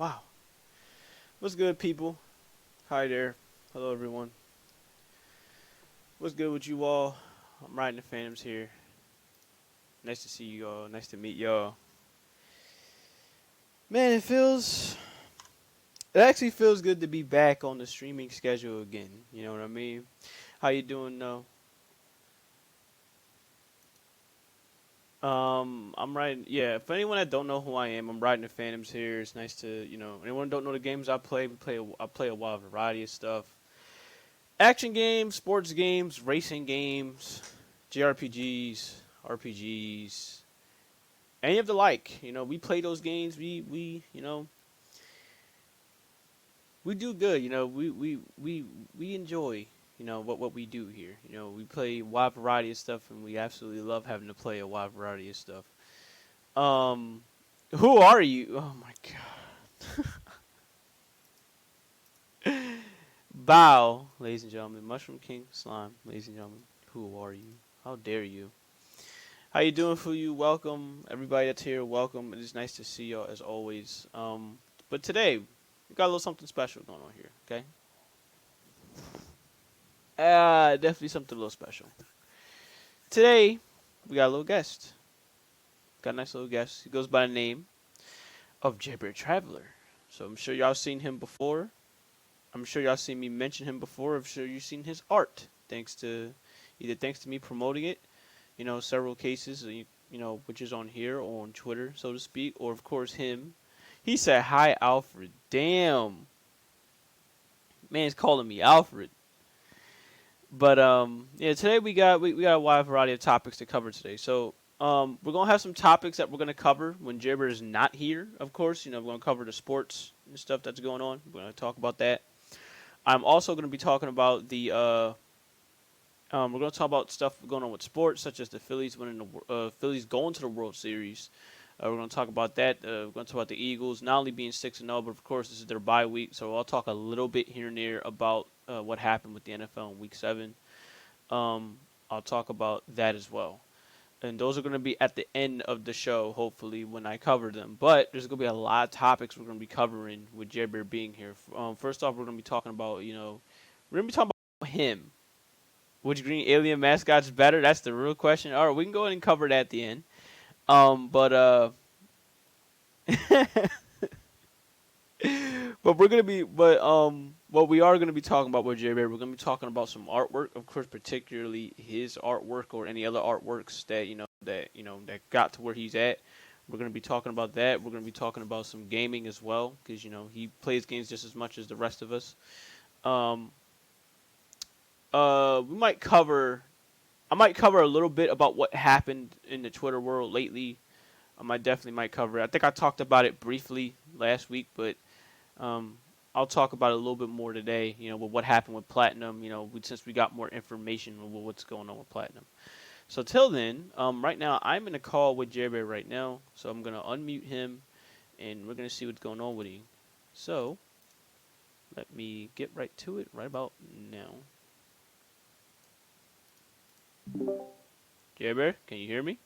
Wow. What's good, people? Hi there. Hello, everyone. What's good with you all? I'm riding the Phantoms here. Nice to see you all. Nice to meet y'all. Man, it actually feels good to be back on the streaming schedule again. You know what I mean? How you doing, though? I'm riding. Yeah, for anyone that don't know who I am, I'm riding the Phantoms here. It's nice to, anyone don't know the games I play. I play a wide variety of stuff. Action games, sports games, racing games, JRPGs, RPGs, any of the like. We play those games. We do good. We enjoy. What we do here. We play a wide variety of stuff, and we absolutely love having to play a wide variety of stuff. Who are you? Oh my god. Bow, ladies and gentlemen. Mushroom King Slime, ladies and gentlemen. Who are you? How dare you? How you doing, for you? Welcome, everybody that's here. Welcome. It is nice to see y'all as always. But today we got a little something special going on here. Okay. Definitely something a little special. Today we got a little guest. Got a nice little guest. He goes by the name of JerbearTraveler. So I'm sure y'all seen him before. I'm sure y'all seen me mention him before. I'm sure you've seen his art. Thanks to me promoting it. Several cases, which is on here or on Twitter, so to speak, or of course him. He said, "Hi, Alfred." Damn, man's calling me Alfred. But yeah, today we got a wide variety of topics to cover today. So we're gonna have some topics that we're gonna cover when Jibber is not here. Of course, we're gonna cover the sports and stuff that's going on. We're gonna talk about that. I'm also gonna be talking about we're going to talk about stuff going on with sports, such as the Phillies Phillies going to the World Series. We're going to talk about that. We're going to talk about the Eagles not only being 6-0, but of course this is their bye week, so I'll talk a little bit here and there about what happened with the NFL in Week 7. I'll talk about that as well, and those are going to be at the end of the show, hopefully, when I cover them. But there's going to be a lot of topics we're going to be covering with Jerbear being here. First off, we're going to be talking about him. Which green alien mascot's better? That's the real question. All right, we can go ahead and cover that at the end. But what we are gonna be talking about with Jerry Bear, we're gonna be talking about some artwork, of course, particularly his artwork or any other artworks that got to where he's at. We're gonna be talking about that. We're gonna be talking about some gaming as well, because he plays games just as much as the rest of us. We might cover. I might cover a little bit about what happened in the Twitter world lately. Definitely might cover it. I think I talked about it briefly last week, but I'll talk about it a little bit more today. With what happened with Platinum. Since we got more information on what's going on with Platinum. So till then, right now I'm in a call with Jerry right now, so I'm gonna unmute him, and we're gonna see what's going on with him. So let me get right to it right about now. Jerbear, can you hear me?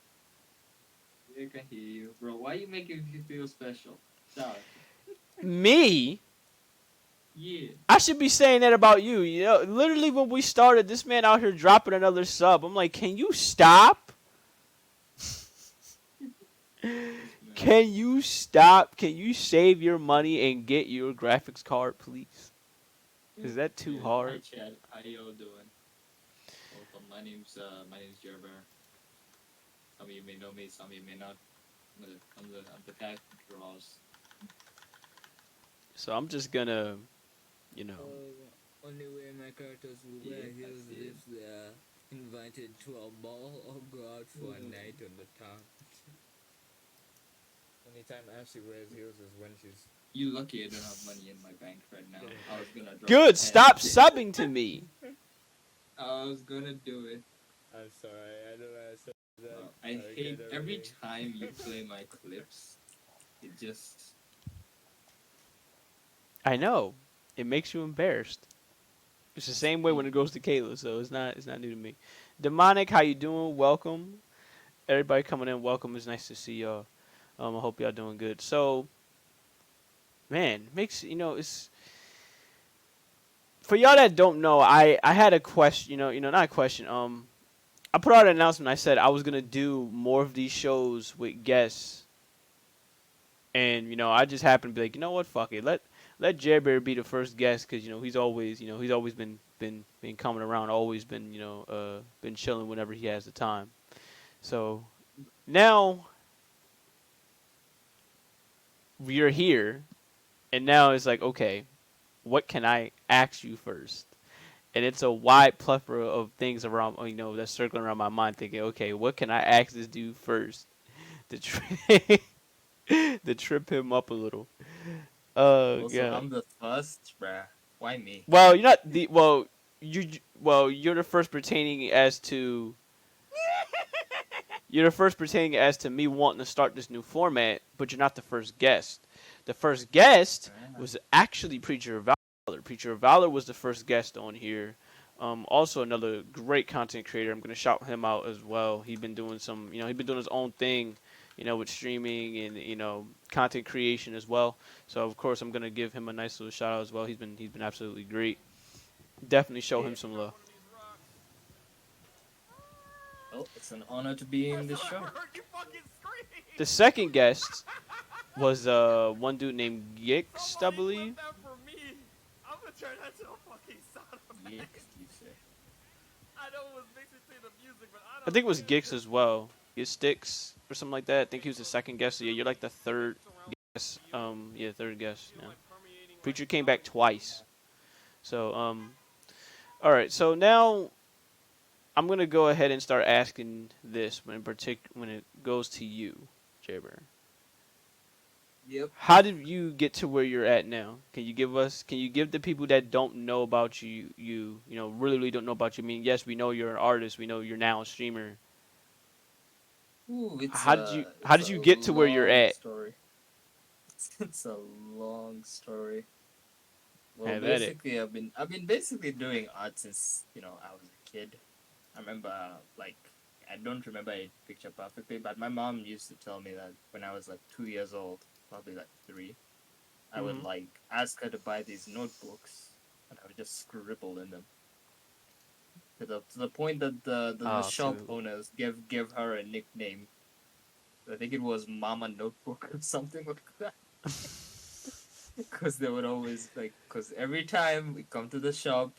I can hear you, bro. Why you making me feel special? Stop. Me? Yeah. I should be saying that about you. Literally when we started, this man out here dropping another sub. I'm like, can you stop? Can you stop? Can you save your money and get your graphics card, please? Is that too hard? Hi, Chad. How y'all doing? Welcome. My name's Jerber. Some of you may know me. Some of you may not. I'm the guy who draws. So I'm just gonna, you know. Only way my characters will wear heels if they are invited to a ball or go out for a night on the town. Anytime Ashley wears heels is when she's. You lucky I don't have money in my bank right now. I was gonna drop Good. 10. Stop subbing to me. I was gonna do it. I'm sorry, I don't know. I said that. I hate every time you play my clips. It just. I know. It makes you embarrassed. It's the same way when it goes to Kayla, so it's not new to me. Demonic, how you doing? Welcome. Everybody coming in, welcome. It's nice to see y'all. I hope y'all doing good. So, man, makes it's for y'all that don't know. I had a question. Not a question. I put out an announcement. I said I was gonna do more of these shows with guests, and I just happened to be like, you know what, fuck it, let Jerbear be the first guest because he's always been coming around, always been been chilling whenever he has the time. So now we're here, and now it's like, okay, what can I ask you first? And it's a wide plethora of things around, that's circling around my mind, thinking, okay, what can I ask this dude first to to trip him up a little? Also, Yeah. I'm the first, bruh. Why me? Well, you're not the you're the first pertaining as to me wanting to start this new format, but you're not the first guest. The first guest Ah, was actually Preacher of Valor. Preacher of Valor was the first guest on here. Also another great content creator. I'm gonna shout him out as well. He's been doing his own thing, with streaming and content creation as well. So of course I'm gonna give him a nice little shout out as well. He's been absolutely great. Definitely show yeah. him some love. Well, it's an honor to be in this show. The second guest was one dude named Gix, I believe. Yes, you say. I think it was Gix as well. Gix Sticks or something like that. I think he was the second guest. So yeah, you're like the third guest. Yeah, third guest. Yeah. Preacher came back twice. So all right. So now I'm gonna go ahead and start asking this when it goes to you, Jaber. Yep. How did you get to where you're at now? Can you give the people that don't know about really, really don't know about you? I mean, yes, we know you're an artist. We know you're now a streamer. Ooh, it's How did you a how it's did a you get to where you're long at? story. It's a long story. Well, Have at it. basically, I've been basically doing art since I was a kid. I remember like I don't remember a picture perfectly, but my mom used to tell me that when I was like 2 years old, probably like three, I would Hmm. like ask her to buy these notebooks, and I would just scribble in them to the point that the Oh, shop too. owners gave her a nickname. I think it was Mama Notebook or something like that. Because they would always because every time we come to the shop,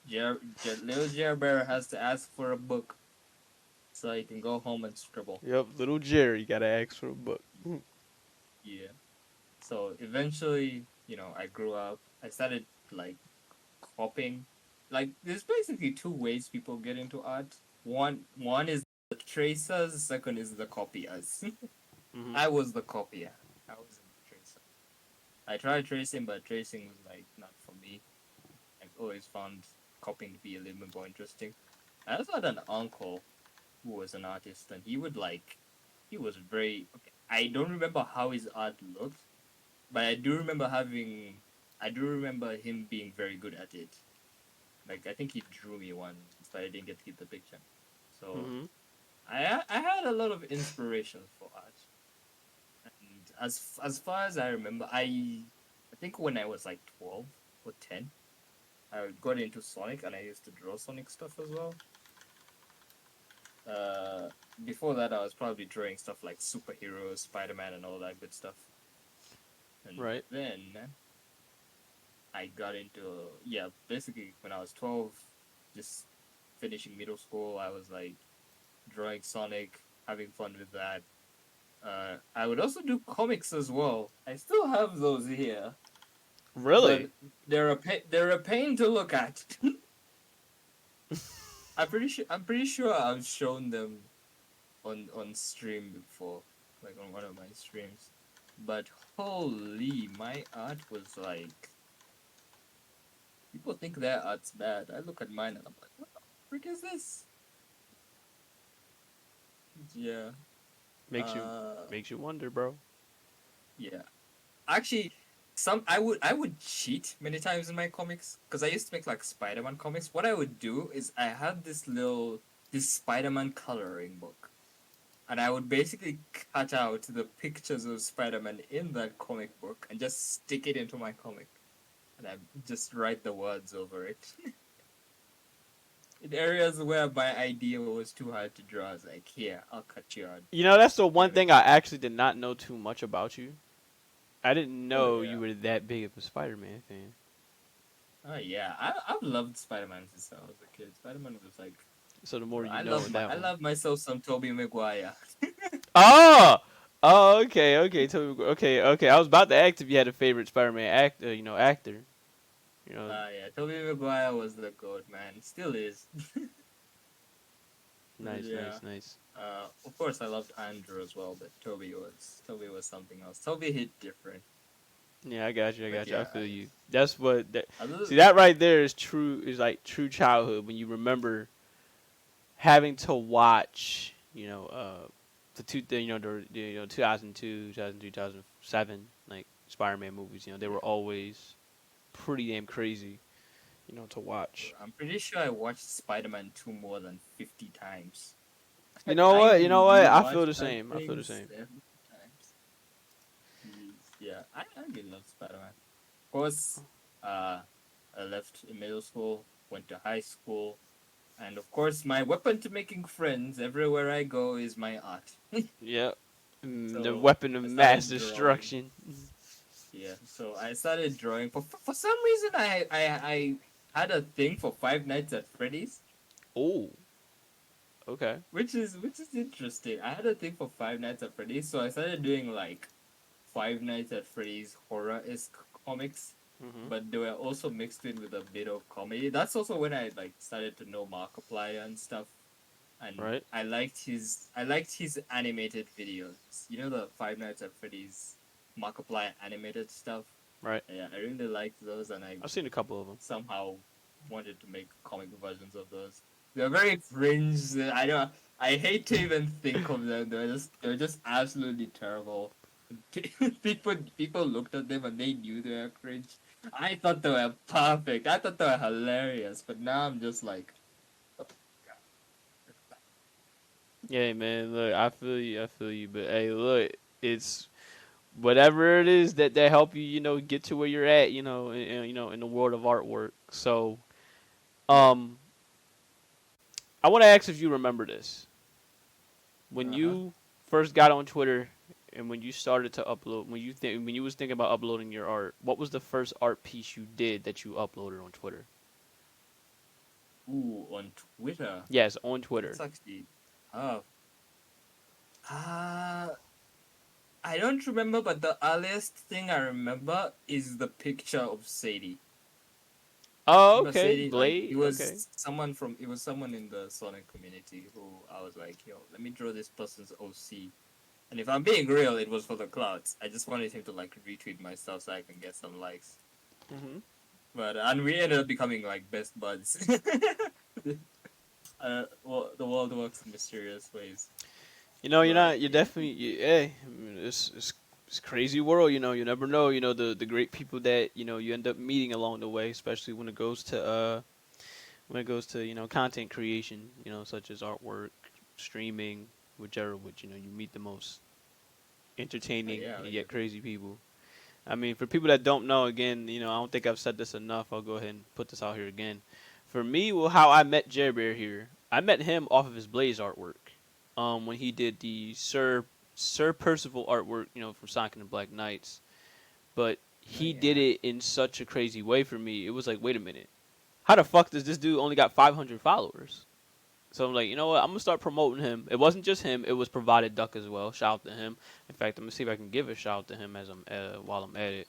little Jer Bear has to ask for a book so he can go home and scribble. Yep, little Jerry gotta ask for a book. Yeah. So eventually, I grew up. I started like copying. Like there's basically two ways people get into art. One is the tracers. Second is the copiers. Hmm. I was the copier. I wasn't the tracer. I tried tracing, but tracing was like not for me. I've always found copying to be a little bit more interesting. I also had an uncle who was an artist, and he was very. Okay, I don't remember how his art looked, but I do remember him being very good at it. Like I think he drew me once, but I didn't get to keep the picture. So Hmm. I had a lot of inspiration for art, and as far as I remember, I think when I was like 12 or 10, I got into Sonic, and I used to draw Sonic stuff as well. Uh, Before that, I was probably drawing stuff like superheroes, Spider Man, and all that good stuff. And Right. then I got into basically when I was 12, just finishing middle school. I was like drawing Sonic, having fun with that. I would also do comics as well. I still have those here, Really? but they're a pain to look at. I'm pretty sure I've shown them on stream before, like on one of my streams. But holy, my art was like people think their art's bad. I look at mine and I'm like, what the frick is this? Yeah. Makes you Uh makes you wonder, bro. yeah. Actually, I would cheat many times in my comics because I used to make like Spider-Man comics. What I would do is I had this Spider-Man coloring book. and I would basically cut out the pictures of Spider-Man in that comic book and just stick it into my comic, and I just write the words over it. In areas where my idea was too hard to draw, I was like, "Here, I'll cut you out." You know, that's the one Give it thing to I me. actually did not know too much about you. I didn't Oh know you yeah, were that big of a Spider-Man fan. oh yeah. I've loved Spider-Man since I was a kid. Spider-Man was like, So the more you I know love with that I one. love myself some Tobey Maguire. Oh, oh, okay, okay, okay, okay. I was about to ask if you had a favorite Spider-Man actor. You know, Yeah, Tobey Maguire was the goat, man. Still is. nice, Yeah. nice, nice. Of course, I loved Andrew as well, but Toby was something else. Toby hit different. Yeah, I got you. I But got you. I yeah, feel you. That's what. other See, that right there is true. Is like true childhood when you remember having to watch. The 2002, 2003, 2007 like Spider-Man movies. You know, they were yeah, always pretty damn crazy. You know, to watch. I'm pretty sure I watched Spider-Man 2 more than 50 times. You know I what? You know what? I feel rewatched the that same. I feel thing the same. 70 times. Jeez. Yeah, I really love Spider-Man. Of course, I left in middle school, went to high school, and of course, my weapon to making friends everywhere I go is my art. Yep. The So weapon of I mass started drawing. destruction. Yeah, so I started drawing. For some reason, I had a thing for Five Nights at Freddy's, Oh, okay. which is interesting. I had a thing for Five Nights at Freddy's, so I started doing like Five Nights at Freddy's horror esque comics, Mhm. but they were also mixed in with a bit of comedy. That's also when I like started to know Markiplier and stuff, and Right. I liked his animated videos. You know the Five Nights at Freddy's Markiplier animated stuff. Right. Yeah, I really liked those, and I I've seen a couple of them. somehow wanted to make comic versions of those. They're very cringe. I don't. I hate to even think of them. They're just absolutely terrible. People looked at them and they knew they were cringe. I thought they were perfect. I thought they were hilarious. But now I'm just like, oh, Yeah, man. Look, I feel you. I feel you. But hey, look, it's whatever it is that help you, get to where you're at, in the world of artwork. So, yeah. um, I want to ask if you remember this when Uh huh. you first got on Twitter and when you started to upload, when you was thinking about uploading your art. What was the first art piece you did that you uploaded on Twitter? Ooh, on Twitter. Yes, on Twitter. That's actually tough. Uh, I don't remember, but the earliest thing I remember is the picture of Sadie. Oh, Remember okay. Sadie? Like Blade. Okay. it was someone in the Sonic community who I was like, yo, let me draw this person's OC. And if I'm being real, it was for the clouds. I just wanted him to like retweet my stuff so I can get some likes. Mhm. But and we ended up becoming like best buds. Well, the world works in mysterious ways. You're But not. You're yeah, definitely. Hey, I mean, it's a crazy world. You never know. The great people that you end up meeting along the way, especially when it goes to content creation. Such as artwork, streaming, whichever. Which you meet the most entertaining yeah, and like yet crazy people. I mean, for people that don't know, again, I don't think I've said this enough. I'll go ahead and put this out here again. For me, well, how I met Jerry Bear here, I met him off of his Blaze artwork. When he did the Sir Percival artwork, from Sonic and the Black Knights. But oh he did yeah, it in such a crazy way for me. It was like, wait a minute, how the fuck does this dude only got 500 followers? So I'm like, you know what? I'm gonna start promoting him. It wasn't just him; it was Provided Duck as well. Shout out to him. In fact, I'm gonna see if I can give a shout out to him as I'm while I'm at it.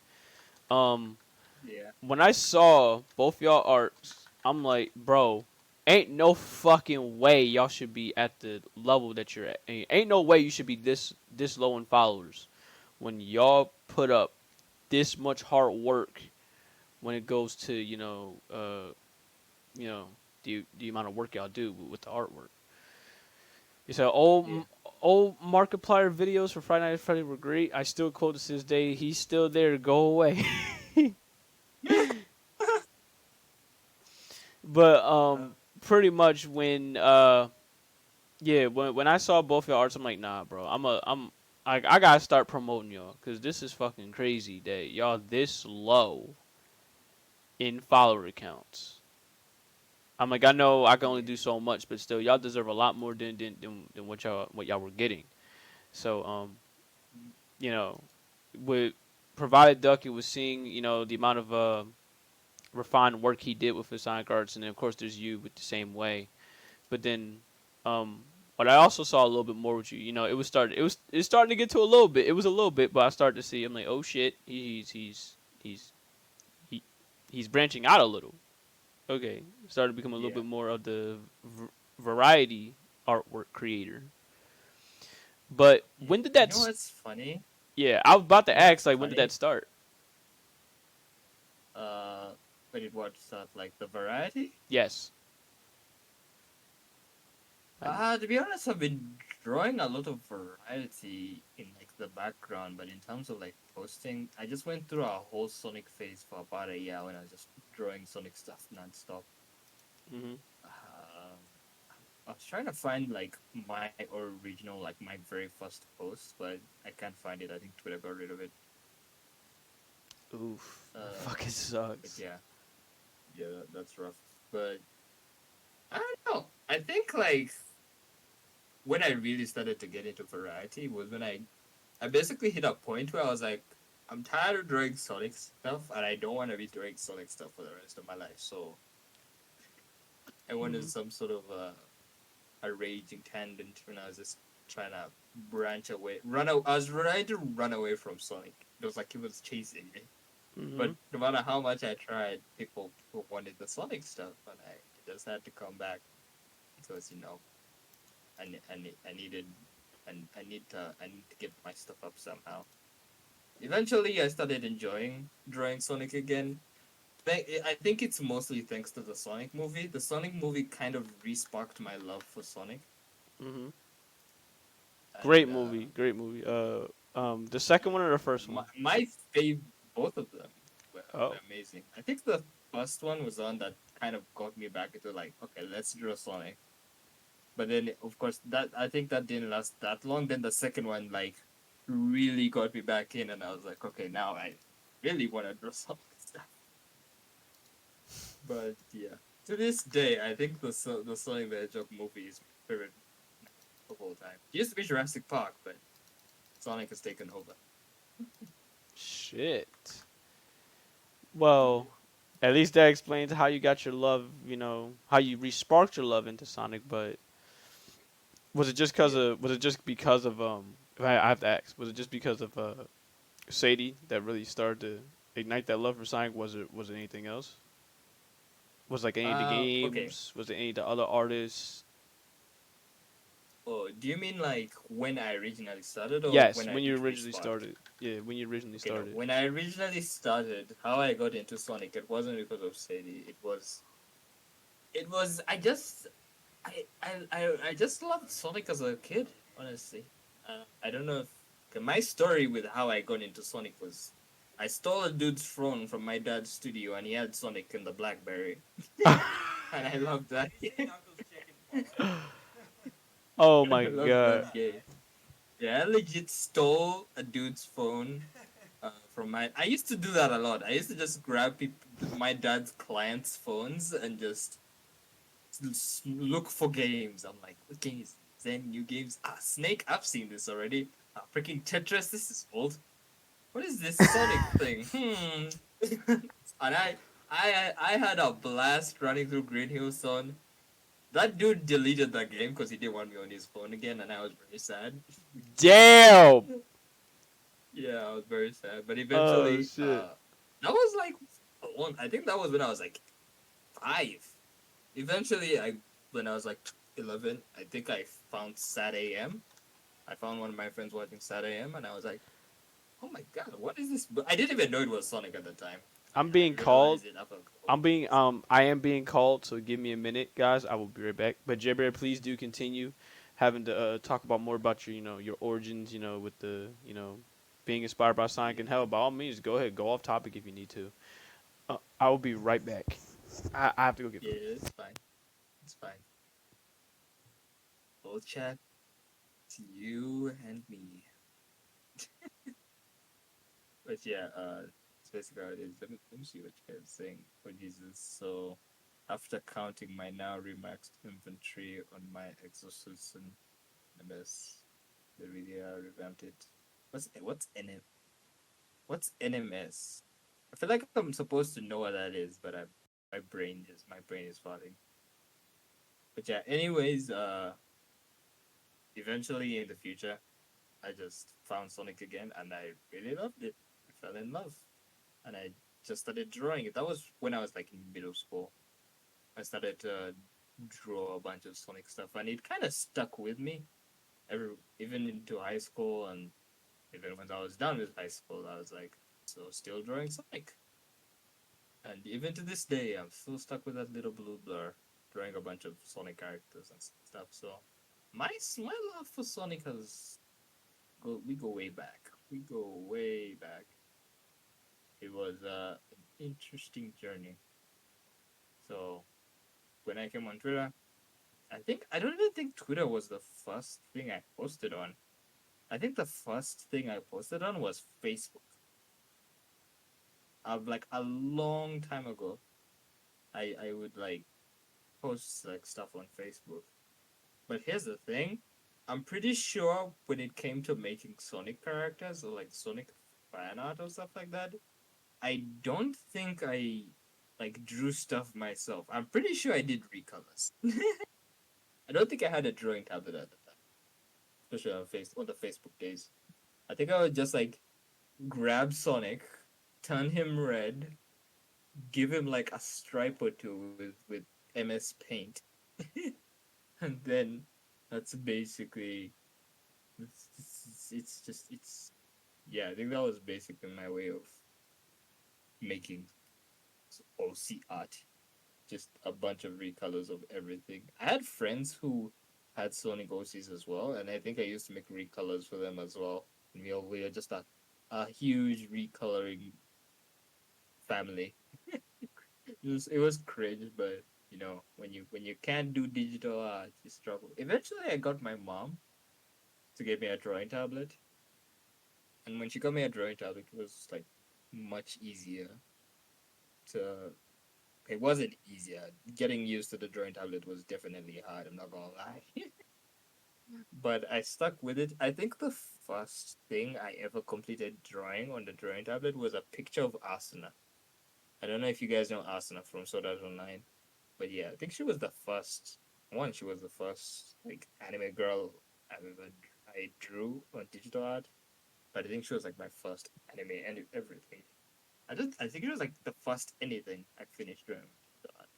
Um, yeah, when I saw both y'all arts, I'm like, bro, ain't no fucking way y'all should be at the level that you're at. Ain't no way you should be this low in followers when y'all put up this much hard work when it goes to you know the amount of work y'all do with the artwork. You said yeah. old Markiplier videos for Friday Night Freddy were great. I still quote to this day. He's still there. Go away. But uh, pretty much when Yeah, when I saw both your arts, I'm like, nah, bro. I gotta start promoting y'all because this is fucking crazy that y'all this low in follower accounts. I'm like, I know I can only Yeah. do so much, but still, y'all deserve a lot more than what y'all were getting. So you know, with provided Ducky was seeing, the amount of refined work he did with his Sonic arts, and then of course there's you with the same way. But then, um, what I also saw a little bit more with you, it's starting to get to a little bit. It was a little bit, but I started to see. I'm like, oh shit, he's he, he's branching out a little. Okay, started to become a little Yeah. bit more of the variety artwork creator. But Yeah. when did You that? know what's funny? Yeah, I was about to You know ask, what's like, when did that funny? start? Uh, but it was like the variety. Yes. I, To be honest, I've been drawing a lot of variety in like the background, but in terms of like posting, I just went through a whole Sonic phase for about a year when I was just drawing Sonic stuff nonstop. hmm Um, I was trying to find like my original, like my very first post, but I can't find it. I think Twitter got rid of it. Oof, that Uh, fucking but sucks. yeah, yeah, that's rough. But I don't know. I think like when I really started to get into variety was when I basically hit a point where I was like, I'm tired of drawing Sonic stuff, and I don't want to be doing Sonic stuff for the rest of my life. So I wanted hmm some sort of a raging tangent when I was just trying to branch away. I was trying to run away from Sonic. It was like he was chasing me. But hmm no matter how much I tried, people wanted the Sonic stuff, and I just had to come back because I needed and I need to get my stuff up somehow. Eventually, I started enjoying drawing Sonic again. I think it's mostly thanks to the Sonic movie. The Sonic movie kind of re-sparked my love for Sonic, hmm Great and movie. Great movie. The second one or the first one? my favorite, both of them were Oh. amazing. I think the first one was the one that kind of got me back into like, okay, let's draw Sonic. But then, of course, that I think that didn't last that long. Then the second one, like, really got me back in, and I was like, okay, now I really want to draw Sonic stuff. But yeah, to this day, I think the Sonic the Hedgehog movie is my favorite of all time. It used to be Jurassic Park, but Sonic has taken over. Shit. Well, at least that explains how you got your love, how you resparked your love into Sonic, but Yeah. was it just because of if I have to ask, was it just because of Sadie that really started to ignite that love for Sonic? Was it anything else? Was it like any of the Okay. games? Was it any of the other artists? Oh, do you mean like when I originally started, or Yes, when when you it originally resparked? started. Yeah, when you originally Okay, no. started. When I originally started, how I got into Sonic, it wasn't because of Sadie. It was I just loved Sonic as a kid, honestly. I don't know if okay, my story with how I got into Sonic was I stole a dude's phone from my dad's studio and he had Sonic in the BlackBerry. And I loved that game. Oh I my loved god. that game. Yeah, I legit stole a dude's phone from my. I used to do that a lot. I used to just grab my dad's clients' phones and just look for games. I'm like, what games? Is there any new games? Ah, Snake. I've seen this already. Ah, freaking Tetris. This is old. What is this Sonic thing? And I had a blast running through Green Hill Zone. That dude deleted that game because he didn't want me on his phone again, and I was very sad. Damn. Yeah, I was very sad. But Oh eventually, shit. that was like one. I think that was when I was like 5. Eventually, when I was like 11, I think I found Sad AM. I found one of my friends watching Sad AM, and I was like, "Oh my god, what is this?" But I didn't even know it was Sonic at the time. I'm I being called. realized it after a couple of months. I am being called, so give me a minute, guys. I will be right back. But Jabber, please do continue having to talk about more about your, your origins, with the, being inspired by Sonic, and hell, Yeah, by all means, go ahead, go off topic if you need to. I will be right back. I have to go get yeah, food. it's fine. It's fine. Full chat to you and me. But yeah, that's basically how it is. Let me see what you guys are saying. Oh Jesus! So after counting my now remaxed inventory on my exosuits and MS, they really revamped it. What's NMS? I feel like I'm supposed to know what that is, but my brain is farting. But yeah, anyways, eventually in the future, I just found Sonic again, and I really loved it. I fell in love, and I just started drawing it. That was when I was like in middle school. I started to draw a bunch of Sonic stuff, and it kind of stuck with me. Even into high school, and even when I was done with high school, I was like, so still drawing Sonic. And even to this day, I'm still stuck with that little blue blur, drawing a bunch of Sonic characters and stuff. So my love for Sonic we go way back. We go way back. It was an interesting journey. So when I came on Twitter, I don't even think Twitter was the first thing I posted on. I think the first thing I posted on was Facebook. Like a long time ago, I would like post like stuff on Facebook. But here's the thing, I'm pretty sure when it came to making Sonic characters or like Sonic fan art or stuff like that, I don't think I like drew stuff myself. I'm pretty sure I did recolors. I don't think I had a drawing tablet at the time, especially on the Facebook days. I think I would just like grab Sonic, turn him red, give him like a stripe or two with MS Paint, and then that's basically it's yeah. I think that was basically my way of making OC art, just a bunch of recolors of everything. I had friends who had Sonic OCs as well, and I think I used to make recolors for them as well. And we were just a huge recoloring family. It was cringe, but when you can't do digital art, you struggle. Eventually, I got my mom to get me a drawing tablet, and when she got me a drawing tablet, it was like much easier to. It wasn't easier. Getting used to the drawing tablet was definitely hard. I'm not gonna lie. But I stuck with it. I think the first thing I ever completed drawing on the drawing tablet was a picture of Asuna. I don't know if you guys know Asuna from Sword Art Online, but yeah, I think she was the first one. She was the first like anime girl I drew on digital art. But I think she was like my first anime and everything. I think it was like the first anything I finished drawing on digital art.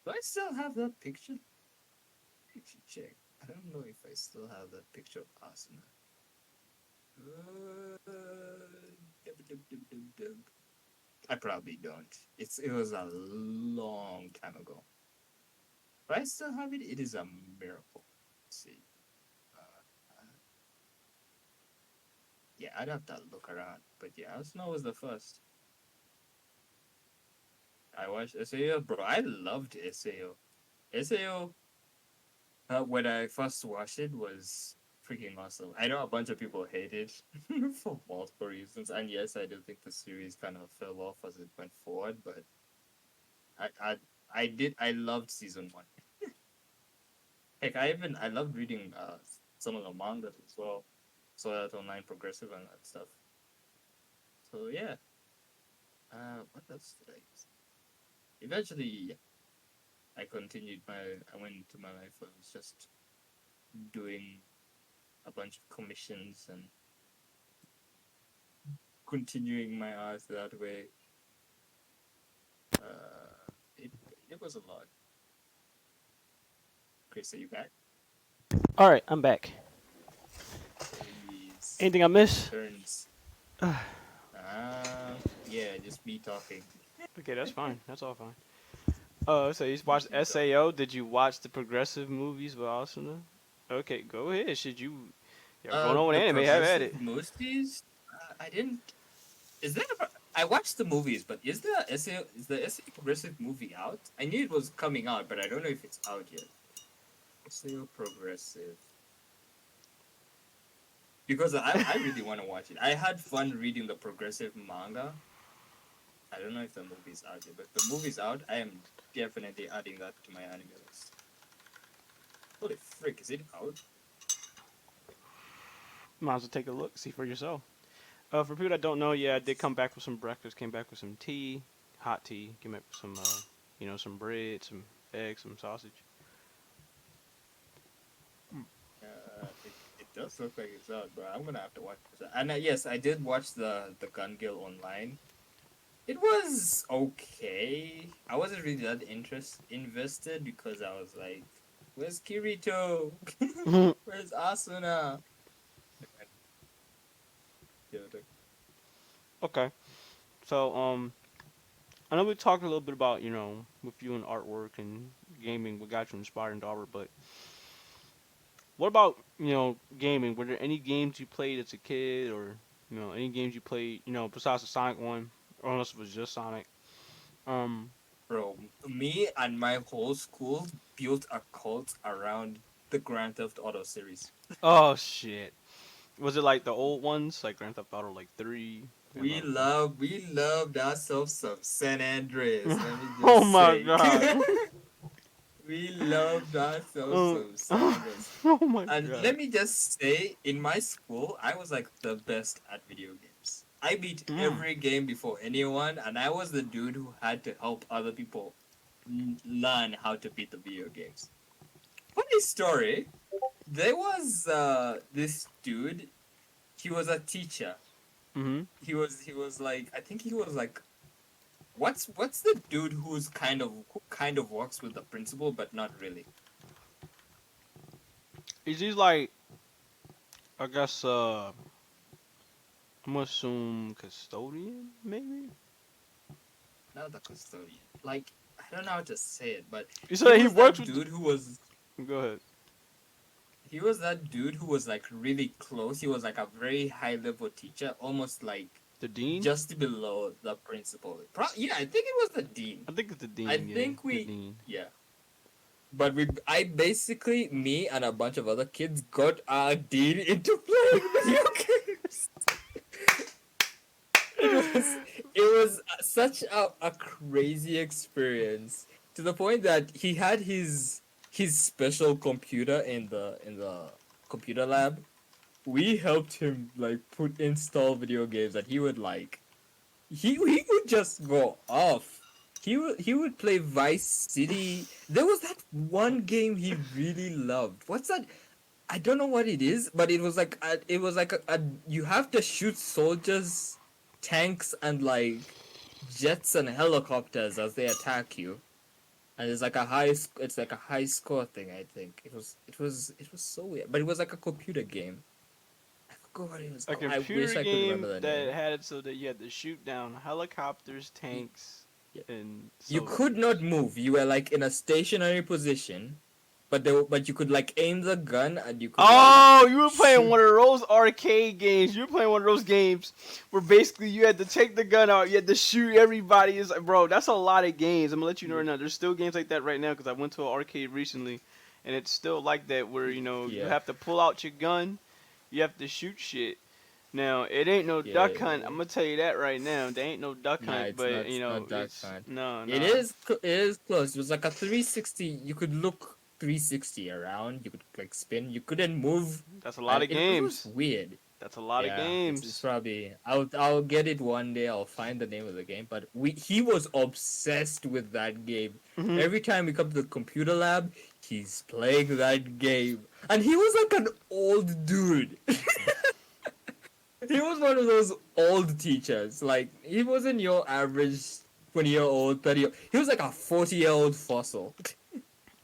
Do I still have that picture? I should check. I don't know if I still have that picture of Asuna. Dub, dub, dub, dub, dub. I probably don't. It was a long time ago. But I still have it. It is a miracle. Let's see. Uh, yeah, I'd have to look around. But yeah, Asuna was the first. I watched SAO, bro. I loved SAO. SAO, when I first watched it, was freaking awesome. I know a bunch of people hate it for multiple reasons, and yes, I do think the series kind of fell off as it went forward. But I, I, I loved season one. Heck, I loved reading some of the mangas as well, so that online progressive and that stuff. So yeah, what else did I use? Eventually, I went into my life. I was just doing a bunch of commissions and continuing my art that way. It it was a lot. Chris, are you back? All right, I'm back. Please Anything I take miss? turns. Yeah, just me talking. Okay, that's fine. That's all fine. So you watched Just me talking. SAO? Did you watch the progressive movies with Asuna? Okay, go ahead. Should you? You're going on with The anime. Have at progressive it. movies. I didn't. Is that a? I watched the movies, but is the SA progressive movie out? I knew it was coming out, but I don't know if it's out yet. SA progressive. because I really want to watch it. I had fun reading the progressive manga. I don't know if the movie's out yet, but if the movie's out, I am definitely adding that to my anime list. Holy frick, is it out? Might as well take a look, see for yourself. For people that don't know, yeah, I did come back with some breakfast. Came back with some tea, hot tea. Came back with some, some bread, some eggs, some sausage. It does look like it's out, but I'm gonna have to watch it. And yes, I did watch the Gun Gale online. It was okay. I wasn't really that invested because I was like, "Where's Kirito? Where's Asuna?" Yeah, Okay, so I know we talked a little bit about with you and artwork and gaming, what got you inspired into art, but what about gaming? Were there any games you played as a kid, or any games you played besides the Sonic one, or unless it was just Sonic? Um, bro, me and my whole school built a cult around the Grand Theft Auto series. oh shit, was it like the old ones, like Grand Theft Auto like 3, Grand We Theft Auto loved ourselves some San Andreas. 4? Let me Oh just my say, god. we loved ourselves Um, some San Andreas. oh my And god. let me just say, in my school, I was like the best at video games. I beat Mm. every game before anyone, and I was the dude who had to help other people learn how to beat the video games. Funny story, there was this dude. He was a teacher. Mhm. He was like, I think he was like, what's the dude who kind of works with the principal but not really. Is he like, I guess I'm gonna assume custodian maybe? Not the custodian. Like, I don't know how to say it, but You he said he was works that with. dude who was Go ahead. he was that dude who was like really close. He was like a very high level teacher, almost like The dean? just below the principal. Yeah, I think it was the dean. I think it's the I dean. Yeah, think the we dean. yeah. But I basically, me and a bunch of other kids got our dean into playing video games. It was such a crazy experience, to the point that he had his special computer in the computer lab. We helped him like put install video games that he would like. He would just go off. He would play Vice City. There was that one game he really loved. What's that? I don't know what it is, but it was like a you have to shoot soldiers, tanks, and like jets and helicopters as they attack you. And it's like a high score thing. I think it was so weird, but it was like a computer game. I forgot what it was A called. I wish computer I could remember game the that name. had it so that you had to shoot down helicopters, Y- tanks, yeah. and You could not soldiers. move. You were like in a stationary position, but you could like aim the gun and you could like Oh, you were playing shoot. one of those arcade games. You were playing one of those games where basically you had to take the gun out, you had to shoot everybody. Is like, bro, that's a lot of games. I'm gonna let you know right now. There's still games like that right now because I went to an arcade recently, and it's still like that where you Yeah, have to pull out your gun, you have to shoot shit. Now it ain't no yeah, duck yeah, hunt. I'm yeah. gonna tell you that right now. There ain't no duck Nah, hunt, it's but not that it's kind. no, It no. is it is close. It was like a 360. You could look 360 around. You could like spin. You couldn't move, That's a lot and of it was games. weird. That's a lot of Yeah, it's games. probably I'll get it one day. I'll find the name of the game. But he was obsessed with that game. Hmm. Every time we come to the computer lab, he's playing that game, and he was like an old dude. He was one of those old teachers. Like, he wasn't your average 20-year-old, 30 year. He was like a 40-year-old fossil.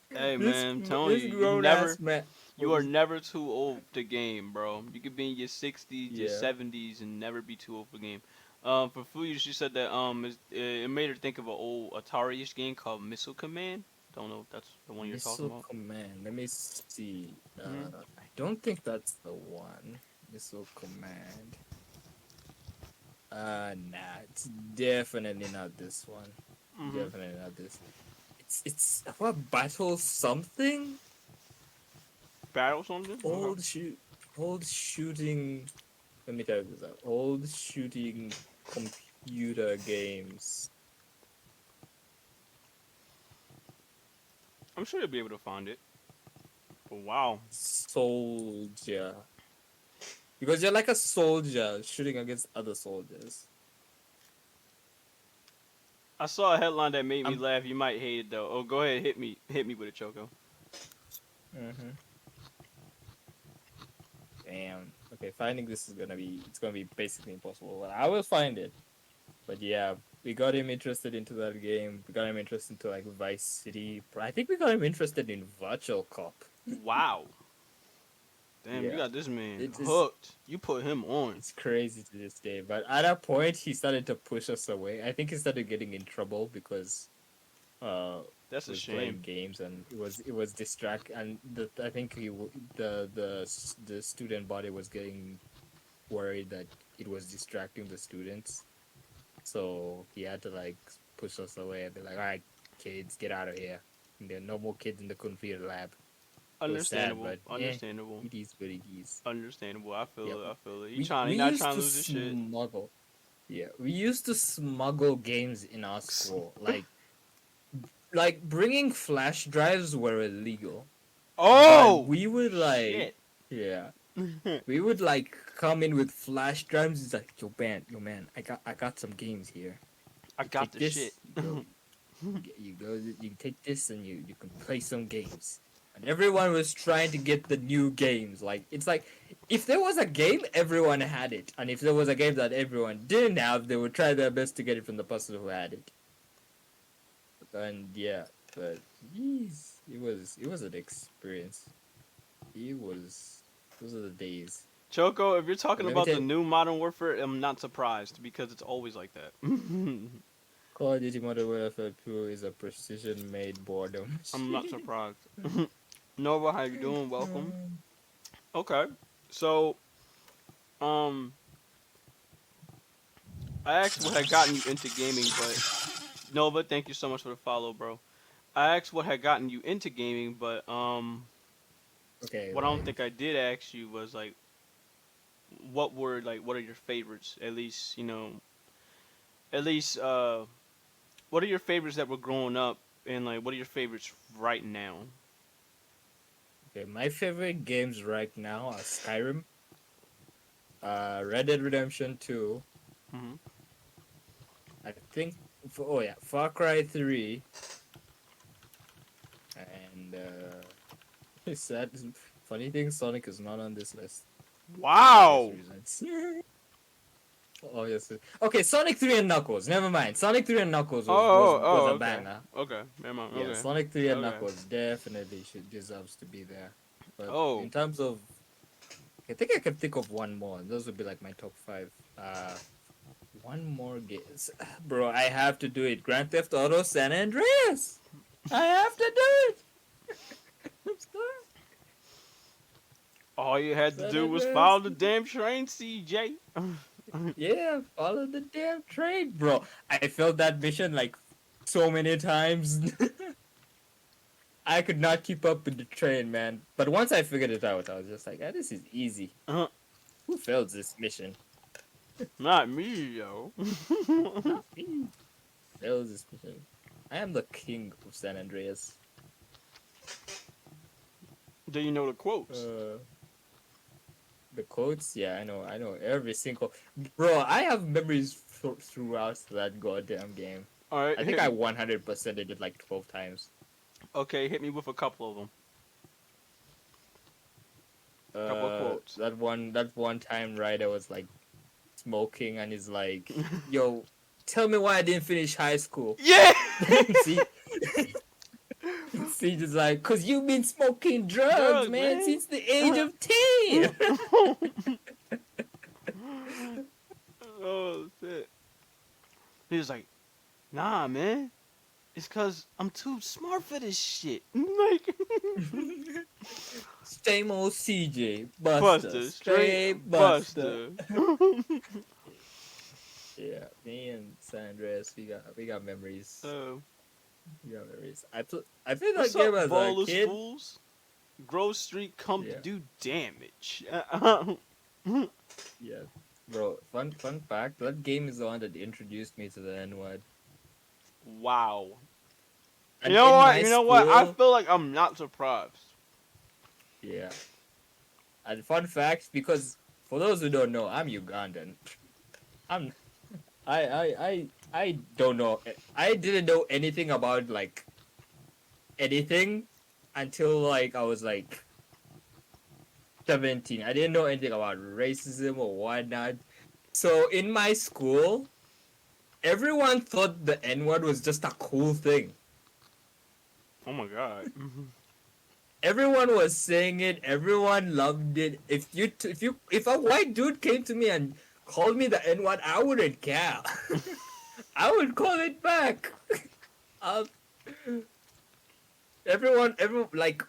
Hey This man, I'm telling this you, grown ass man you are was never too old to game, bro. You could be in your 60s, your yeah. 70s, and never be too old for game. For Fuyu, she said that it made her think of an old Atari-ish game called Missile Command. Don't know if that's the one you're talking Missile about. command. Let me see. Hmm. I don't think that's the one. Missile command. Nah, it's definitely not this one. Hmm. Definitely not this. It's what battle something? Battle something? Okay. Hold shoot. old shooting. Let me tell you this: old shooting computer games. I'm sure you'll be able to find it. But wow. Soldier, because you're like a soldier shooting against other soldiers. I saw a headline that made me I'm. laugh. You might hate it though. Oh, go ahead, hit me with it, Choco. Mhm. Damn. Okay, finding this is gonna be it's gonna be basically impossible. But I will find it. But yeah, we got him interested into that game. We got him interested into like Vice City. I think we got him interested in Virtual Cop. Wow. Damn, you Yeah, got this man it is. hooked. You put him on. It's crazy to this day. But at a point, he started to push us away. I think he started getting in trouble because uh That's a was shame. playing games and it was distract and I think the student body was getting worried that it was distracting the students. So he had to like push us away and be like, "All right, kids, get out of here." And there are no more kids in the computer lab. It was sad, Understandable. but Understandable. it is what it is. Understandable. I feel Yep. it. I feel it. He We not used trying to to lose his shit. smuggle. Yeah, we used to smuggle games in our school. Like bringing flash drives were illegal, but Oh we would like, shit. yeah, we would like come in with flash drives. It's like, yo man, I got some games here. I You got take the shit. this, you take this, and you can play some games. And everyone was trying to get the new games. Like it's like if there was a game, everyone had it, and if there was a game that everyone didn't have, they would try their best to get it from the person who had it. And yeah, but jeez, it was an experience. It was those are the days. Choco, if you're But talking let me about tell the you, new Modern Warfare, I'm not surprised because it's always like that. Call of Duty Modern Warfare 2 is a precision-made boredom I'm not machine. surprised. Nova, how you doing? Welcome. Okay, so um, I asked what had gotten you into gaming, but Nova, thank you so much for the follow, bro. I asked what had gotten you into gaming, but Okay, what I don't like think I did ask you was like, what are your favorites? At least at least what are your favorites that were growing up, and like what are your favorites right now? okay, my favorite games right now are Skyrim, Red Dead Redemption 2. Hmm. I think oh yeah, Far Cry 3 and it's sad funny thing Sonic is not on this list for obvious Wow. reasons. Obviously. Okay, Sonic 3 and Knuckles. Never mind. Sonic 3 and Knuckles was a Okay. banger. Okay. Never mind. Yeah, Okay. Sonic 3 and Okay. Knuckles definitely should deserves to be there. But Oh. in terms of I think I can think of one more. Those would be like my top 5. One more game. Bro, I have to do it. Grand Theft Auto San Andreas. I have to do it. I'm sorry. All you had to San do was Andreas. follow the damn train, CJ. Yeah, follow the damn train, bro. I felt that mission like so many times. I could not keep up with the train, man. But once I figured it out, I was just like, ah, this is easy. Uh, Who failed this mission? Not me, yo. Not me. Failed this mission. I am the king of San Andreas. Do you know the quotes? The quotes, yeah, I know every single. Bro, I have memories throughout that goddamn game. All right, I think hit I me. 100% did it like 12 times. Okay, hit me with a couple of them. Couple of quotes. That one time, Ryder was like smoking and he's like, "Yo, tell me why I didn't finish high school." Yeah. See, see, just like, cause you've been smoking drugs, Drugs, man, man. since the age of 10. Oh shit. He was like, "Nah, man. It's cause I'm too smart for this shit." Like, Same old CJ, Buster, Buster, straight straight Buster. Buster. Yeah, me and San Andreas, we got memories. uh, We got memories. I played what's that game up, as a ballers kid. fools? Grove Street come to Yeah. do damage. Yeah. Bro, fun fact, that game is the one that introduced me to the N word. Wow. You And know in what? my You know what? I school, feel like I'm not surprised. yeah. And fun fact, because for those who don't know, I'm Ugandan. I'm I don't know. I didn't know anything about like anything until like I was like 17. I didn't know anything about racism or whatnot. So in my school, everyone thought the N word was just a cool thing. Oh my god. Everyone was saying it. Everyone loved it. If a white dude came to me and called me the N word, I wouldn't care. I would call it back. Um, everyone, like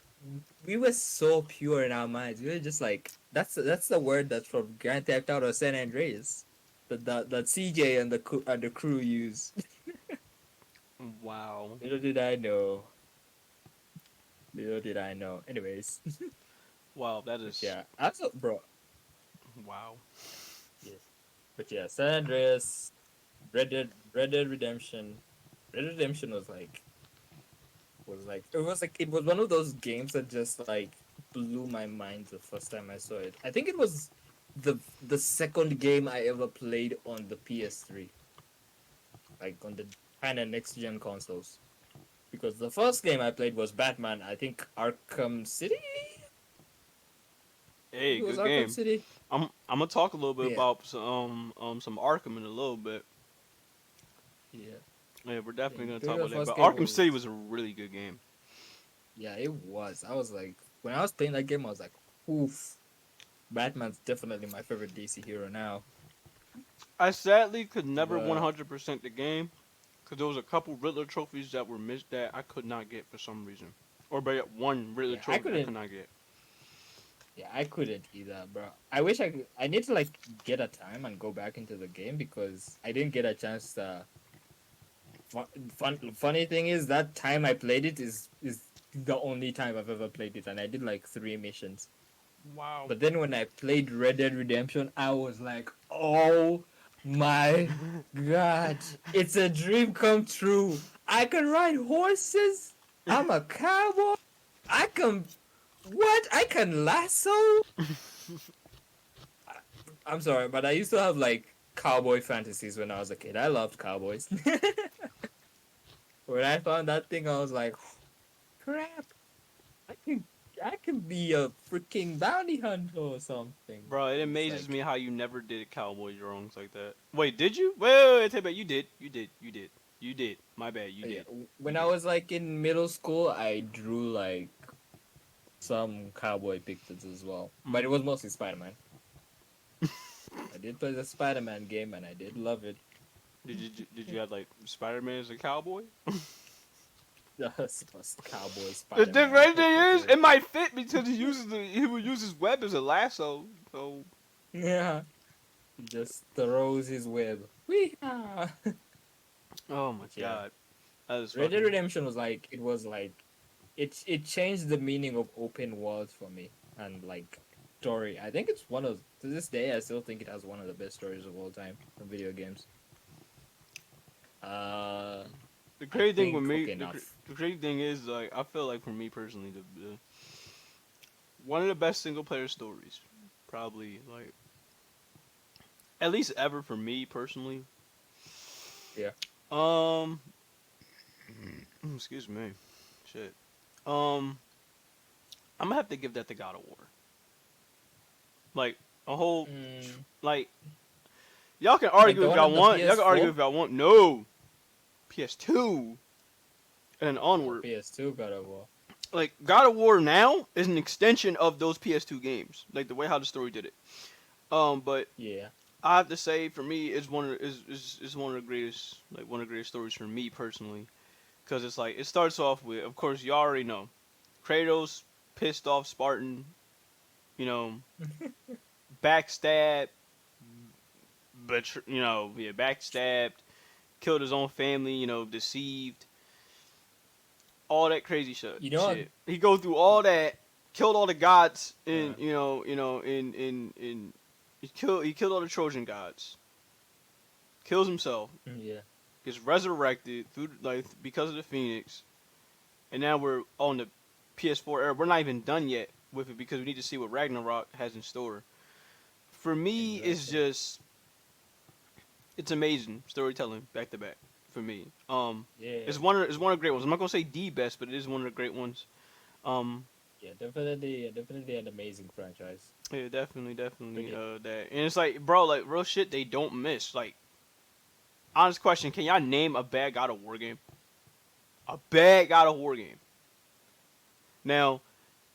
we were so pure in our minds. We were just like, that's the word that's from Grand Theft Auto San Andreas, that CJ and the crew use. Wow. Little did I know. Little did I know. Anyways, Wow, that but is yeah, also, bro. wow. Yes, but yeah, San Andreas, Red Dead Redemption. Red Dead Redemption it was one of those games that just like blew my mind the first time I saw it. I think it was the second game I ever played on the PS3, like on the kind of next gen consoles. Because the first game I played was Batman. I think Arkham City. I think Hey, it was good Arkham game. City. I'm gonna talk a little bit Yeah, about some Arkham in a little bit. yeah. Yeah, we're definitely gonna talk The about that. first But game Arkham was City was a really good game. yeah, it was. I was like, when I was playing that game, I was like, oof. Batman's definitely my favorite DC hero now. I sadly could never But 100% the game because there was a couple Riddler trophies that were missed that I could not get for some reason, or by one Riddler yeah, I trophy I could couldn't. not get. Yeah, I couldn't either, bro. I wish I could. I need to like get a time and go back into the game because I didn't get a chance to. Funny thing is that time I played it is the only time I've ever played it, and I did like 3 missions. Wow. But then when I played Red Dead Redemption, I was like, oh my god, it's a dream come true. I can ride horses. I'm a cowboy. I can what? I can lasso. I- I'm sorry, but I used to have like cowboy fantasies when I was a kid. I loved cowboys. When I found that thing, I was like, crap. I can I can be a freaking bounty hunter or something. Bro, it It's amazes like me how you never did Cowboy wrongs like that. Wait, did you? Wait, take back. You did. You did. My bad. You yeah. did. You When I did. was like in middle school, I drew like some cowboy pictures as well, but it Mm. was mostly Spider Man. I did play the Spider Man game, and I did love it. Did you have like Spider Man as a cowboy? The first cowboy The Spider Man. different thing is, it might fit because he would use his web as a lasso. So Yeah, just throws his web. Wee oh my But yeah, god, that is Red Dead fucking. Redemption was like it changed the meaning of open world for me and like story. I think it's one of to this day I still think it has one of the best stories of all time from video games. Uh, The I crazy thing with think me, okay enough. the crazy thing is like I feel like for me personally, the one of the best single player stories, probably like at least ever for me personally. Yeah. Um, excuse me, shit. Um, I'm gonna have to give that to God of War. Like a whole, Mm, like y'all can like argue the if one y'all on the want. Y'all can argue PS4 if y'all want. No, PS2 and or onward. PS2 God of War. Like God of War now is an extension of those PS2 games. Like the way how the story did it. But Yeah. I have to say for me, it's is one of the greatest one of the greatest stories for me personally. Because it's like it starts off with, of course, you already know, Kratos pissed off Spartan, you know, backstabbed, backstabbed, killed his own family, deceived, all that crazy shit. You know what? He go through all that, killed all the gods in Yeah. in he killed all the Trojan gods. Kills himself. Yeah. Gets resurrected through because of the Phoenix, and now we're on the PS4 era. We're not even done yet with it because we need to see what Ragnarok has in store. For me, it's Exactly. just it's amazing storytelling back to back for me. Yeah. It's one of the great ones. I'm not gonna say the best, but it is one of the great ones. Um, Yeah. Definitely an amazing franchise. yeah, definitely, Pretty. that. And it's like, bro, like real shit, they don't miss. Like, honest question, can y'all name a bad God of War game? A bad God of War game. Now,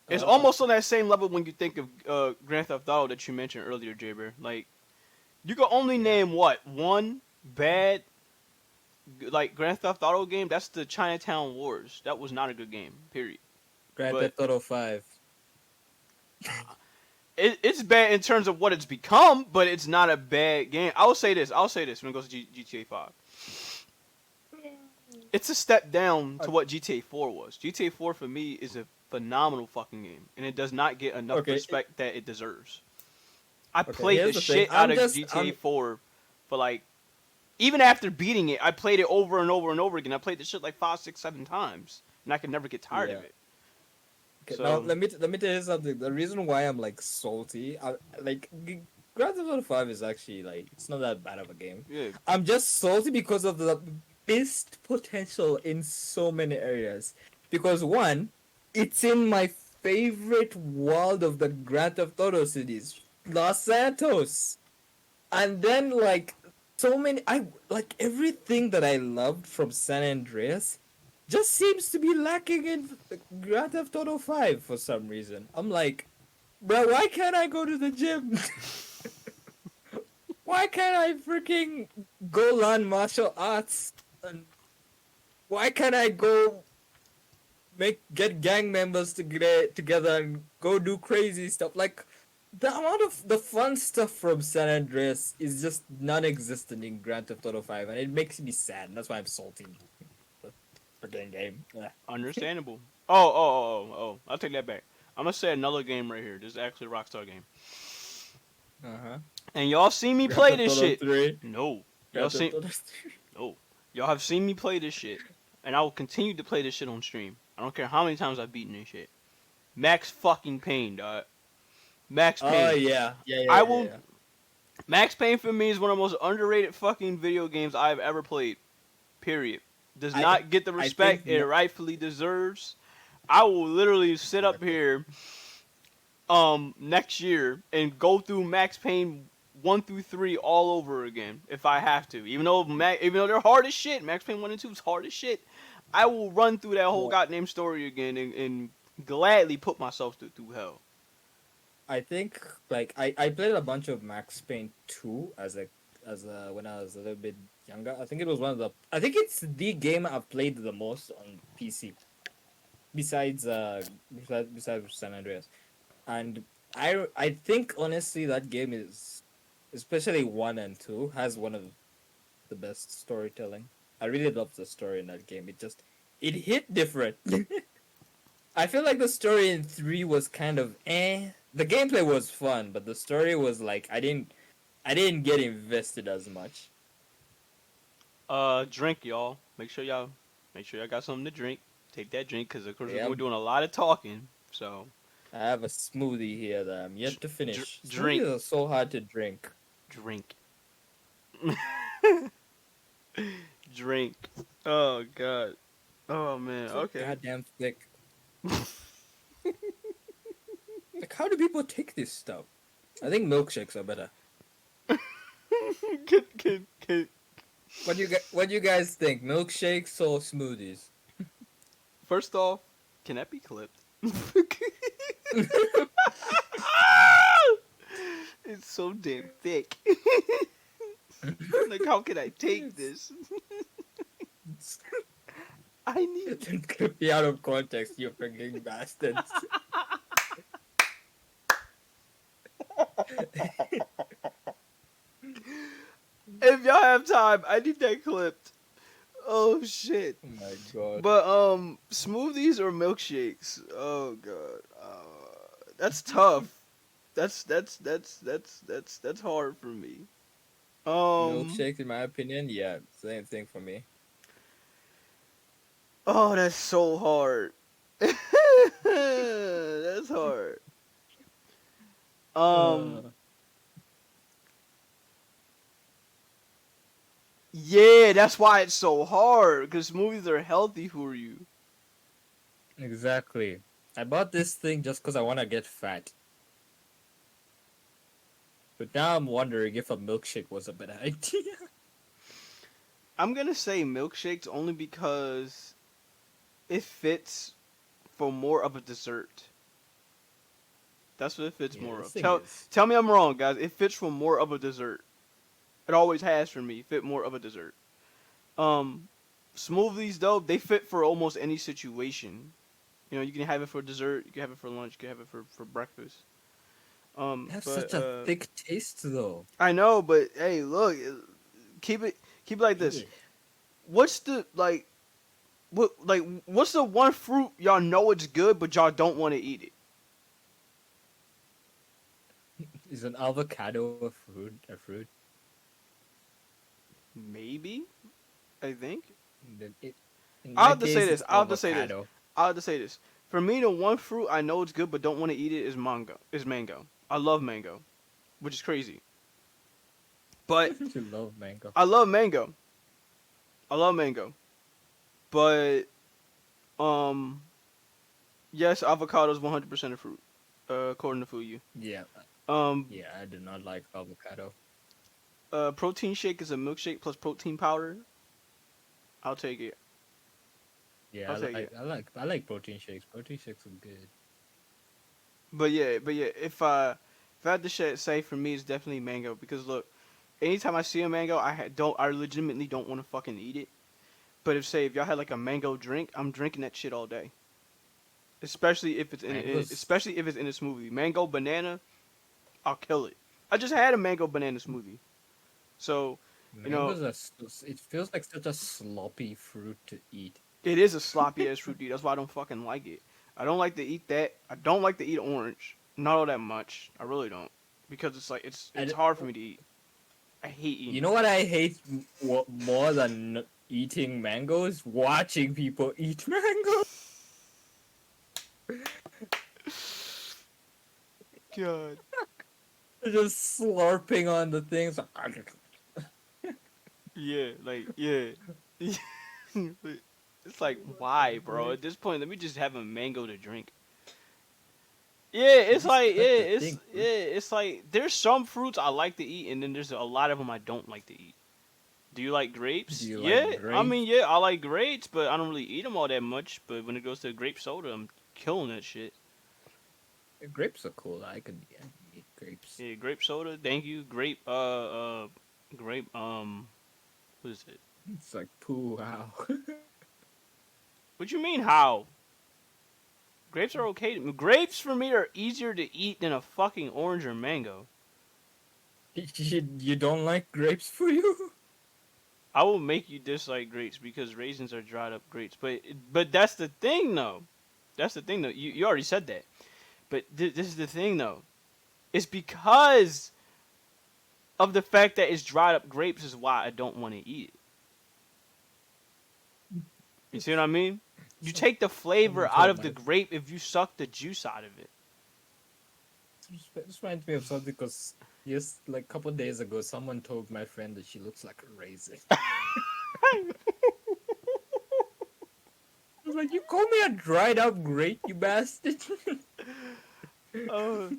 it's Uh, almost on that same level when you think of Grand Theft Auto that you mentioned earlier, Jaber. Like, you can only yeah. name what one bad like Grand Theft Auto game. That's the Chinatown Wars. That was not a good game. Period. Grand But Theft Auto 5. it's bad in terms of what it's become, but it's not a bad game. I'll say this. When it goes to GTA 5. It's a step down to what GTA 4 was. GTA 4 for me is a phenomenal fucking game, and it does not get enough Okay. respect that it deserves. I Okay. played the Here's the thing. shit out of GTA 4 for like, even after beating it, I played it over and over and over again. I played this shit like 5, 6, 7 times, and I could never get tired Yeah. of it. Okay, now So let me tell you something. The reason why I'm like salty, Grand Theft Auto 5 is actually like it's not that bad of a game. yeah, I'm just salty because of the missed potential in so many areas. Because one, it's in my favorite world of the Grand Theft Auto cities, Los Santos, and then like so many, I like everything that I loved from San Andreas just seems to be lacking in Grand Theft Auto 5 for some reason. I'm like, bro, why can't I go to the gym? Why can't I freaking go learn martial arts? And why can't I go get gang members to get together and go do crazy stuff? Like the amount of the fun stuff from San Andreas is just non-existent in Grand Theft Auto 5, and it makes me sad. And that's why I'm salty. The freaking game. Ugh. understandable. Oh. I'll take that back. I'm gonna say another game right here. This is actually a Rockstar game, Uh-huh. and y'all see me Grand play Theft this Auto shit. 3. No, y'all Grand see Theft Auto 3. no, y'all have seen me play this shit, and I will continue to play this shit on stream. I don't care how many times I've beaten this shit. Max fucking Payne, dog. Max Oh Payne. yeah. Yeah, yeah, I yeah, will. yeah. Max Payne for me is one of the most underrated fucking video games I've ever played. Period. Does I not get the I think respect it rightfully deserves. I will literally sit up exactly. here next year and go through Max Payne 1 through 3 all over again if I have to. Even though they're hard as shit, Max Payne 1 and 2 is hard as shit. I will run through that whole Yeah. goddamn story again and gladly put myself through hell. I think like I played a bunch of Max Payne 2 as a when I was a little bit younger. I think it was one of the I think it's the game I've played the most on PC besides San Andreas. And I think honestly that game is especially 1 and 2 has one of the best storytelling. I really love the story in that game. It hit different. I feel like the story in 3 was kind of eh. The gameplay was fun, but the story was like I didn't get invested as much. Drink, y'all. Make sure y'all got something to drink. Take that drink, cause of course Yeah, we're doing a lot of talking. So I have a smoothie here that I'm yet to finish. drink, Smoothies are so hard to drink. drink, drink. Oh god. Oh man. So Okay. goddamn thick. Like how do people take this stuff? I think milkshakes are better. Can, What do you guys think? Milkshakes or smoothies? first off, can that be clipped? It's so damn thick. Like, how can I take this? I need. Don't clip me out of context, you freaking bastards. If y'all have time, I need that clipped. Oh shit. Oh my god. But smoothies or milkshakes? Oh god. That's tough. That's hard for me. Um. Milkshake, in my opinion, yeah, same thing for me. Oh, that's so hard. That's hard. Um. Uh, Yeah, that's why it's so hard. Because smoothies are healthy for you. exactly. I bought this thing just because I want to get fat. But now I'm wondering if a milkshake was a better idea. I'm gonna say milkshakes only because it fits for more of a dessert. That's what it fits Yeah, more the of. thing is, Tell me I'm wrong, guys. It fits for more of a dessert. It always has for me. Fit more of a dessert. Um, Smoothies though they fit for almost any situation. You know, you can have it for dessert. You can have it for lunch. You can have it for breakfast. they have But such a thick taste, though. I know. But hey, look, keep it like this. Yeah. What's the what's the one fruit y'all know it's good but y'all don't want to eat it? Is an avocado a fruit? A fruit? Maybe. I think. Then in I'll my have to say case, this. it's I'll have to say this. avocado. I'll have to say this. For me, the one fruit I know it's good but don't want to eat it is mango. I love mango, which is crazy. But You love mango. I love mango. I love mango. But um, yes, avocado is 100% a fruit, according to Fuyu. Yeah, Um, yeah, I do not like avocado. Protein shake is a milkshake plus protein powder. I'll take it. Yeah, I'll take it. I like protein shakes. Protein shakes are good. But yeah, if I had to say for me, it's definitely mango because look, anytime I see a mango, I legitimately don't want to fucking eat it. But if y'all had like a mango drink, I'm drinking that shit all day. Especially if it's Mangoes, especially if it's in a smoothie. Mango banana, I'll kill it. I just had a mango banana smoothie, so you know mangoes are. It feels like such a sloppy fruit to eat. it is a sloppy ass fruit. That's why I don't fucking like it. I don't like to eat that. I don't like to eat orange. Not all that much. I really don't because it's like it's And hard for me to eat. I hate eating you know mango. what I hate more than eating mangoes? Watching people eat mango. God. Just slurping on the things. Yeah, like yeah. It's like why, bro? At this point, let me just have a mango to drink. Yeah, it's Just like cut the thing, fruit. it's like there's some fruits I like to eat, and then there's a lot of them I don't like to eat. Do you like Do grapes? you like Yeah, I grapes? mean yeah, I like grapes, but I don't really eat them all that much. But when it goes to grape soda, I'm killing that shit. Grapes are cool. I can eat grapes. Yeah, grape soda. Thank you. Grape what is it? It's like poo. Wow. What you mean how? Grapes are okay. Grapes for me are easier to eat than a fucking orange or mango. You don't like grapes for you? I will make you dislike grapes because raisins are dried up grapes. But that's the thing though. That's the thing though. You already said that. But this is the thing though. It's because of the fact that it's dried up grapes is why I don't want to eat it. You see what I mean? You Some, take the flavor someone out told of the my. grape if you suck the juice out of it. This reminds me of something because yes, like a couple days ago, someone told my friend that she looks like a raisin. I was like, "You call me a dried up grape, you bastard!" Oh.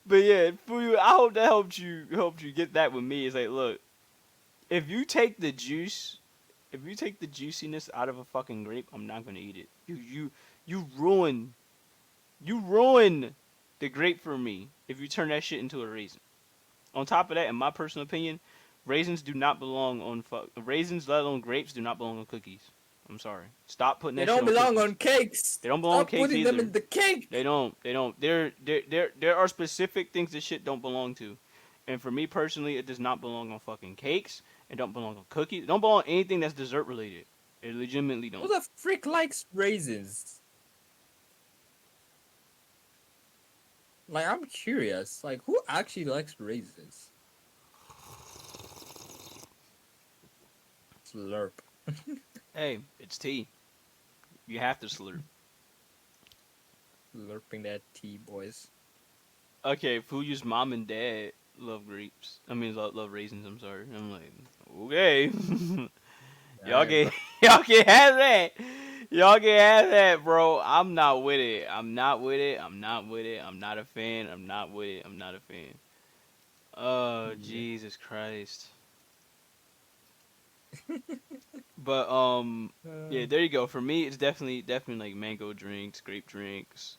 But yeah, for you, I hope that helped you get that with me. It's like, look, if you take the juice, if you take the juiciness out of a fucking grape, I'm not gonna eat it. You ruin you ruin the grape for me if you turn that shit into a raisin. On top of that, in my personal opinion, raisins do not belong on raisins, let alone grapes, do not belong on cookies. I'm sorry. Stop putting They that shit don't on belong cookies. on cakes. They don't belong on Stop cakes putting them either. in the cake. They don't. They don't. There are specific things that shit don't belong to. And for me personally, it does not belong on fucking cakes. It don't belong on cookies. It don't belong on anything that's dessert related. It legitimately Who don't. the frick likes raisins? Like, I'm curious. Like, who actually likes raisins? Slurp. Hey, it's tea. You have to slurp. Slurping that tea, boys. Okay, Fuji's mom and dad love grapes. I mean, love raisins. I'm sorry. I'm like, okay, y'all Alright, can bro. y'all can have that. Y'all can have that, bro. I'm not with it. I'm not with it. I'm not with it. I'm not a fan. I'm not with it. I'm not a fan. Oh Yeah. Jesus Christ. But yeah, Uh, there you go. For me, it's definitely like mango drinks, grape drinks.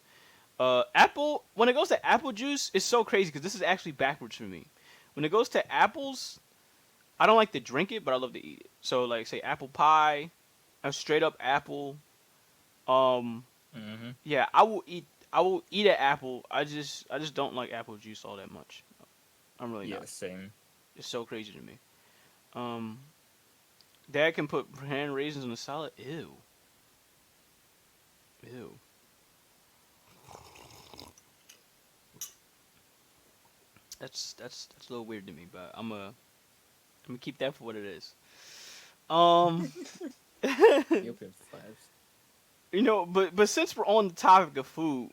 Apple. When it goes to apple juice, it's so crazy because this is actually backwards for me. When it goes to apples, I don't like to drink it, but I love to eat it. So like say apple pie, a straight up apple. Um, mm-hmm. yeah, I will eat an apple. I just don't like apple juice all that much. I'm really Yeah, not. same. It's so crazy to me. Um, Dad can put hand raisins in a salad. Ew, ew. That's a little weird to me, but I'm gonna keep that for what it is. Um, Ethiopian vibes. but since we're on the topic of food,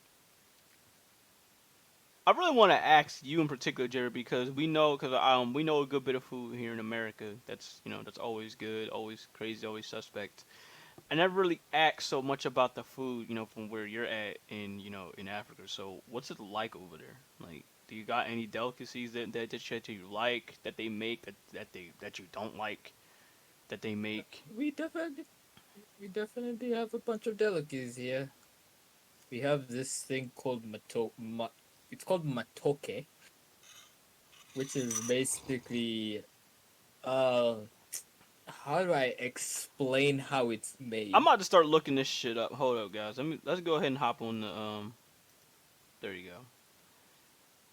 I really want to ask you in particular, Jerry, because we know a good bit of food here in America. That's always good, always crazy, always suspect. I never really asked so much about the food, from where you're at in Africa. So what's it like over there? Like, do you got any delicacies that you like that they make that you don't like that they make? We definitely, we definitely have a bunch of delicacies here. We have this thing called it's called matoke, which is basically uh, how do I explain how it's I'm made? about to start looking this shit up. Hold up, guys. Let's go ahead and hop on the There you go.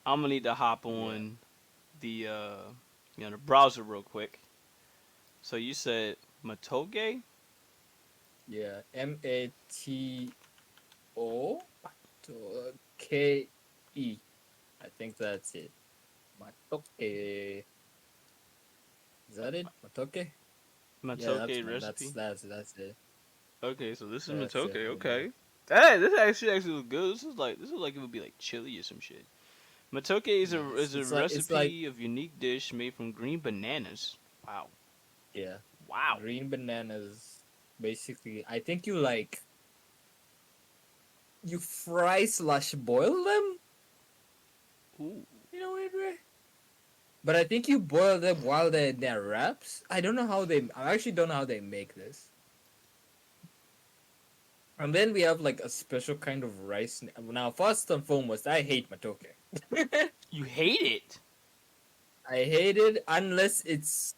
I'm gonna need to hop Yeah, on the browser real quick. So you said Matoge? yeah, Matoke. I think that's it. Matoke. Is that it? Matoke? Yeah, Matoge recipe. that's it. Okay, so this is That's Matoge. it. Yeah. Okay. Hey, this actually looks good. This is like it would be like chili or some shit. Matoke is a Yes, is a it's like recipe of unique dish made from green bananas. Wow. yeah, Wow. green bananas. Basically, I think you fry slash boil them Ooh. in a weird way. But I think you boil them while they're in their wraps. I don't know how they. I actually don't know how they make this. And then we have like a special kind of rice. Now, first and foremost, I hate matoke. You hate it. I hate it unless it's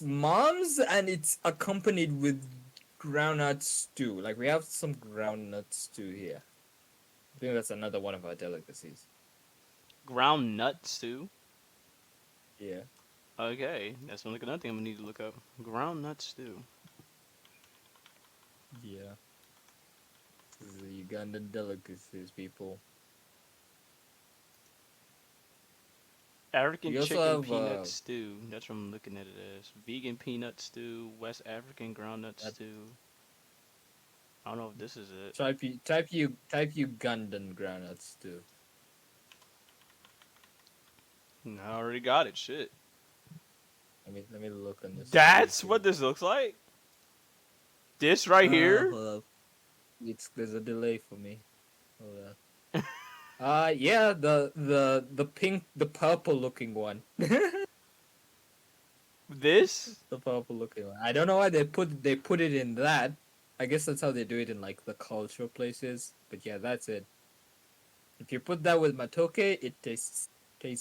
mom's and it's accompanied with groundnut stew. Like we have some groundnut stew here. I think that's another one of our delicacies. Ground nut stew. Yeah. Okay, that's another thing I'm gonna need to look up. Ground nut stew. Yeah. This is the Ugandan delicacies, people. African We also chicken have peanut stew. That's what I'm looking at it as. Vegan peanut stew. West African groundnut that stew. I don't know if this is it. type Ugandan groundnut stew. No, I already got it. Shit. Let me look on this for you That's what too. this looks like. This right here. Hold up. It's There's a delay for me. Hold on. Yeah, the pink, the purple looking one. This. The purple looking one. I don't know why they put it in that. I guess that's how they do it in like the cultural places. But yeah, that's it. If you put that with matoke, it tastes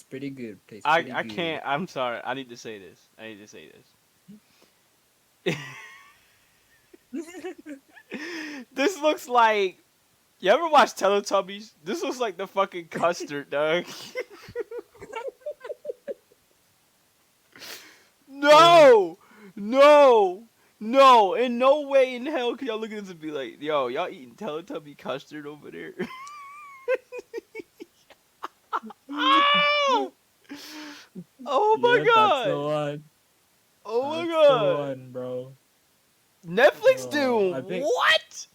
pretty good. Tastes pretty I good. can't. I'm sorry. I need to say this. I need to say this. This looks like. You ever watch Teletubbies? This looks like the fucking custard, dog. No, no, no! In no way in hell can y'all look at this and be like, "Yo, y'all eating Teletubby custard over there." Oh Yeah, my that's the god! one. Oh my That's the god! one, bro. Netflix Oh, doing I think what?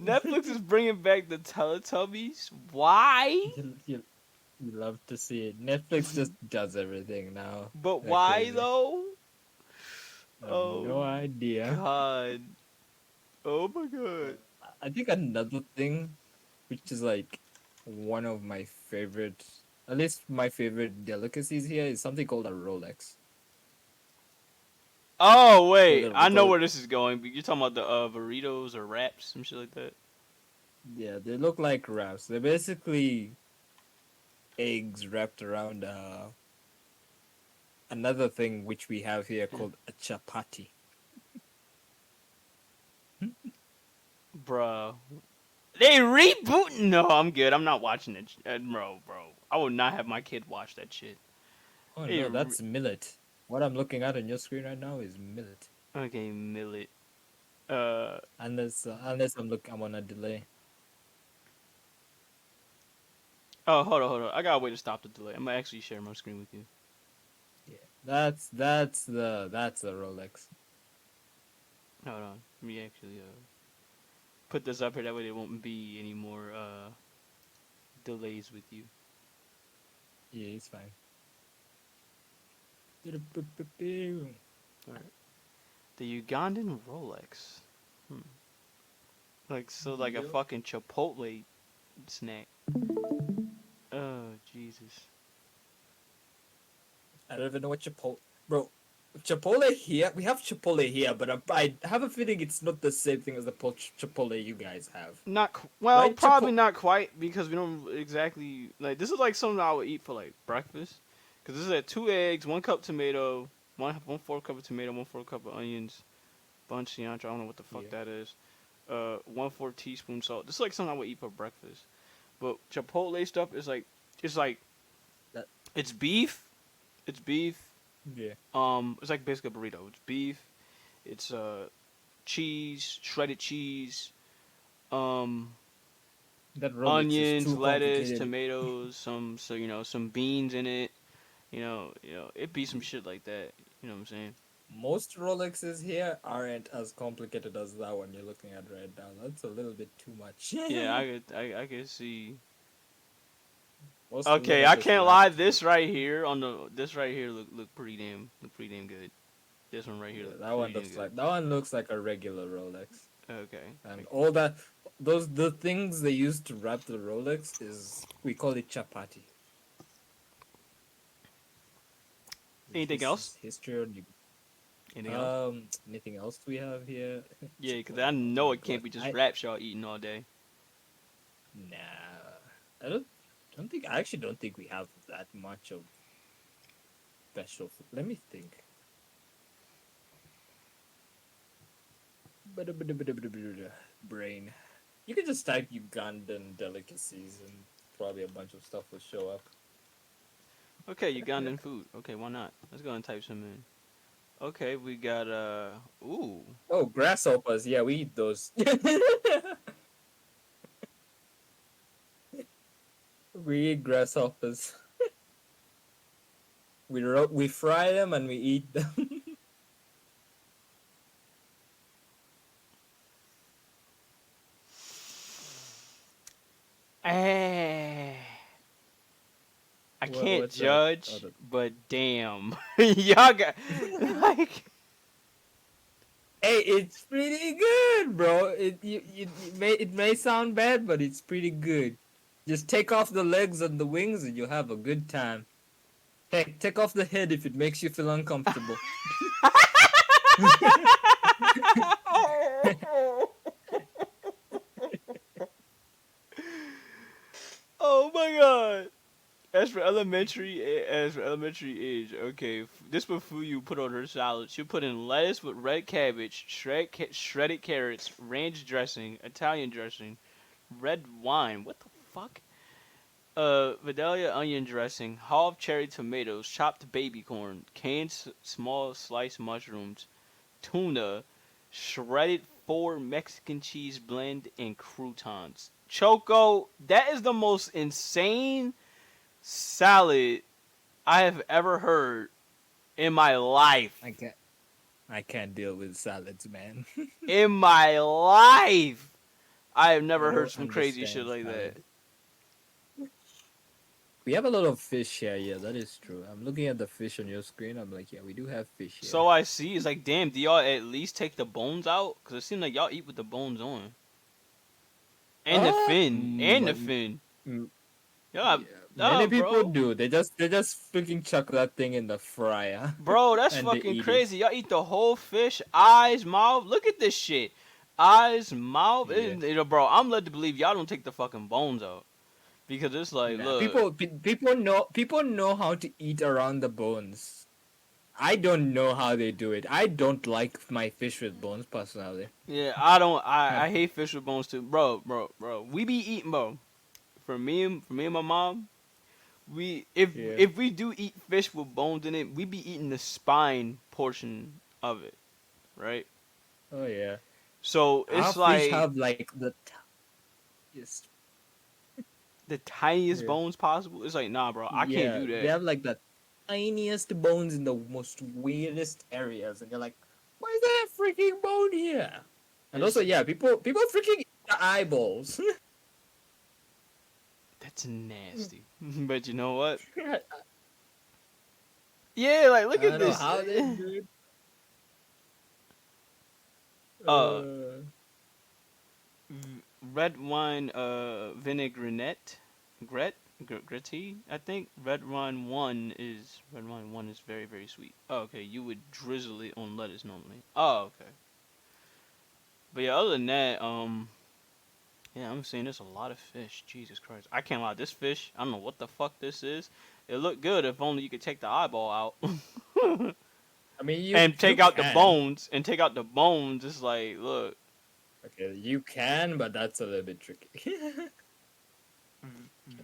Netflix is bringing back the Teletubbies. Why? you love to see it. Netflix just does everything now. But They're why crazy. though? I have Oh no idea. god. Oh my god. I think another thing, which is like one of my favorite, at least my favorite delicacies here, is something called a Rolex. Oh The wait, little, we I know call it, where this is going. But you're talking about the burritos or wraps, some shit like that. yeah, they look like wraps. They're basically eggs wrapped around another thing which we have here called a chapati. Bruh. They rebooting? No, I'm good. I'm not watching it, bro. I would not have my kid watch that shit. Oh They no, that's millet. What I'm looking at on your screen right now is millet. okay, millet. Uh, Unless I'm on a delay. oh, hold on. I got a way to stop the delay. I'm gonna actually share my screen with you. Yeah, that's the Rolex. Hold on. Let me actually put this up here. That way there won't be any more delays with you. Yeah, it's fine. All right. The Ugandan Rolex. Hmm. Like so, like a Yep. fucking Chipotle snack. Oh Jesus. I don't even know what Chipotle, bro. Chipotle here, we have Chipotle here, but I have a feeling it's not the same thing as the Chipotle you guys have, Well, right? probably not quite because we don't exactly like. This is like something I would eat for like breakfast. Cause this is at 2 eggs, 1 cup tomato, one fourth cup of tomato, 1/4 cup of onions, bunch cilantro. I don't know what the fuck Yeah. that is. 1/4 teaspoon salt. This is like something I would eat for breakfast. But Chipotle stuff is like it's like That it's beef. It's beef. yeah. It's like basically a burrito. It's beef. It's cheese, shredded cheese. Um, That Rolex is onions, too lettuce, complicated. tomatoes, some beans in it. It'd be some shit like that. You know what I'm saying? Most Rolexes here aren't as complicated as that one you're looking at right now. That's a little bit too much. Yeah, I could see. Most of them Okay, are I just can't lie. wrapped with. This right here look look pretty damn good. This one right here Yeah, look that one pretty damn looks good. like that one looks like a regular Rolex. Okay. And all that, the things they use to wrap the Rolex is we call it chapati. Anything else? History on you. Anything else? Anything else we have here? Yeah, because Chipotle. I Oh know my it can't god, be just wraps y'all eating all day. nah, I don't think I actually don't think we have that much of special food. Let me think. Brain. You can just type Ugandan delicacies and probably a bunch of stuff will show up. Okay, Ugandan food. Okay, why not? Let's go and type some in. Okay, we got ooh. Oh, grasshoppers. Yeah, we eat those. We eat grasshoppers. We fry them and we eat them. Eh. I can't What's that? Oh, judge, but damn, y'all got like. hey, it's pretty good, bro. It may sound bad, but it's pretty good. Just take off the legs and the wings, and you'll have a good time. Heck, take off the head if it makes you feel uncomfortable. Oh my god. As for elementary age, okay, this would food you put on her salad. She'll put in lettuce with red cabbage, shredded carrots, ranch dressing, Italian dressing, red wine. What the fuck? Vidalia onion dressing, halved cherry tomatoes, chopped baby corn, canned small sliced mushrooms, tuna, shredded four Mexican cheese blend, and croutons. Choco, that is the most insane salad I have ever heard in my life. I can't deal with salads, man. In my life, I have I never heard don't some crazy shit understand like that. salad. We have a lot of fish here. Yeah, that is true. I'm looking at the fish on your screen. I'm like, yeah, we do have fish here. So I see. It's like, damn, do y'all at least take the bones out? Because it seems like y'all eat with the bones on. And the fin. And the fin. Mm, Yeah, yeah, many people bro. do. They just freaking chuck that thing in the fryer Bro, that's and they fucking eat it. crazy. Y'all eat the whole fish, eyes, mouth. Look at this shit. Eyes, mouth. Yeah. Bro, I'm led to believe y'all don't take the fucking bones out. Because it's like, Nah, look. people know how to eat around the bones. I don't know how they do it. I don't like my fish with bones personally. Yeah, I don't. Uh, I hate fish with bones too, bro. We be eating, bro. For me and my mom, we yeah. if we do eat fish with bones in it, we be eating the spine portion of it, right? Oh yeah. So Our it's fish like have like the tiniest. the tiniest Yeah. bones possible. It's like, nah, bro, I can't Yeah, do they that. have like the tiniest bones in the most weirdest areas, and you're like, why is there a freaking bone here? And also, It's yeah, people freaking eat the eyeballs. That's nasty. But you know what? I Yeah, like look at don't know this. how they do it. Uh, Uh, red wine vinaigrette, gretty. I think red wine one is very very sweet. Oh, okay, you would drizzle it on lettuce normally. Oh, okay. But yeah, other than that, yeah, I'm seeing there's a lot of fish. Jesus Christ, I can't lie. This fish, I don't know what the fuck this is. It looked good if only you could take the eyeball out. I mean, you And you take out the can. bones. And take out the bones. It's like, look, Okay, you can, but that's a little bit tricky. v-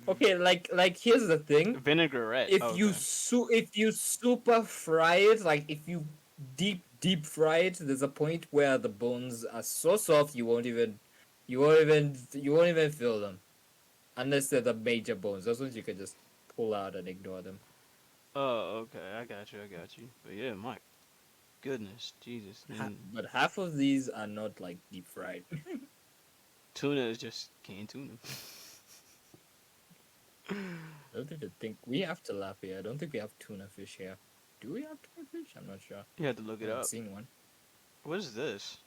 Okay, like here's the thing. vinaigrette. Okay. If you super fry it, like if you deep fry it, there's a point where the bones are so soft you won't even feel them unless they're the major bones. Those ones you can just pull out and ignore them. Oh, okay. I got you. I got you. But yeah, my goodness, Jesus. But half of these are not like deep fried. Tuna is just canned tuna. I don't even think we have tilapia. I don't think we have tuna fish here. Do we have tuna fish? I'm not sure. You have to look I it haven't up. seen one. What is this?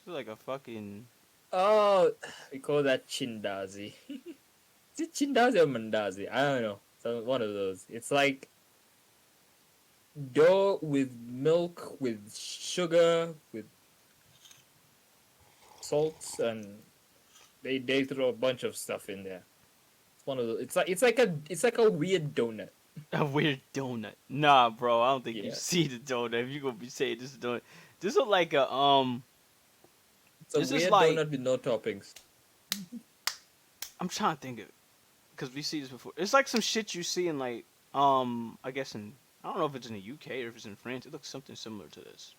This is like a fucking. Oh, we call that chindazi. Is it chindazi or mandazi? I don't know. So one of those. It's like dough with milk, with sugar, with salts, and they throw a bunch of stuff in there. It's one of those. It's like a weird donut. A weird donut. Nah, bro. I don't think you Yeah, see the donut. If you gonna be saying this is donut, this look like a it's a This is weird like donut with no toppings. I'm trying to think of it because we see this before. It's like some shit you see in like I guess in I don't know if it's in the UK or if it's in France. It looks something similar to this.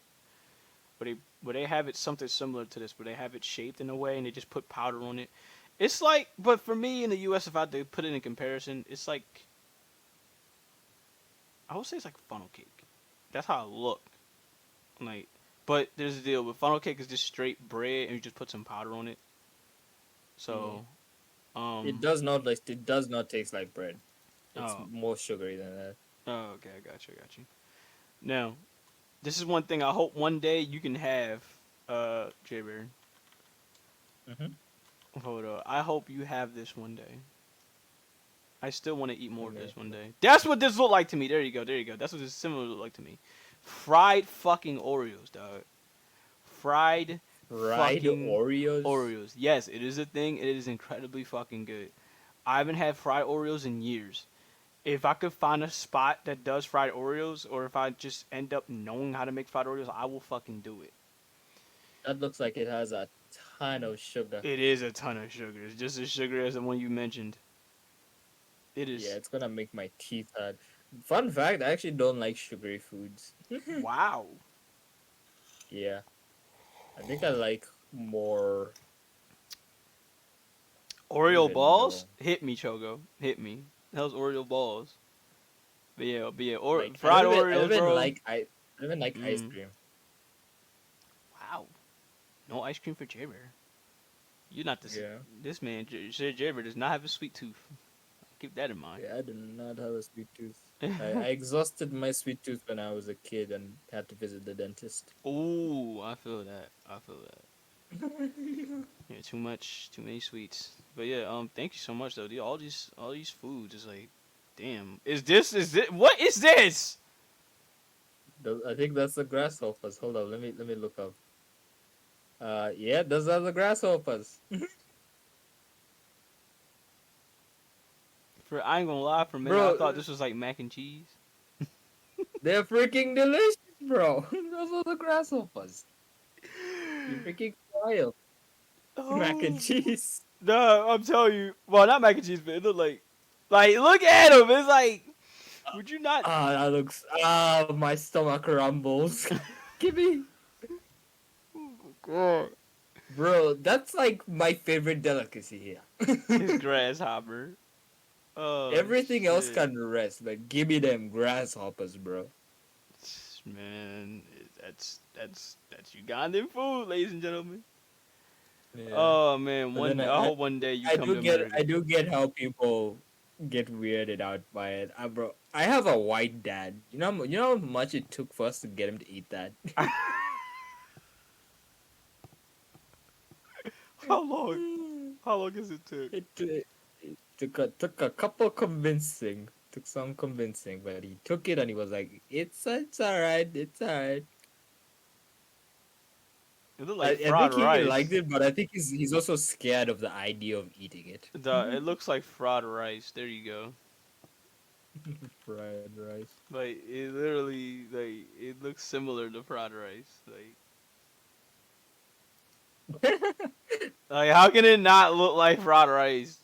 Where they have it something similar to this, where they have it shaped in a way and they just put powder on it. It's like, but for me in the U.S., if I had to put it in comparison, it's like I would say it's like funnel cake. That's how it look. Like, but there's a deal with funnel cake is just straight bread and you just put some powder on it. Yeah. So, It does not taste like bread. It's oh, more sugary than that. oh, okay, I got you. Now, this is one thing I hope one day you can have, Jaber. Hmm. Hold on. I hope you have this one day. I still want to eat more of Okay. this one day. That's what this looked like to me. There you go. There you go. That's what this similar looked like to me. Fried fucking Oreos, dog. Fried Fried fucking Oreos. Oreos. Yes, it is a thing. It is incredibly fucking good. I haven't had fried Oreos in years. If I could find a spot that does fried Oreos, or if I just end up knowing how to make fried Oreos, I will fucking do it. That looks like it has a ton of sugar. It is a ton of sugar. It's just as sugar as the one you mentioned. It Yeah, is. it's gonna make my teeth hurt. Fun fact, I actually don't like sugary foods. Wow. Yeah, I think I like more. I don't Oreo even balls? know. Hit me, Chogo. Hit me. Hell's Oreo balls? But yeah, or Like fried I Oreos, even bro. like I even like ice Mm. cream. Wow, no ice cream for Jaber. You're not this. Yeah. This man, Jaber, does not have a sweet tooth. Keep that in mind. Yeah, I do not have a sweet tooth. I exhausted my sweet tooth when I was a kid and had to visit the dentist. Ooh, I feel that. I feel that. Yeah, too much, too many sweets. But yeah, thank you so much though. All these foods is like, damn. Is this? What is this? I think that's the grasshoppers. Hold on, let me look up. Yeah, those are the grasshoppers. I ain't gonna lie. For a minute, I Bro, thought this was like mac and cheese. they're freaking delicious, bro. Those are the grasshoppers. You freaking wild. Mac and Oh cheese. no, I'm telling you. Well, not mac and cheese, but it look like look at him. It's like, would you not? Ah, that looks. Ah, my stomach rumbles. Give me. Oh my god. Bro, that's like my favorite delicacy here. It's grasshopper. Oh Everything else shit, can rest, but give me them grasshoppers, bro. man. That's Ugandan food, ladies and gentlemen. Yeah. Oh man, But then I hope one day you come to I America. do get how people get weirded out by it. Bro, I have a white dad. You know how much it took for us to get him to eat that. How long? How long does it take? It took a couple convincing. Took some convincing, but he took it and he was like, "It's alright, it's alright." It looked like I fried think he liked rice. it, but I think he's also scared of the idea of eating it. It looks like fried rice. There you go. Fried rice. Like it literally it looks similar to fried rice. Like how can it not look like fried rice?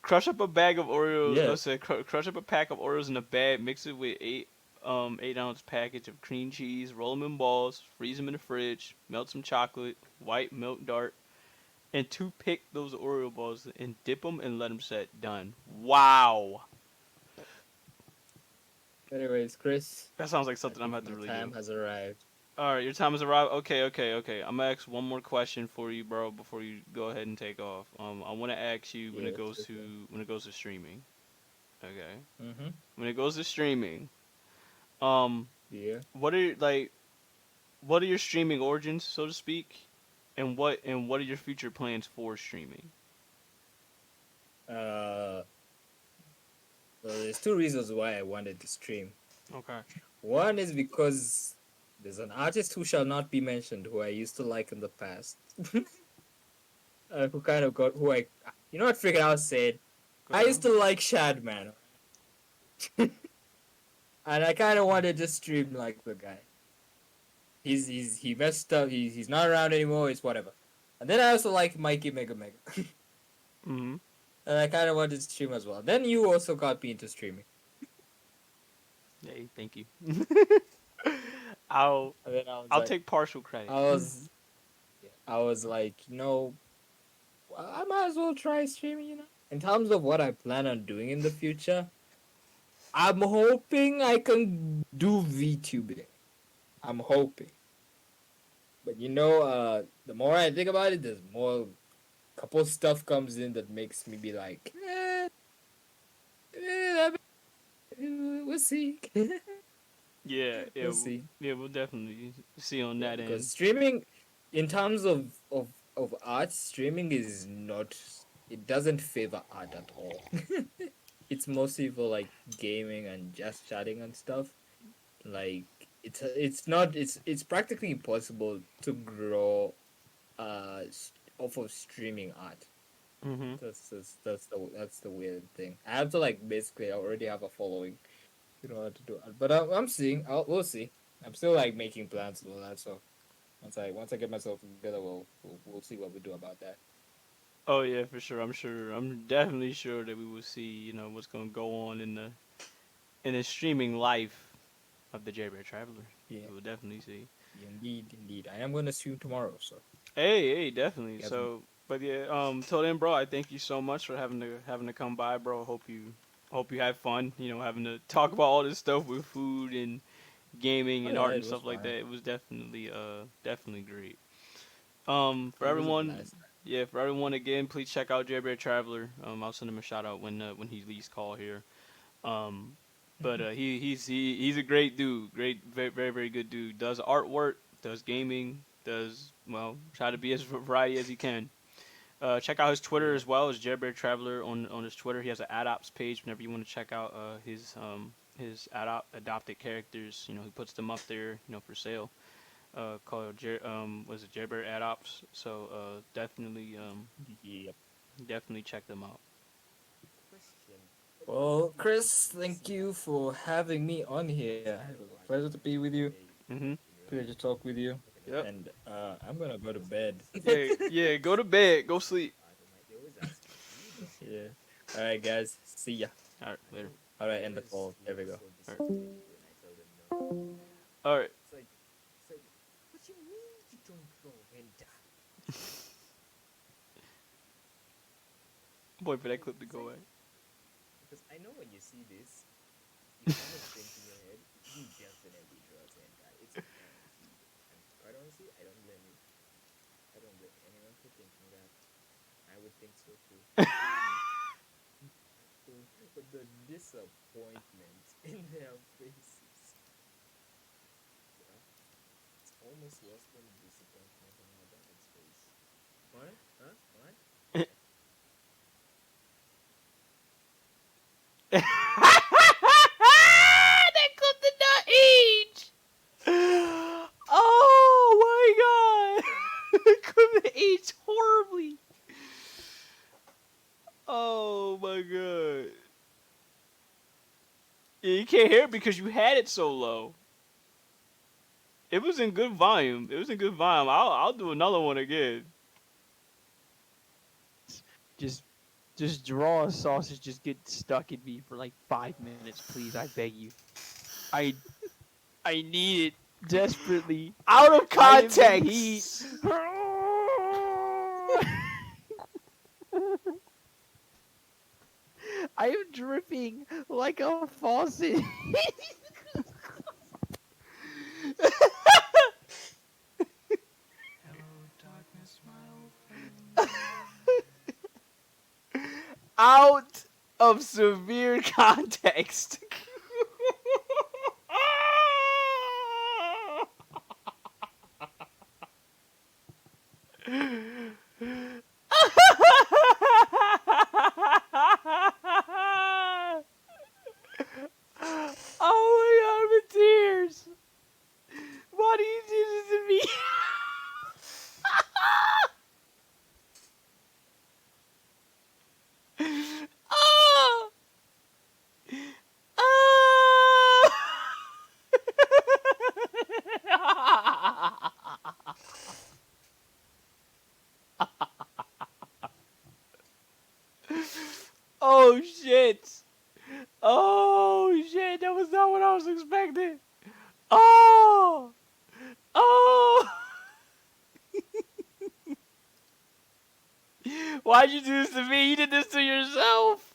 Crush up a bag of Oreos. Yeah. Let's say crush up a pack of Oreos in a bag. Mix it with 8 ounce package of cream cheese. Roll them in balls. Freeze them in the fridge. Melt some chocolate. White milk dark. And pick those Oreo balls and dip them and let them set. Done. Wow. Anyways, Chris, That sounds like I something I'm think about to my really time do. has arrived. All right, your time has arrived. Okay. I'm gonna ask one more question for you, bro, before you go ahead and take off. I want to ask you Yeah, sure thing. when it goes to streaming. Okay. Mm-hmm. When it goes to streaming, um, Yeah. what are what are your streaming origins, so to speak, and what are your future plans for streaming? Uh, well, there's two reasons why I wanted to stream. Okay. One is because there's an artist who shall not be mentioned who I used to like in the past, who kind of got who I. You know what? Freaking I'll say it. Go I used ahead. to like Shadman, and I kind of wanted to stream like the guy. He messed up. He's not around anymore. It's whatever. And then I also like Mikey Mega Mega, Mm-hmm. and I kind of wanted to stream as well. Then you also got me into streaming, Hey, thank you. I'll and then I was I'll like, take partial credit. I was, I was like, I might as well try streaming. In terms of what I plan on doing in the future, I'm hoping I can do VTubing. I'm hoping, but the more I think about it, there's more couple stuff comes in that makes me be like, we'll see. Yeah, We'll see. yeah, we'll definitely see on Yeah, that because end. streaming, in terms of art, streaming is not. It doesn't favor art at all. It's mostly for like gaming and just chatting and stuff. Like it's not it's practically impossible to grow off of streaming art. Mm-hmm. That's the weird thing. I have to like basically I already have a following. You know how to do it, but I'm seeing. We'll see. I'm still like making plans and all that. So once I get myself together, we'll see what we do about that. Oh yeah, for sure. I'm sure. I'm definitely sure that we will see. What's gonna go on in the streaming life of the JerbearTraveler. Yeah, We will definitely see. indeed. I am gonna stream tomorrow. So Hey, definitely. you have some. So, but yeah, till then, bro, I thank you so much for having to come by, bro. I hope you Hope you had fun. You know, having to talk about all this stuff with food and gaming Oh and yeah, art it and was stuff like fine. that. It was definitely great. For It was a everyone, blast. yeah, for everyone again, please check out JerbearTraveler. I'll send him a shout out when he leaves call here. Um, but he's a great dude, great, very very very good dude. Does artwork, does gaming, does well try to be as variety as he can. Check out his Twitter Yeah. as well as JerbearTraveler on his Twitter. He has an AdOps page whenever you want to check out his adopted characters. You know, he puts them up there, you know, for sale. Called was it Jerbear AdOps? So Yep. definitely check them out. Question. Well, Chris, thank you for having me on here. It was a pleasure to be with you. Mhm. Pleasure to talk with you. Yep. And I'm gonna go to bed. Yeah. Yeah. Go to bed. Go sleep. They always ask me, "Do you drop your Yeah. load?" All right, guys. See ya. All right. Later. All right, end the call. There we Always go. so All right. disappointed when I tell them no. All right. It's like, what you mean you don't draw render? Wait for that No, clip to it's go like away. because I know when you see this, you kind of think in your head, he definitely draws render. It's guaranteed. And quite honestly, I don't blame you. I don't blame anyone for thinking that. I would think so too. But the disappointment in their faces, you know, it's almost worse than the disappointment in my dad's face. What? Huh? What? That clip did not age. Oh my god! It could have aged horribly. Oh my god. Yeah, you can't hear it because you had it so low. It was in good volume. It was in good volume. I'll do another one again. Just just draw a sausage, just get stuck in me for like 5 minutes, please. I beg you. I I need it desperately. Out of I am in heat. context. I am dripping like a faucet. Out of severe context. Oh my god, I'm in tears. Why do you do this to me? Oh! Oh! Oh shit! Oh shit! That was not what I was expecting. Oh! Oh! Why'd you do this to me? You did this to yourself.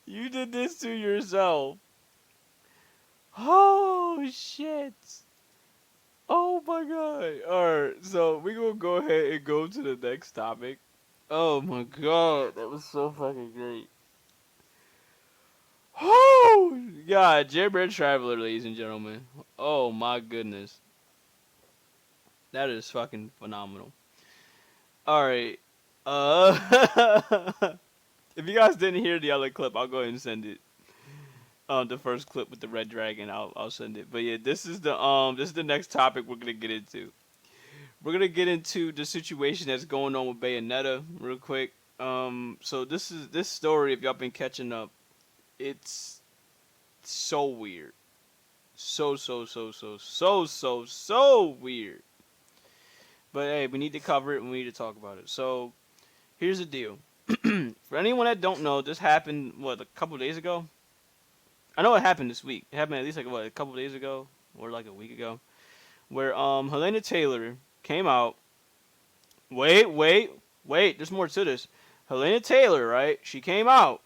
You did this to yourself. Oh shit! Oh my god! Alright, so we gonna go ahead and go to the next topic. Oh my god, that was so fucking great. Oh god, JerbearTraveler, ladies and gentlemen. Oh my goodness, that is fucking phenomenal. Alright, if you guys didn't hear the other clip, I'll go ahead and send it. The first clip with the red dragon, I'll send it. But yeah, this is the next topic we're gonna get into. We're gonna get into the situation that's going on with Bayonetta real quick. So this story. If y'all been catching up, it's so weird, so weird. But hey, we need to cover it and we need to talk about it. So here's the deal. For anyone that don't know, this happened what a couple days ago. I know it happened this week. It happened at least like what a couple days ago or like a week ago, where Helena Taylor came out. Wait. There's more to this. Helena Taylor, right? She came out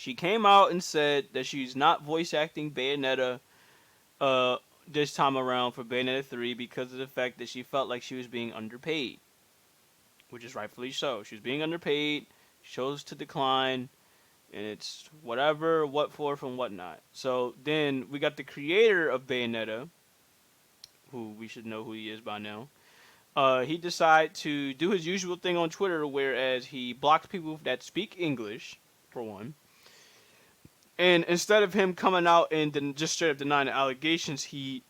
She came out and said that she's not voice acting Bayonetta uh, this time around for Bayonetta 3 because of the fact that she felt like she was being underpaid, which is rightfully so. She was being underpaid, chose to decline, and it's whatever, what for, and whatnot. So then we got the creator of Bayonetta, who we should know who he is by now. He decided to do his usual thing on Twitter, whereas he blocks people that speak English, for one. And instead of him coming out and then just straight up denying the allegations, he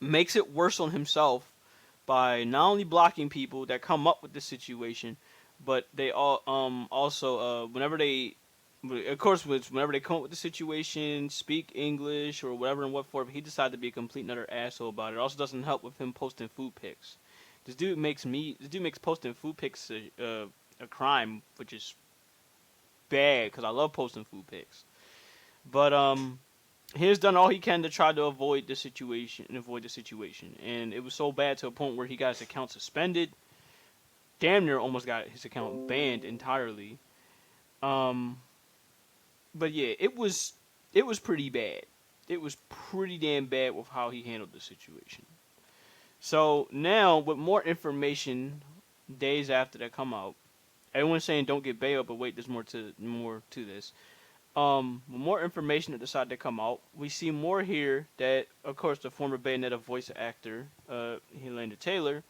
makes it worse on himself by not only blocking people that come up with the situation, but they all also whenever they, of course, whenever they come up with the situation, speak English or whatever and what for, he decided to be a complete nutter asshole about it. Also doesn't help with him posting food pics. This dude makes posting food pics a crime, which is bad because I love posting food pics. But he has done all he can to try to avoid the situation, and it was so bad to a point where he got his account suspended. Damn near almost got his account banned entirely. But yeah, it was pretty bad. It was pretty damn bad with how he handled the situation. So now, with more information, days after that come out, everyone's saying don't get bailed, but wait, there's more to this. With more information that decided to come out, we see more here that, of course, the former Bayonetta voice actor, Helena Taylor,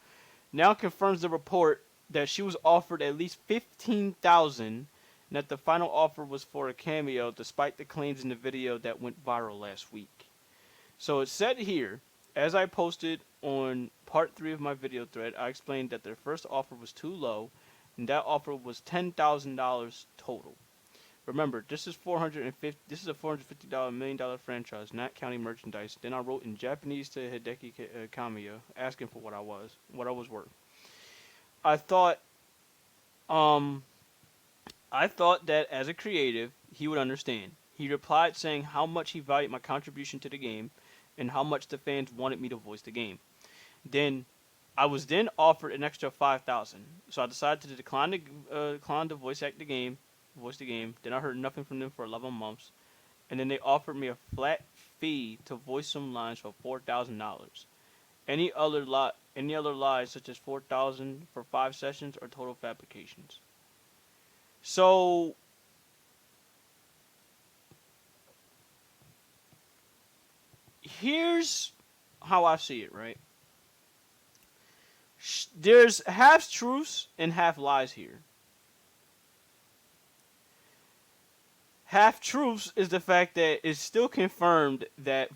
now confirms the report that she was offered at least $15,000, and that the final offer was for a cameo, despite the claims in the video that went viral last week. So it said here, as I posted on part 3 of my video thread, I explained that their first offer was too low, and that offer was $10,000 total. Remember, this is a $450 million franchise, not counting merchandise. Then I wrote in Japanese to Hideki Kamiya, asking for what I was worth. I thought that as a creative, he would understand. He replied saying how much he valued my contribution to the game, and how much the fans wanted me to voice the game. I was then offered an extra $5,000, so I decided to decline to voice the game. Then I heard nothing from them for 11 months, and then they offered me a flat fee to voice some lines for $4,000. Any other lies such as $4,000 for 5 sessions are total fabrications. So here's how I see it, right? There's half truths and half lies here. Half truths is the fact that it's still confirmed that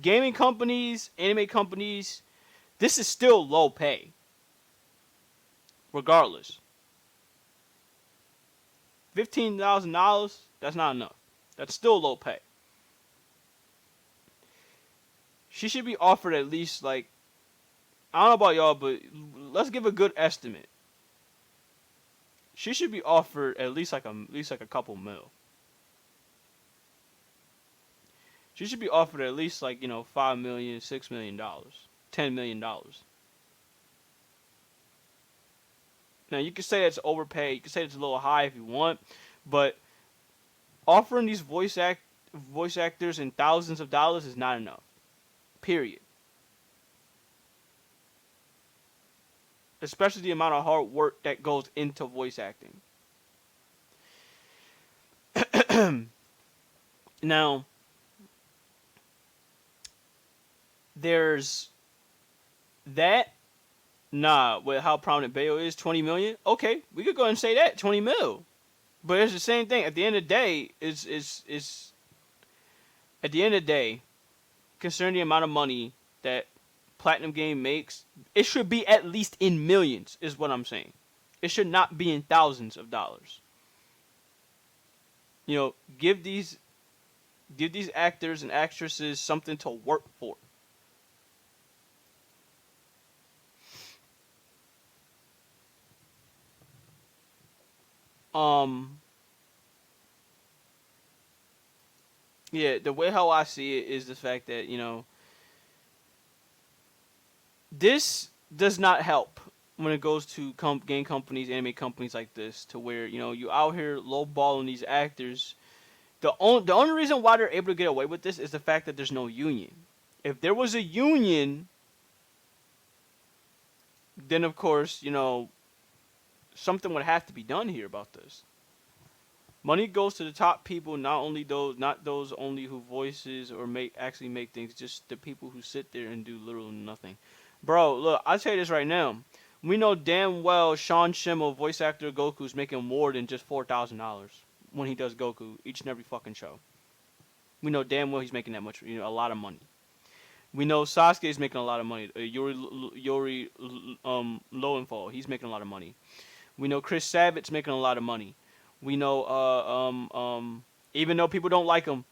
gaming companies, anime companies, this is still low pay. Regardless. $15,000, that's not enough. That's still low pay. She should be offered at least, like, I don't know about y'all, but let's give a good estimate. She should be offered at least like a couple mil. She should be offered at least like, $5 million, $6 million, $10 million. Now you can say it's overpaid, you can say it's a little high if you want, but offering these voice actors in thousands of dollars is not enough. Period. Especially the amount of hard work that goes into voice acting. Now, there's that. With how prominent Bayo is, 20 million. Okay, we could go ahead and say that, 20 mil. But it's the same thing. At the end of the day, at the end of the day, considering the amount of money that Platinum Game makes, it should be at least in millions, is what I'm saying. It should not be in thousands of dollars. Give these actors and actresses something to work for. Yeah, the way how I see it is the fact that, this does not help when it goes to game companies, anime companies like this, to where you out here lowballing these actors. The only reason why they're able to get away with this is the fact that there's no union. If there was a union, then of course something would have to be done here about this. Money goes to the top people, not those only who voices or actually make things, just the people who sit there and do little nothing. Bro, look, I'll tell you this right now. We know damn well Sean Schemmel, voice actor of Goku, is making more than just $4,000 when he does Goku each and every fucking show. We know damn well he's making that much, a lot of money. We know Sasuke is making a lot of money. Yuri Lowenthal, he's making a lot of money. We know Chris Sabat's making a lot of money. We know even though people don't like him,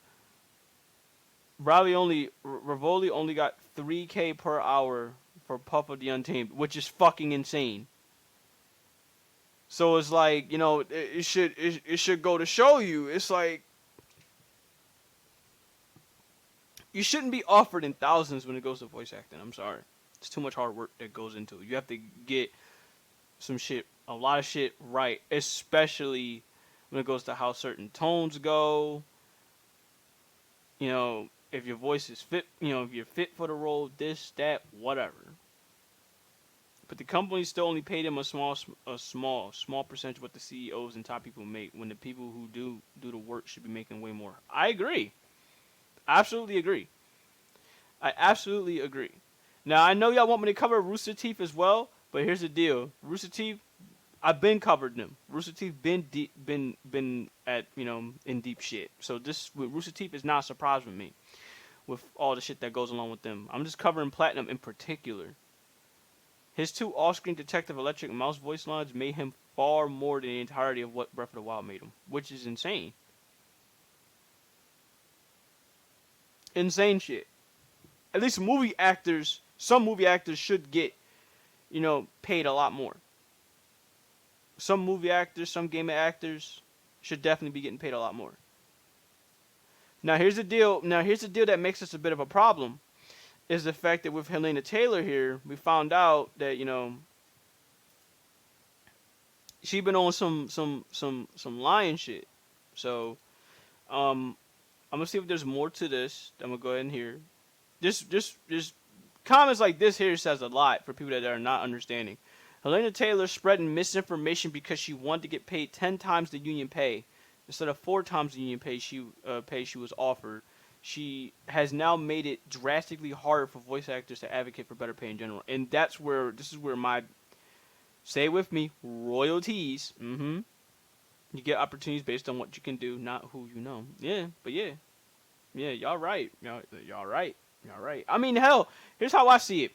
Rivoli only got $3K per hour for Puff of the Untamed, which is fucking insane. So it's like, it should go to show you. It's like you shouldn't be offered in thousands when it goes to voice acting. I'm sorry. It's too much hard work that goes into it. You have to get a lot of shit right, especially when it goes to how certain tones go. If your voice is fit, if you're fit for the role, this, that, whatever. But the companies still only pay them a small percentage of what the CEOs and top people make, when the people who do the work should be making way more. I agree. Absolutely agree. I absolutely agree. Now, I know y'all want me to cover Rooster Teeth as well, but here's the deal. Rooster Teeth, I've been covered them. Rooster Teeth been at, in deep shit. So this with Rooster Teeth is not a surprise with me, with all the shit that goes along with them. I'm just covering Platinum in particular. His 2 off-screen Detective Electric Mouse voice lines made him far more than the entirety of what Breath of the Wild made him, which is insane. Insane shit. At least some movie actors should get, paid a lot more. Some movie actors, some game actors should definitely be getting paid a lot more. Now here's the deal that makes this a bit of a problem, is the fact that with Helena Taylor here, we found out that, she been on some lying shit. So, I'm gonna see if there's more to this. I'm gonna go ahead and hear. Just comments like this here says a lot for people that are not understanding. Helena Taylor spreading misinformation because she wanted to get paid 10 times the union pay instead of 4 times the union pay she was offered. She has now made it drastically harder for voice actors to advocate for better pay in general, and this is where my, say it with me, royalties. You get opportunities based on what you can do, not who you know. Yeah, but yeah, y'all right. Y'all right. I mean, hell, here's how I see it.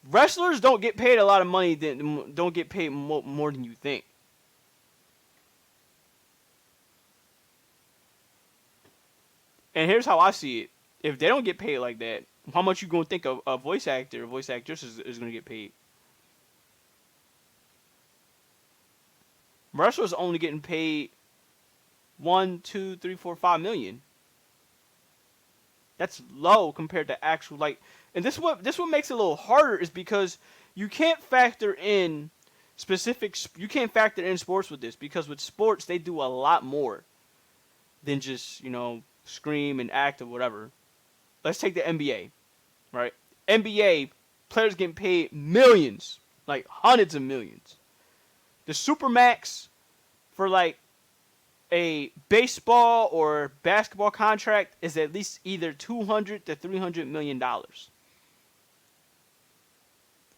Wrestlers don't get paid a lot of money. Don't get paid more than you think. And here's how I see it. If they don't get paid like that, how much you gonna think a voice actor or voice actress is gonna get paid? Wrestlers only getting paid 1, 2, 3, 4, 5 million. That's low compared to actual, and this what makes it a little harder, is because you can't factor in sports with this, because with sports they do a lot more than just, scream and act or whatever. Let's take the NBA, right? NBA players getting paid millions, like hundreds of millions. The Supermax for a baseball or basketball contract is at least either $200 to $300 million.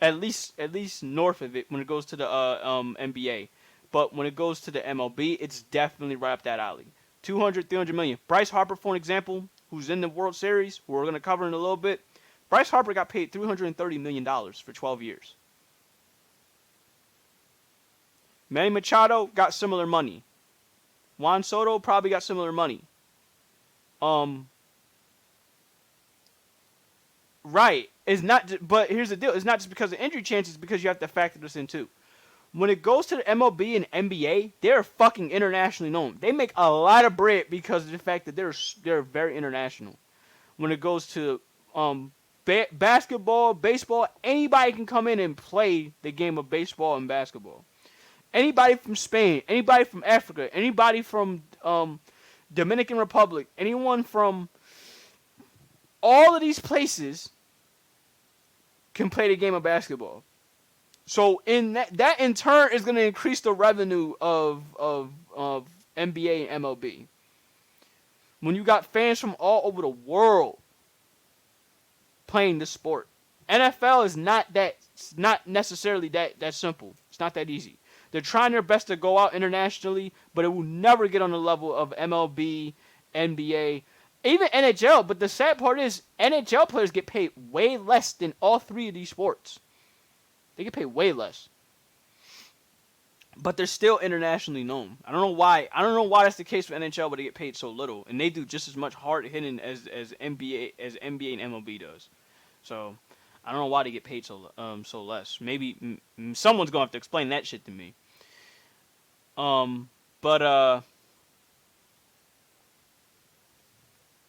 At least north of it when it goes to the NBA. But when it goes to the MLB, it's definitely right up that alley. 200, 300 million. Bryce Harper, for an example, who's in the World Series, who we're going to cover in a little bit. Bryce Harper got paid $330 million for 12 years. Manny Machado got similar money. Juan Soto probably got similar money. Right. But here's the deal. It's not just because of injury chances, because you have to factor this in too. When it goes to the MLB and NBA, they're fucking internationally known. They make a lot of bread because of the fact that they're very international. When it goes to basketball, baseball, anybody can come in and play the game of baseball and basketball. Anybody from Spain, anybody from Africa, anybody from Dominican Republic, anyone from all of these places can play the game of basketball. So in that in turn is going to increase the revenue of NBA and MLB. When you got fans from all over the world playing this sport, NFL is not necessarily that simple. It's not that easy. They're trying their best to go out internationally, but it will never get on the level of MLB, NBA, even NHL. But the sad part is NHL players get paid way less than all three of these sports. They get paid way less. But they're still internationally known. I don't know why. I don't know why that's the case for NHL, but they get paid so little, and they do just as much hard hitting as NBA and MLB does. So I don't know why they get paid so less. Maybe someone's gonna have to explain that shit to me. But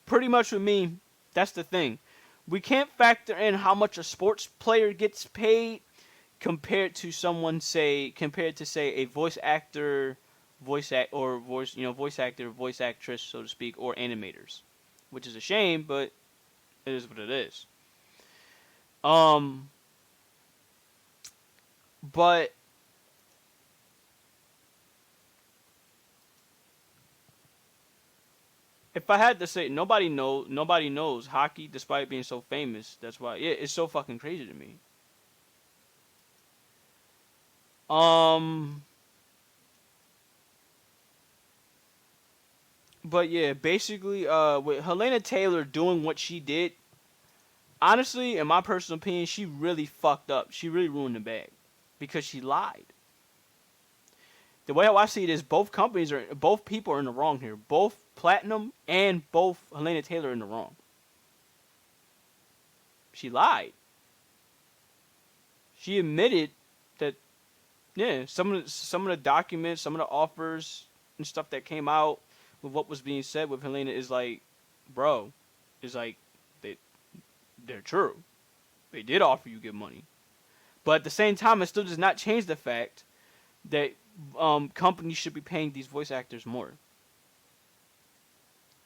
pretty much with me, that's the thing. We can't factor in how much a sports player gets paid compared to a voice actor, voice actress, so to speak, or animators, which is a shame, but it is what it is. But if I had to say, nobody knows hockey despite being so famous. That's why, yeah, it's so fucking crazy to me. But yeah, basically, with Helena Taylor doing what she did, honestly, in my personal opinion, she really fucked up. She really ruined the bag because she lied. The way I see it is both people are in the wrong here. Both Platinum and both Helena Taylor are in the wrong. She lied. She admitted that, yeah, some of the documents, some of the offers and stuff that came out with what was being said with Helena is like, bro, is like they're true. They did offer you good money, but at the same time, it still does not change the fact that companies should be paying these voice actors more.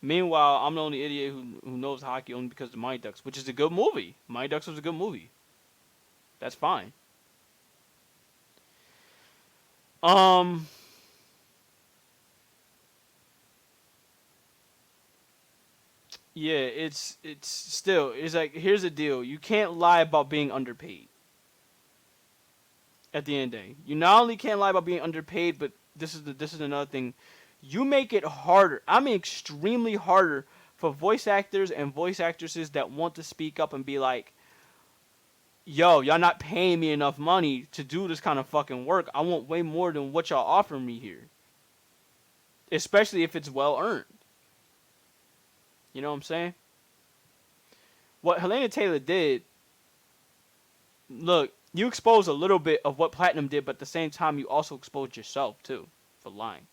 Meanwhile, I'm the only idiot who knows hockey only because of Mighty Ducks, which is a good movie. Mighty Ducks was a good movie. That's fine. Yeah, it's still, it's like, here's the deal. You can't lie about being underpaid. At the end of the day, you not only can't lie about being underpaid, but this is another thing. You make it harder. I mean, extremely harder for voice actors and voice actresses that want to speak up and be like, yo, y'all not paying me enough money to do this kind of fucking work. I want way more than what y'all offering me here. Especially if it's well earned. You know what I'm saying? What Helena Taylor did, look, you exposed a little bit of what Platinum did, but at the same time, you also exposed yourself, too, for lying.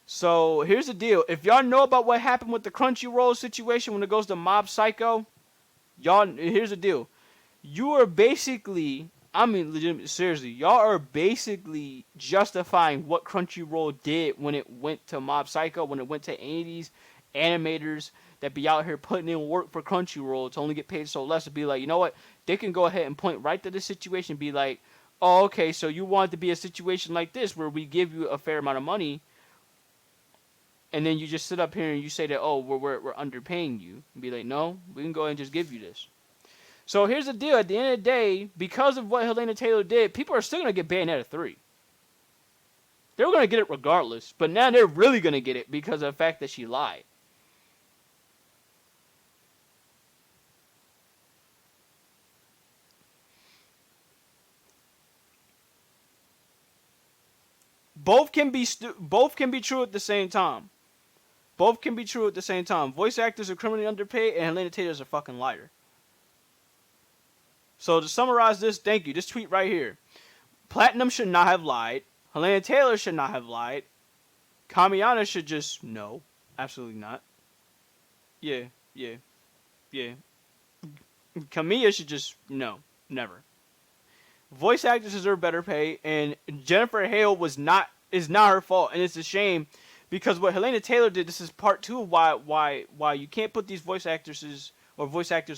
So, here's the deal. If y'all know about what happened with the Crunchyroll situation when it goes to Mob Psycho, here's the deal. You are basically, I mean, legitimately, seriously, y'all are basically justifying what Crunchyroll did when it went to Mob Psycho, when it went to any of these animators that be out here putting in work for Crunchyroll to only get paid so less, to be like, you know what, they can go ahead and point right to the situation and be like, oh, okay, so you want it to be a situation like this where we give you a fair amount of money, and then you just sit up here and you say that, oh, we're underpaying you, and be like, no, we can go ahead and just give you this. So here's the deal. At the end of the day, because of what Helena Taylor did, people are still going to get Bayonetta 3. They were going to get it regardless, but now they're really going to get it because of the fact that she lied. Both can be true at the same time. Both can be true at the same time. Voice actors are criminally underpaid, and Helena Taylor's a fucking liar. So to summarize this, thank you. This tweet right here. Platinum should not have lied. Helena Taylor should not have lied. Kamiana should just, no. Absolutely not. Yeah, yeah, yeah. Kamiya should just no, never. Voice actors deserve better pay, and Jennifer Hale is not her fault, and it's a shame because what Helena Taylor did. This is part two of why you can't put these voice actors on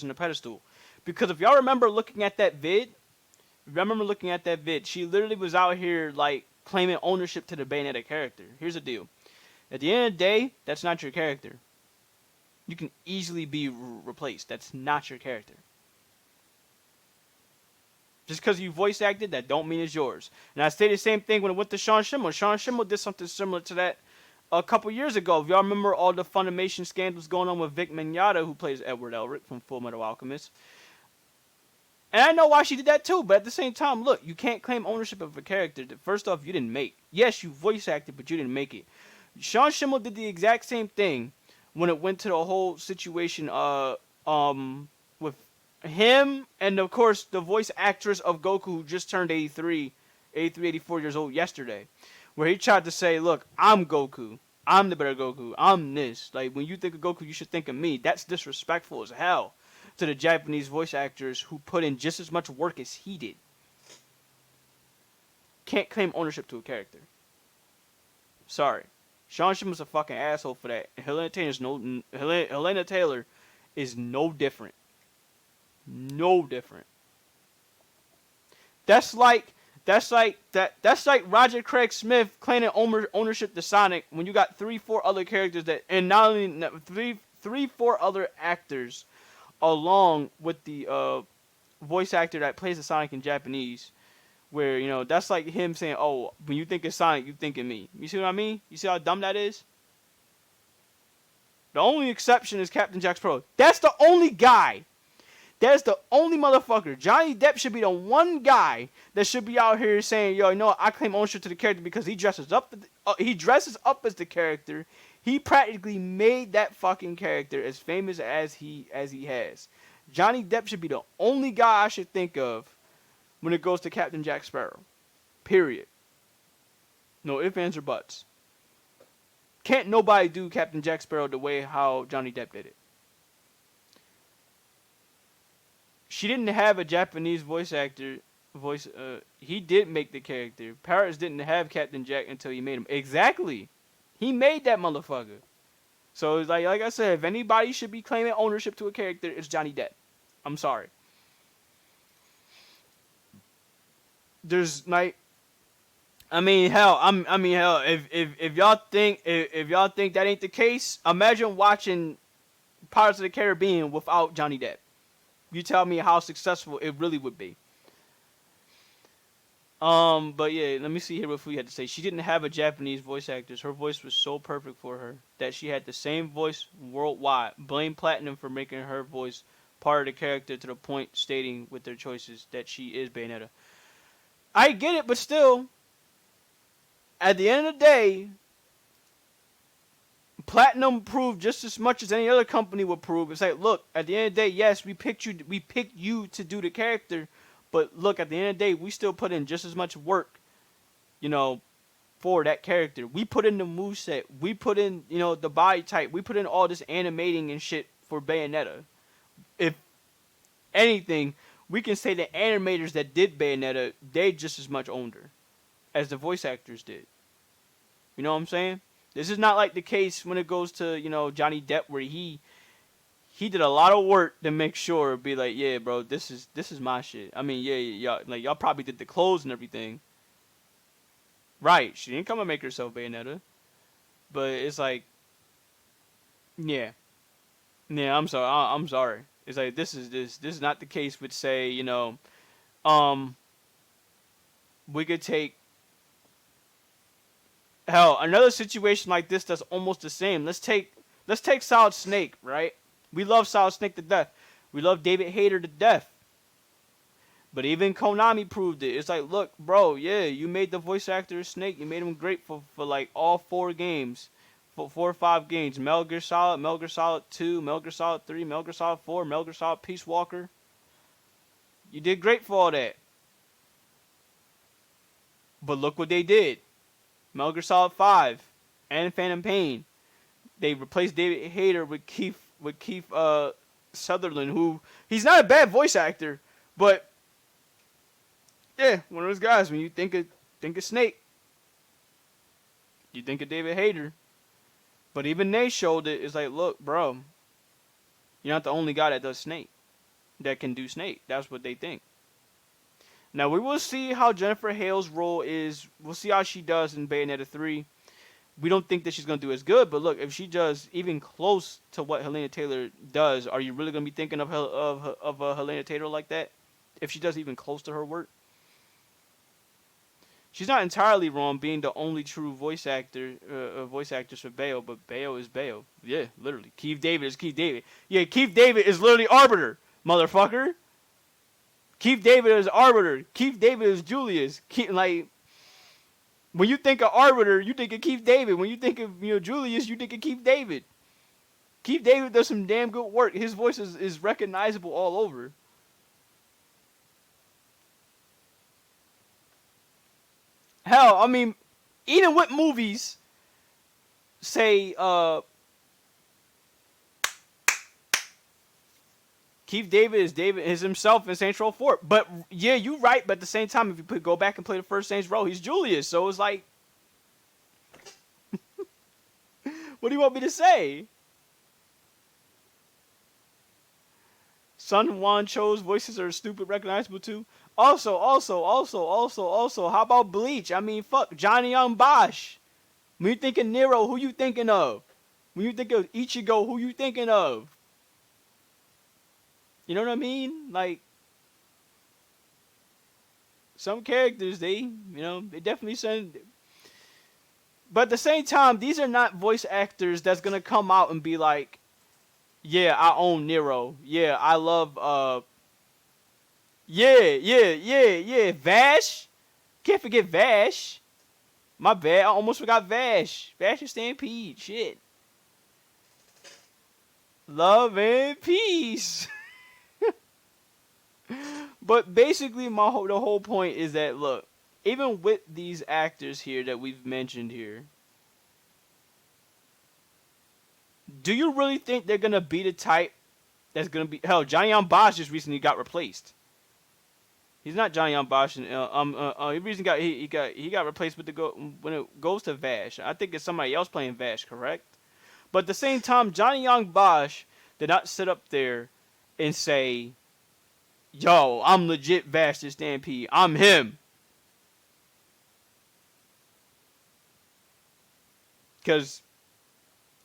a pedestal, because if y'all remember looking at that vid, she literally was out here like claiming ownership to the Bayonetta character. Here's the deal: at the end of the day, that's not your character. You can easily be replaced. That's not your character. Just because you voice acted, that don't mean it's yours. And I say the same thing when it went to Sean Schemmel. Sean Schemmel did something similar to that a couple years ago. If y'all remember all the Funimation scandals going on with Vic Mignogna, who plays Edward Elric from Full Metal Alchemist. And I know why she did that too, but at the same time, look, you can't claim ownership of a character that first off you didn't make. Yes, you voice acted, but you didn't make it. Sean Schemmel did the exact same thing when it went to the whole situation with him and of course the voice actress of Goku who just turned 84 years old yesterday, where he tried to say, look, I'm Goku. I'm the better Goku. I'm this. Like, when you think of Goku, you should think of me. That's disrespectful as hell to the Japanese voice actors who put in just as much work as he did. Can't claim ownership to a character. Sorry. Sean Shim was a fucking asshole for that. And Helena Taylor is no different. No different. That's like Roger Craig Smith claiming ownership to Sonic when you got 3-4 other characters that, and not only 3-4 other actors along with the voice actor that plays the Sonic in Japanese, where, you know, that's like him saying, oh, when you think of Sonic, you think of me. You see what I mean? You see how dumb that is? The only exception is Captain Jack Sparrow. That's the only guy. That's the only motherfucker. Johnny Depp should be the one guy that should be out here saying, yo, you know what? I claim ownership to the character because he dresses up as the character. He practically made that fucking character as famous as he has. Johnny Depp should be the only guy I should think of when it goes to Captain Jack Sparrow. Period. No ifs, ands, or buts. Can't nobody do Captain Jack Sparrow the way how Johnny Depp did it. She didn't have a Japanese voice actor. He did make the character. Paris didn't have Captain Jack until he made him. Exactly. He made that motherfucker. So it's like I said, if anybody should be claiming ownership to a character, it's Johnny Depp. I'm sorry. There's like, hell. If y'all think that ain't the case, imagine watching Pirates of the Caribbean without Johnny Depp. You tell me how successful it really would be. But yeah, let me see here what we had to say. She didn't have a Japanese voice actress. Her voice was so perfect for her that she had the same voice worldwide. Blame Platinum for making her voice part of the character to the point stating with their choices that she is Bayonetta. I get it, but still, at the end of the day, Platinum proved just as much as any other company would prove. It's like, look, at the end of the day, yes, we picked you to do the character, but look, at the end of the day, we still put in just as much work, you know, for that character. We put in the moveset, we put in, you know, the body type, we put in all this animating and shit for Bayonetta. If anything, we can say the animators that did Bayonetta, they just as much owned her as the voice actors did. You know what I'm saying? This is not like the case when it goes to, you know, Johnny Depp, where he did a lot of work to make sure, be like, yeah, bro, this is my shit. I mean, yeah, y'all probably did the clothes and everything. Right, she didn't come and make herself Bayonetta. But it's like, yeah. Yeah, I'm sorry. I'm sorry. It's like, this is not the case with, say, you know, we could take, hell, another situation like this that's almost the same. Let's take Solid Snake, right? We love Solid Snake to death. We love David Hayter to death. But even Konami proved it. It's like, look, bro, yeah, you made the voice actor Snake. You made him great for like all 4 games. For 4 or 5 games. Metal Gear Solid 2, Metal Gear Solid 3, Metal Gear Solid 4, Metal Gear Solid Peace Walker. You did great for all that. But look what they did. Metal Gear Solid 5 and Phantom Pain. They replaced David Hayter with Keith with Keith Sutherland, who he's not a bad voice actor, but yeah, one of those guys when you think of Snake, you think of David Hayter. But even they showed it. It's like, look, bro, you're not the only guy that does Snake, that can do Snake. That's what they think. Now we will see how Jennifer Hale's role is. We'll see how she does in Bayonetta 3. We don't think that she's gonna do as good, but look, if she does even close to what Helena Taylor does, are you really gonna be thinking of a Helena Taylor like that? If she does even close to her work, she's not entirely wrong being the only true voice actress for Bayo, but Bayo is Bayo. Yeah, literally. Keith David is Keith David. Yeah, Keith David is literally Arbiter, motherfucker. Keith David is Arbiter. Keith David is Julius. When you think of Arbiter, you think of Keith David. When you think of Julius, you think of Keith David. Keith David does some damn good work. His voice is recognizable all over. Hell, I mean, even with movies, say, Keith David is himself in Saints Row 4. But yeah, you right. But at the same time, if you go back and play the first Saints Row, he's Julius. So it's like, what do you want me to say? Sun Juan Cho's voices are stupid recognizable too. Also, how about Bleach? I mean, fuck, Johnny Young Bosch. When you think of Nero, who you thinking of? When you think of Ichigo, who you thinking of? You know what I mean? Like, some characters, they definitely send. But at the same time, these are not voice actors that's gonna come out and be like, yeah, I own Nero. Yeah, I love, yeah, Vash. Can't forget Vash. My bad, I almost forgot Vash. Vash and Stampede, shit. Love and peace. But basically, the whole point is that, look, even with these actors here that we've mentioned here, do you really think they're gonna be the type that's gonna be? Hell, Johnny Young Bosch just recently got replaced. He's not Johnny Young Bosch. He recently got replaced with when it goes to Vash. I think it's somebody else playing Vash, correct? But at the same time, Johnny Young Bosch did not sit up there and say, yo, I'm legit Vash the Stampede. I'm him. Because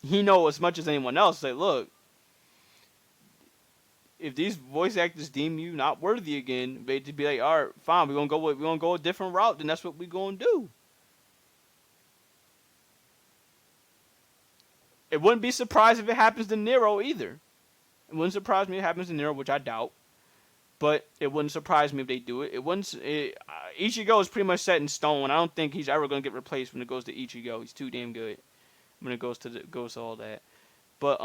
he knows as much as anyone else. Like, look, if these voice actors deem you not worthy again, they'd be like, all right, fine, we're gonna go a different route, then that's what we're gonna do. It wouldn't be surprised if it happens to Nero either. It wouldn't surprise me if it happens to Nero, which I doubt. But it wouldn't surprise me if they do it. Ichigo is pretty much set in stone. I don't think he's ever gonna get replaced when it goes to Ichigo. He's too damn good when it goes to all that. But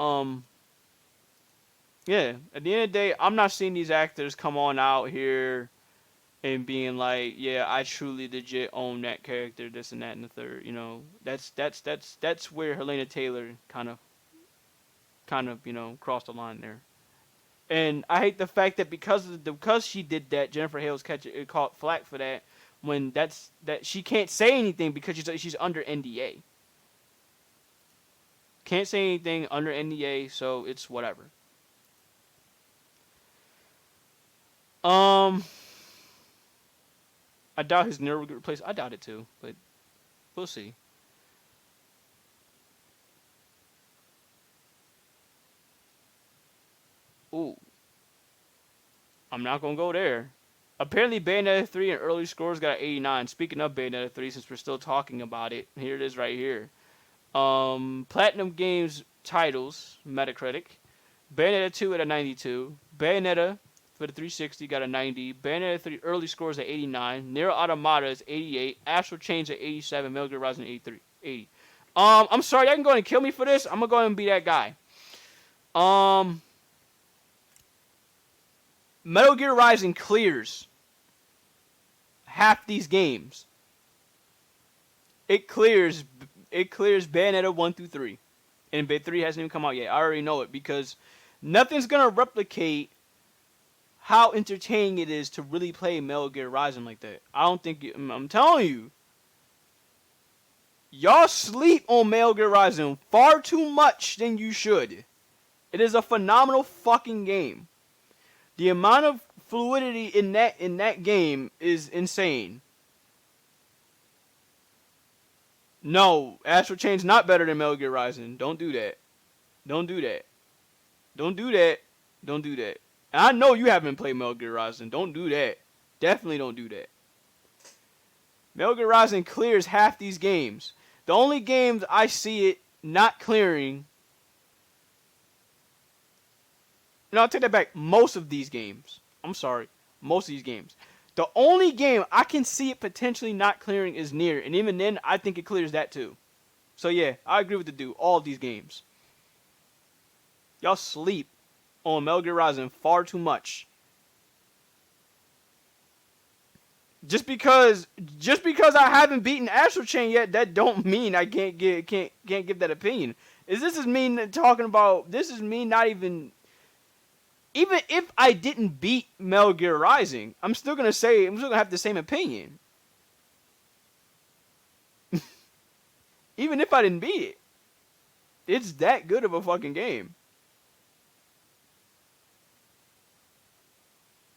yeah. At the end of the day, I'm not seeing these actors come on out here and being like, yeah, I truly legit own that character, this and that and the third. You know, that's where Helena Taylor kind of crossed the line there. And I hate the fact that because she did that, Jennifer Hale's caught flack for that. When that she can't say anything because she's under NDA. Can't say anything under NDA, so it's whatever. I doubt his Nero will get replaced. I doubt it too, but we'll see. Ooh. I'm not going to go there. Apparently, Bayonetta 3 and early scores got 89. Speaking of Bayonetta 3, since we're still talking about it, here it is right here. Platinum Games titles, Metacritic. Bayonetta 2 at a 92. Bayonetta for the 360 got a 90. Bayonetta 3 early scores at 89. Nier Automata is 88. Astral Chain's at 87. Metal Gear Rising 80. I'm sorry, y'all can go ahead and kill me for this. I'm going to go ahead and be that guy. Metal Gear Rising clears half these games. It clears Bayonetta 1 through 3. And Bit 3 hasn't even come out yet. I already know it because nothing's gonna replicate how entertaining it is to really play Metal Gear Rising like that. I don't think I'm telling you. Y'all sleep on Metal Gear Rising far too much than you should. It is a phenomenal fucking game. The amount of fluidity in that game is insane. No, Astral Chain's not better than Metal Gear Rising. Don't do that. Don't do that. Don't do that. Don't do that. And I know you haven't played Metal Gear Rising. Don't do that. Definitely don't do that. Metal Gear Rising clears half these games. The only games I see it not clearing. No, I'll take that back. Most of these games. I'm sorry. Most of these games. The only game I can see it potentially not clearing is Nier. And even then, I think it clears that too. So yeah, I agree with the dude. All of these games. Y'all sleep on Metal Gear Rising far too much. Just because I haven't beaten Astral Chain yet, that don't mean I can't give that opinion. This is me talking about. This is me not even if I didn't beat Metal Gear Rising, I'm still gonna have the same opinion. Even if I didn't beat it, it's that good of a fucking game.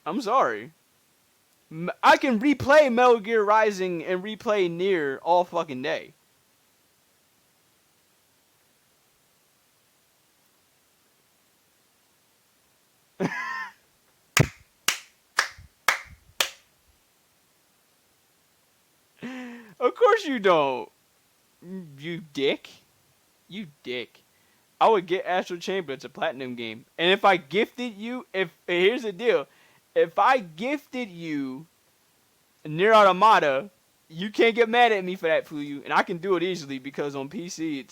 I'm sorry. I can replay Metal Gear Rising and replay Nier all fucking day. Of course you don't. You dick. You dick. I would get Astral Chain, but it's a platinum game. And if I gifted you, here's the deal. If I gifted you Nier Automata, you can't get mad at me for that, Fuyu. And I can do it easily because on PC,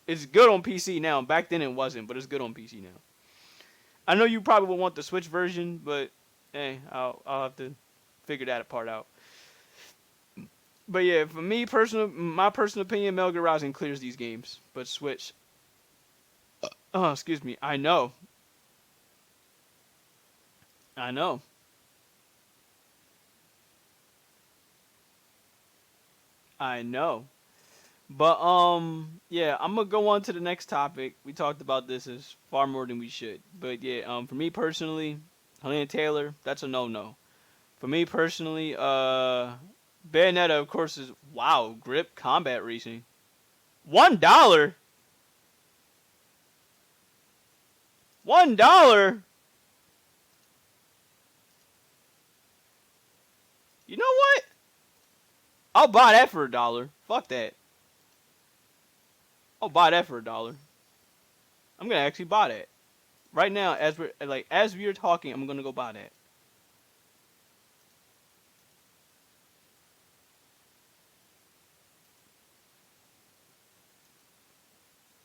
it's good on PC now. Back then it wasn't, but it's good on PC now. I know you probably would want the Switch version, but hey, I'll have to figure that part out. But yeah, for me, my personal opinion, Metal Gear Rising clears these games. But Switch, oh, excuse me, I know. But yeah, I'm gonna go on to the next topic. We talked about this as far more than we should. But yeah, for me personally, Helena Taylor, that's a no-no. For me personally, Bayonetta, of course, is wow. Grip combat racing, $1. $1. You know what? I'll buy that for $1. Fuck that. I'll buy that for $1. I'm gonna actually buy that right now as we're talking. I'm gonna go buy that.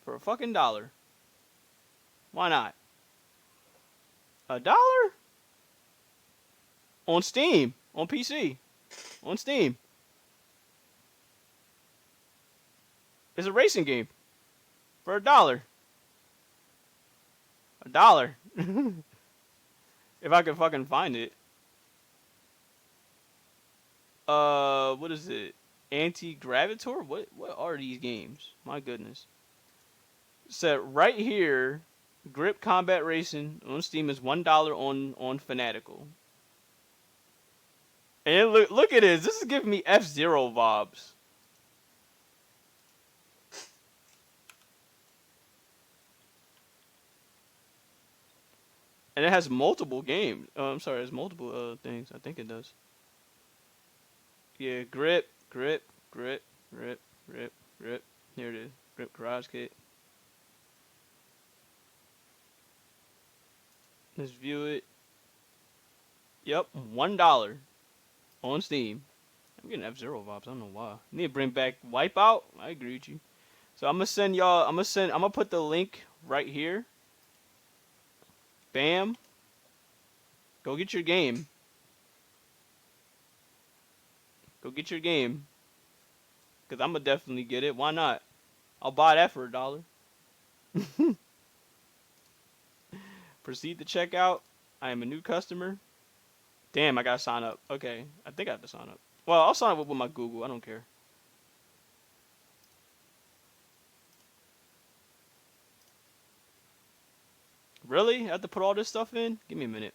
For a fucking $1. Why not? $1? On Steam. On PC. On Steam. It's a racing game. For $1. $1. If I can fucking find it. What is it? Anti-Gravitor? What are these games? My goodness. So right here, Grip Combat Racing on Steam is $1 on Fanatical. And look at this. This is giving me F-Zero vibes. And it has multiple games. I'm sorry, it has multiple things. I think it does. Yeah, grip. Here it is. Grip Garage Kit. Let's view it. Yep, $1 on Steam. I'm getting F-Zero vibes. I don't know why. Need to bring back Wipeout. I agree with you. So I'm gonna send y'all. I'm gonna put the link right here. Bam. Go get your game. Go get your game. Cause I'm gonna definitely get it. Why not? I'll buy that for $1. Proceed to checkout. I am a new customer. Damn, I gotta sign up. Okay, I think I have to sign up. Well, I'll sign up with my Google. I don't care. Really? I have to put all this stuff in? Give me a minute.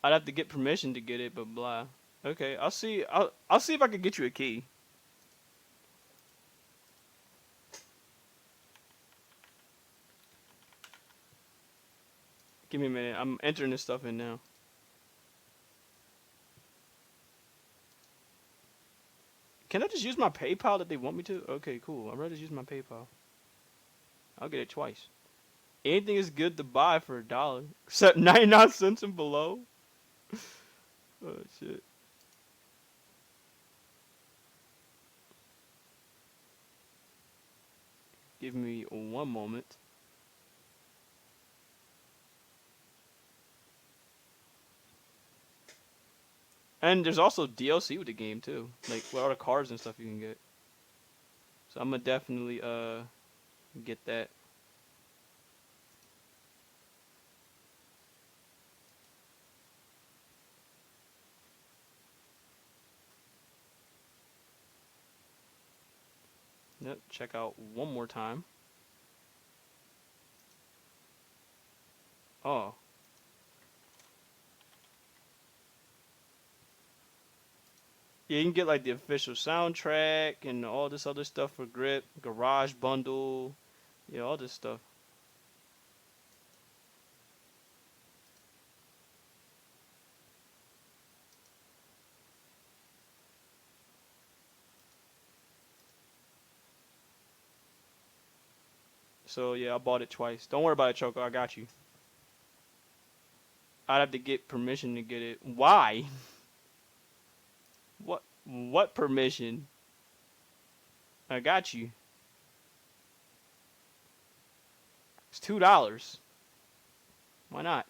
I'd have to get permission to get it, but blah. Okay, I'll see. I'll see if I can get you a key. Give me a minute. I'm entering this stuff in now. Can I just use my PayPal that they want me to? Okay, cool. I'd rather just use my PayPal. I'll get it twice. Anything is good to buy for $1, except 99 cents and below. Oh shit. Give me one moment. And there's also DLC with the game too, like with all the cars and stuff you can get. So I'm gonna definitely get that. Yep, check out one more time. Oh. Yeah, you can get like the official soundtrack and all this other stuff for Grip, Garage Bundle, yeah, all this stuff. So yeah, I bought it twice. Don't worry about it, Choco. I got you. I'd have to get permission to get it. Why? What permission? I got you. It's $2. Why not?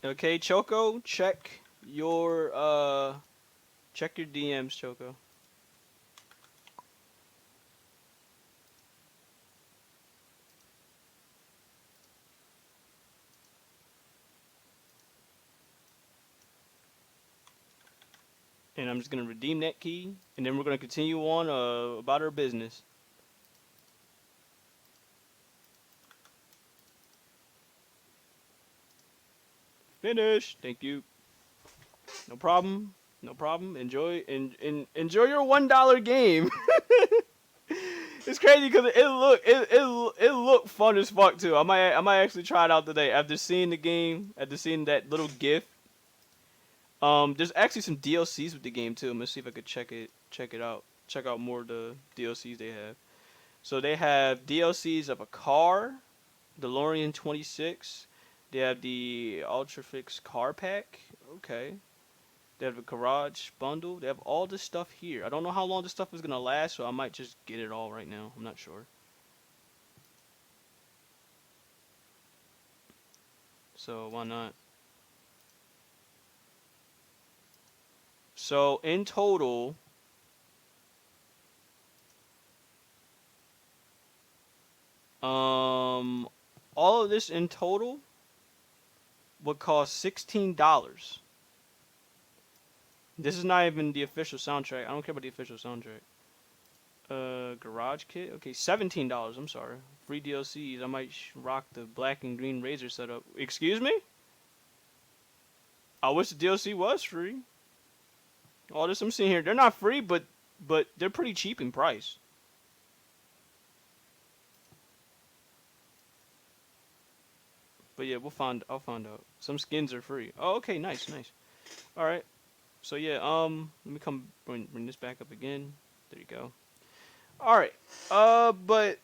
Okay, Choco, check your DMs, Choco. And I'm just gonna redeem that key, and then we're gonna continue on about our business. Finish. Thank you. No problem. No problem. Enjoy enjoy your $1 game. It's crazy because it looked fun as fuck too. I might actually try it out today after seeing the game, after seeing that little GIF. There's actually some DLCs with the game too. I'm gonna see if I could check it out. Check out more of the DLCs they have. So they have DLCs of a car, DeLorean 26. They have the Ultrafix car pack. Okay. They have a garage bundle. They have all this stuff here. I don't know how long this stuff is gonna last, so I might just get it all right now. I'm not sure. So why not? So in total, all of this in total would cost $16. This is not even the official soundtrack. I don't care about the official soundtrack. Garage kit. Okay, $17. I'm sorry. Free DLCs. I might rock the black and green Razor setup. Excuse me? I wish the DLC was free. All this I'm seeing here, they're not free, but they're pretty cheap in price. But yeah, I'll find out. Some skins are free. Oh, okay, nice. All right. So yeah, let me bring this back up again. There you go. All right. But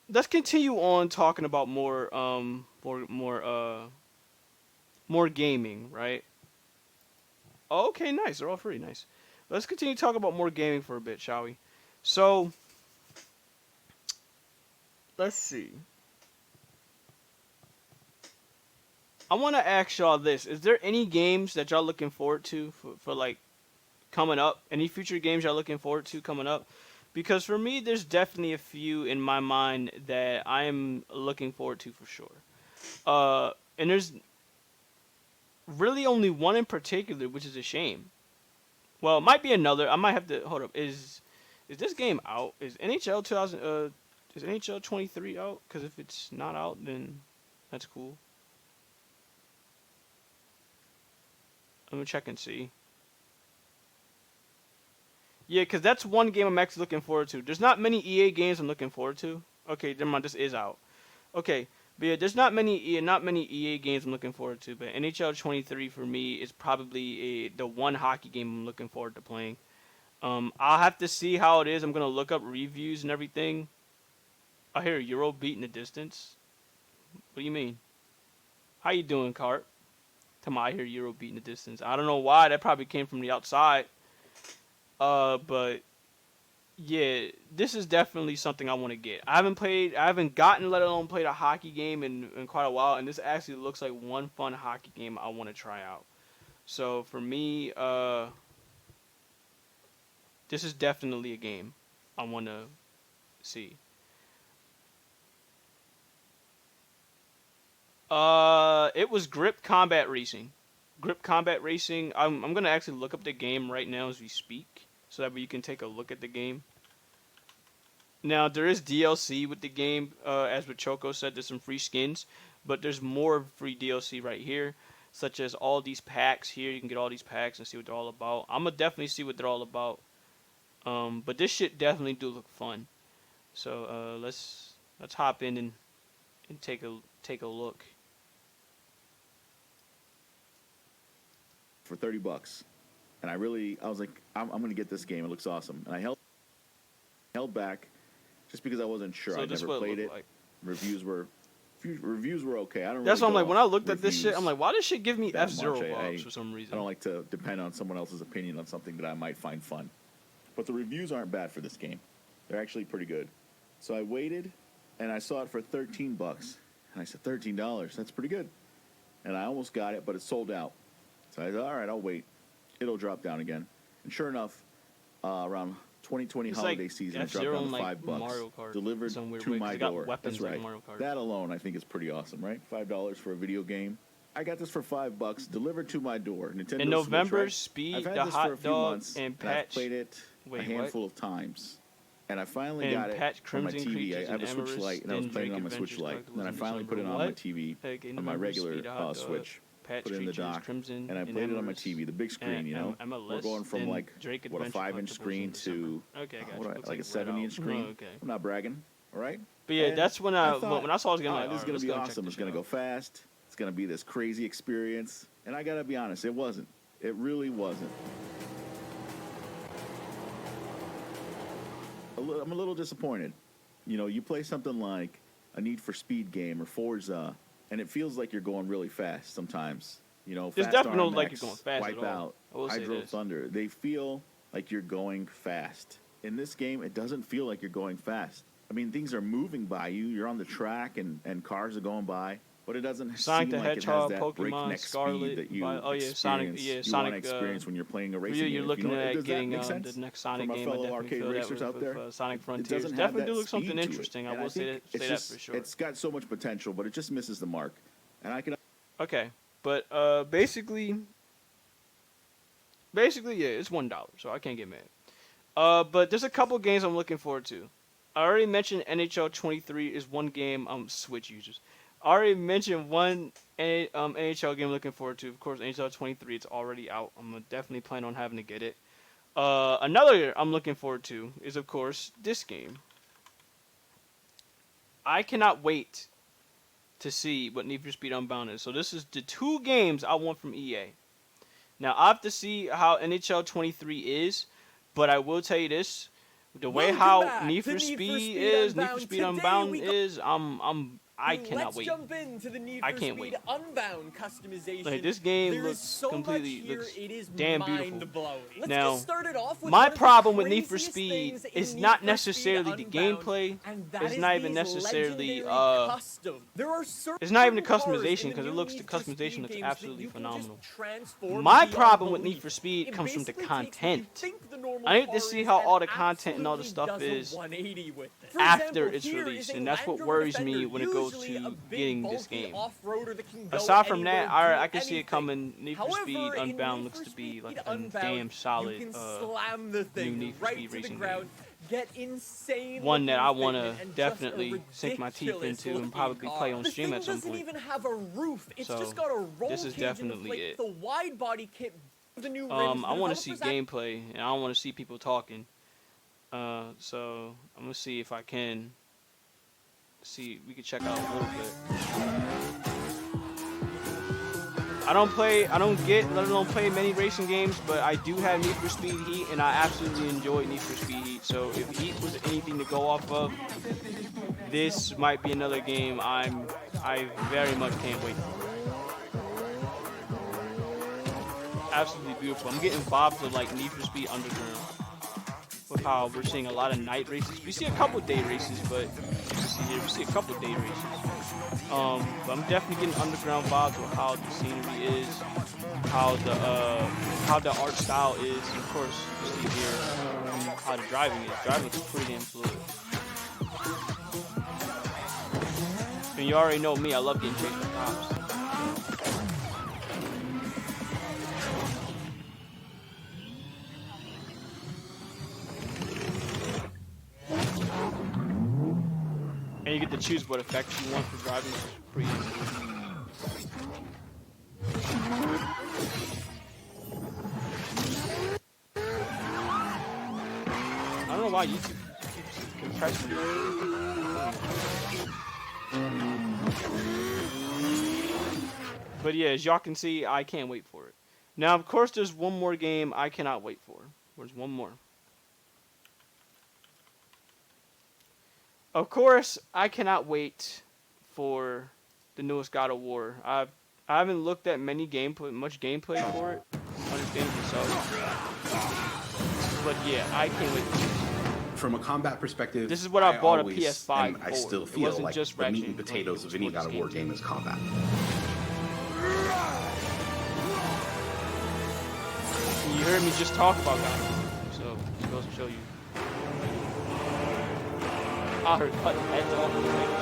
let's continue on talking about more gaming, right? Oh, okay, nice. They're all free. Nice. Let's continue talking about more gaming for a bit, shall we? So, let's see. I want to ask y'all this: is there any games that y'all looking forward to for like coming up? Any future games y'all looking forward to coming up? Because for me, there's definitely a few in my mind that I am looking forward to for sure. And there's really only one in particular, which is a shame. Well, it might be another. I might have to hold up. Is this game out? Is NHL 2000? Is NHL 23 out? Because if it's not out, then that's cool. Let me check and see. Yeah, because that's one game I'm actually looking forward to. There's not many EA games I'm looking forward to. Okay, never mind. This is out. Okay, but yeah, there's not many EA games I'm looking forward to. But NHL 23 for me is probably the one hockey game I'm looking forward to playing. I'll have to see how it is. I'm gonna look up reviews and everything. I hear Euro beat in the distance. What do you mean? How you doing, Cart? Come on, I hear Euro beat in the distance. I don't know why. That probably came from the outside. But yeah, this is definitely something I want to get. I haven't gotten, let alone played a hockey game in quite a while, and this actually looks like one fun hockey game I want to try out. So for me, this is definitely a game I want to see. It was Grip Combat Racing. Grip Combat Racing. I'm gonna actually look up the game right now as we speak, so that way you can take a look at the game. Now there is DLC with the game, as what Choco said. There's some free skins, but there's more free DLC right here, such as all these packs here. You can get all these packs and see what they're all about. I'm gonna definitely see what they're all about. But this shit definitely do look fun. So let's hop in and take a look. For $30, and I was like, I'm gonna get this game. It looks awesome, and I held back just because I wasn't sure. So I this never what it played looked it. like. Reviews were okay. I don't. That's really why I'm go like, when I off looked at this shit, I'm like, why does shit give me that F-Zero much. vibes for some reason? I don't like to depend on someone else's opinion on something that I might find fun. But the reviews aren't bad for this game. They're actually pretty good. So I waited, and I saw it for $13, and I said, $13, that's pretty good. And I almost got it, but it sold out. So I thought, all right, I'll wait. It'll drop down again. And sure enough, around 2020 It's holiday like season, it dropped F-Zero down and, to like, $5, Mario Kart delivered some weird to way, 'cause my it got door. weapons That's like right. Mario Kart. That alone, I think, is pretty awesome, right? $5 for a video game. I got this for $5, delivered to my door. Nintendo In November, Switch, right? Speed, I've had the this for a hot few dog, months, and and I've Patch, played it wait, a handful of times. And I finally and got it Patch on my Crimson TV. Creatures I have a and Switch Amorous, Lite, and I was then playing it Drake on my Switch Adventures Lite. And then I Collectibles in finally put it December. on my What? TV, Okay, on my November, regular Speed, the hot dog, Switch. Patch Put it in the Creatures, dock, Crimson, and I played it on my TV, the big screen, you know? We're going from like, Drake what, a Adventure 5-inch Collectibles screen in December. to, Okay, I got what, you. Looks like a Red 70-inch Out. screen? Okay. I'm not bragging, all right? But yeah, And that's when I thought, when I saw this game, oh, like, this is alright, going let's to be go check awesome. this It's going to shit go out. fast. It's going to be this crazy experience. And I got to be honest, it wasn't. It really wasn't. I'm a little disappointed. You know, you play something like a Need for Speed game or Forza, and it feels like you're going really fast sometimes. You know, It's Fast definitely not RMX, like you're going fast at all. Wipeout, I will say Hydro this. Thunder. They feel like you're going fast. In this game, it doesn't feel like you're going fast. I mean, things are moving by you. You're on the track, and cars are going by. But it doesn't Sonic seem the like it has Hedgehog, that Pokemon, breakneck Scarlet. speed that you Oh yeah, experience. Sonic. Yeah, you Sonic. want to experience when you're playing a For racing you, you're game. looking at Does that getting make sense? the next Sonic From our game. I fellow definitely arcade feel that racers with, out there, Sonic it Frontiers. doesn't have Definitely that do look something speed to it. interesting. I And will say think that for sure. It's got so much potential, but it just misses the mark. And I can. Okay, but basically, yeah, it's $1, so I can't get mad. But there's a couple games I'm looking forward to. I already mentioned NHL 23 is one game. Switch users. I already mentioned one NHL game I'm looking forward to. Of course, NHL 23. It's already out. I'm gonna definitely plan on having to get it. Another I'm looking forward to is, of course, this game. I cannot wait to see what Need for Speed Unbound is. So this is the two games I want from EA. Now I have to see how NHL 23 is, but I will tell you this: the way Welcome how back Need to for Need for Speed Speed is, Need for Unbound. Speed Today Unbound we go- is, I cannot Let's wait. jump into the Need I for can't Speed wait. Unbound customization. Like, this game There is looks so completely much here, looks it is damn beautiful. mind-blowing. Let's Now, get started off with my one of the problem with Need for craziest Speed things in is Need not for necessarily Speed the Unbound, gameplay. and that It's is not even these necessarily legendary custom. There are certain it's not even the cars in customization, the because it new looks Need the for customization Speed looks games absolutely that you can phenomenal. just transform My beyond problem with Need belief. for Speed It comes from the basically takes what you content. think the normal I need car to see is how and all the content and all the absolutely stuff does a is 180 with it. For after example, it's here released, is a and that's what Land worries Rover me Defender, when it goes usually a to big, getting this bulky game. off-roader that can go Aside from anywhere, that, do I can see it anything. coming. Need for However, Speed in Unbound Need looks for to be Speed like a Unbound, damn solid you can slam the new thing Need for right Speed to the racing ground, game. get insane One that looking I want to fitment, and definitely just a sink my teeth ridiculous into and looking probably car. play on The stream thing at some doesn't point. even have a roof. It's So, just got a roll this is cage and definitely like it. the wide body kit. The new rims. I The want to see developers gameplay, and I don't want to see people talking. So I'm gonna see if I can see. We can check out a little bit. I don't play, let alone play many racing games, but I do have Need for Speed Heat, and I absolutely enjoy Need for Speed Heat. So if Heat was anything to go off of, this might be another game I very much can't wait for. Absolutely beautiful. I'm getting vibes of like Need for Speed Underground, with how we're seeing a lot of night races. We see a couple day races, but we see a couple day races. But I'm definitely getting underground vibes with how the scenery is, how the art style is, and of course you see here how the driving is. Driving is pretty damn fluid. And you already know me, I love getting chased by cops. And you get to choose what effects you want for driving, which is pretty easy. I don't know why YouTube keeps compressing it. But yeah, as y'all can see, I can't wait for it. Now, of course, there's one more game I cannot wait for. There's one more. Of course, I cannot wait for the newest God of War. I haven't looked at much gameplay for it, understandably so. But yeah, I can't wait. From a combat perspective, This is what I bought a always, PS5 and I for. still It feel wasn't like just the meat Ratchet and and Clank, potatoes it was of any for this God of War game. game is combat. And you heard me just talk about God of War, so it goes to show you. I heard cutting heads off of the things.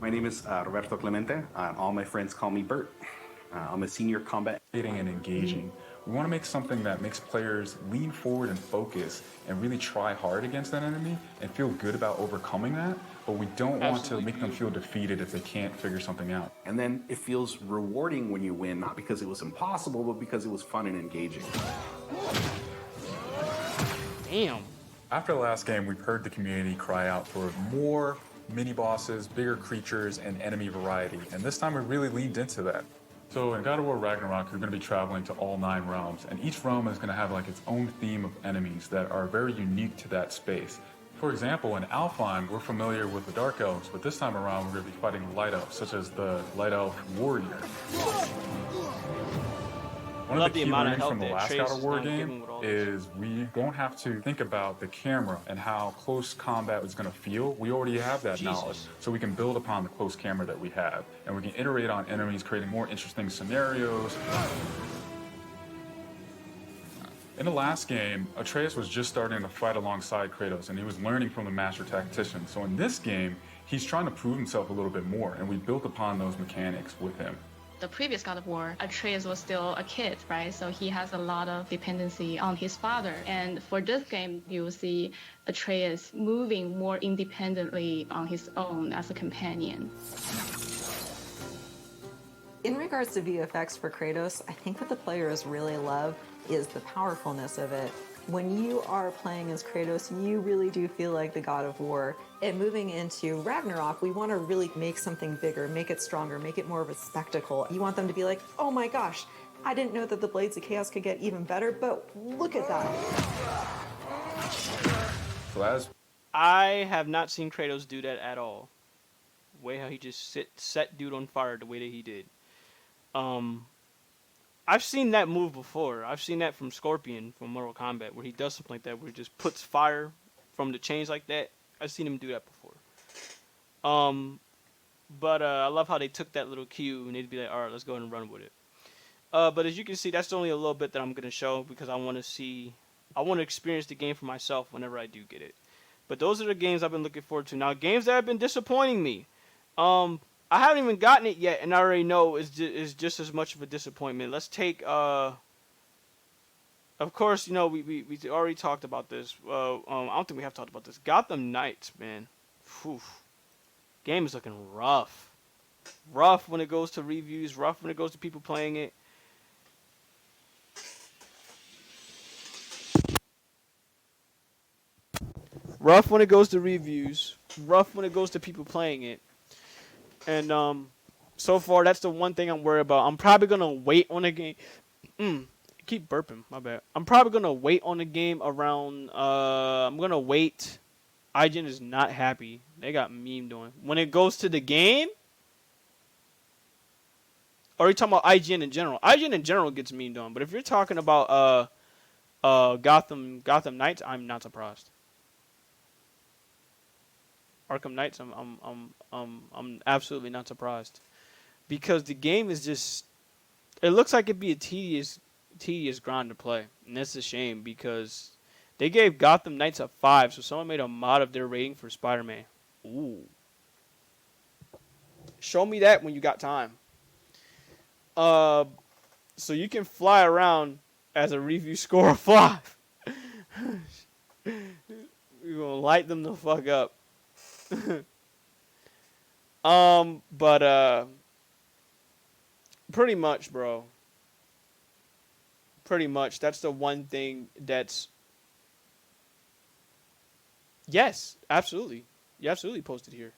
My name is Roberto Clemente. All my friends call me Bert. I'm a senior combat. And engaging. We want to make something that makes players lean forward and focus and really try hard against that enemy and feel good about overcoming that, but we don't want to make them feel defeated if they can't figure something out. And then it feels rewarding when you win, not because it was impossible, but because it was fun and engaging. Damn. After the last game, we've heard the community cry out for more mini bosses, bigger creatures, and enemy variety, and this time we really leaned into that. So in God of War Ragnarok, you're going to be traveling to all 9 realms, and each realm is going to have like its own theme of enemies that are very unique to that space. For example, in Alfheim, we're familiar with the Dark Elves, but this time around we're going to be fighting Light Elves, such as the Light Elf Warrior. One of the key learnings from the last God of War game is we don't have to think about the camera and how close combat is going to feel. We already have that knowledge, so we can build upon the close camera that we have, and we can iterate on enemies, creating more interesting scenarios. In the last game, Atreus was just starting to fight alongside Kratos, and he was learning from the Master Tactician. So in this game, he's trying to prove himself a little bit more, and we built upon those mechanics with him. The previous God of War, Atreus was still a kid, right? So he has a lot of dependency on his father. And for this game, you will see Atreus moving more independently on his own as a companion. In regards to VFX for Kratos, I think what the players really love is the powerfulness of it. When you are playing as Kratos, you really do feel like the God of War. And moving into Ragnarok, we want to really make something bigger, make it stronger, make it more of a spectacle. You want them to be like, oh my gosh, I didn't know that the Blades of Chaos could get even better, but look at that. So as I have not seen Kratos do that at all. The way how he just set dude on fire the way that he did. Um, I've seen that move before. I've seen that from Scorpion from Mortal Kombat, where he does something like that, where he just puts fire from the chains like that. I've seen him do that before. But I love how they took that little cue and they'd be like, all right, let's go ahead and run with it. But as you can see, that's only a little bit that I'm gonna show because I want to experience the game for myself whenever I do get it. But those are the games I've been looking forward to. Now, games that have been disappointing me. I haven't even gotten it yet, and I already know is just as much of a disappointment. Let's take of course, you know, we already talked about this. I don't think we have talked about this. Gotham Knights, man. Whew. Game is looking rough. Rough when it goes to reviews. Rough when it goes to people playing it. Rough when it goes to reviews. Rough when it goes to people playing it. And so far that's the one thing I'm worried about. I'm probably gonna wait on the game. Keep burping, my bad. I'm probably gonna wait on the game around. I'm gonna wait. IGN is not happy. They got memed on. When it goes to the game, or are you talking about IGN in general? IGN in general gets memed on. But if you're talking about Gotham Knights, I'm not surprised. Arkham Knights, I'm absolutely not surprised, because the game is just. It looks like it'd be a tedious grind to play, and that's a shame because they gave Gotham Knights a 5, so someone made a mod of their rating for Spider-Man. Ooh, show me that when you got time. So you can fly around as a review score of 5. We're gonna light them the fuck up. But pretty much, bro. Pretty much, that's the one thing that's. Yes, absolutely. You absolutely posted here.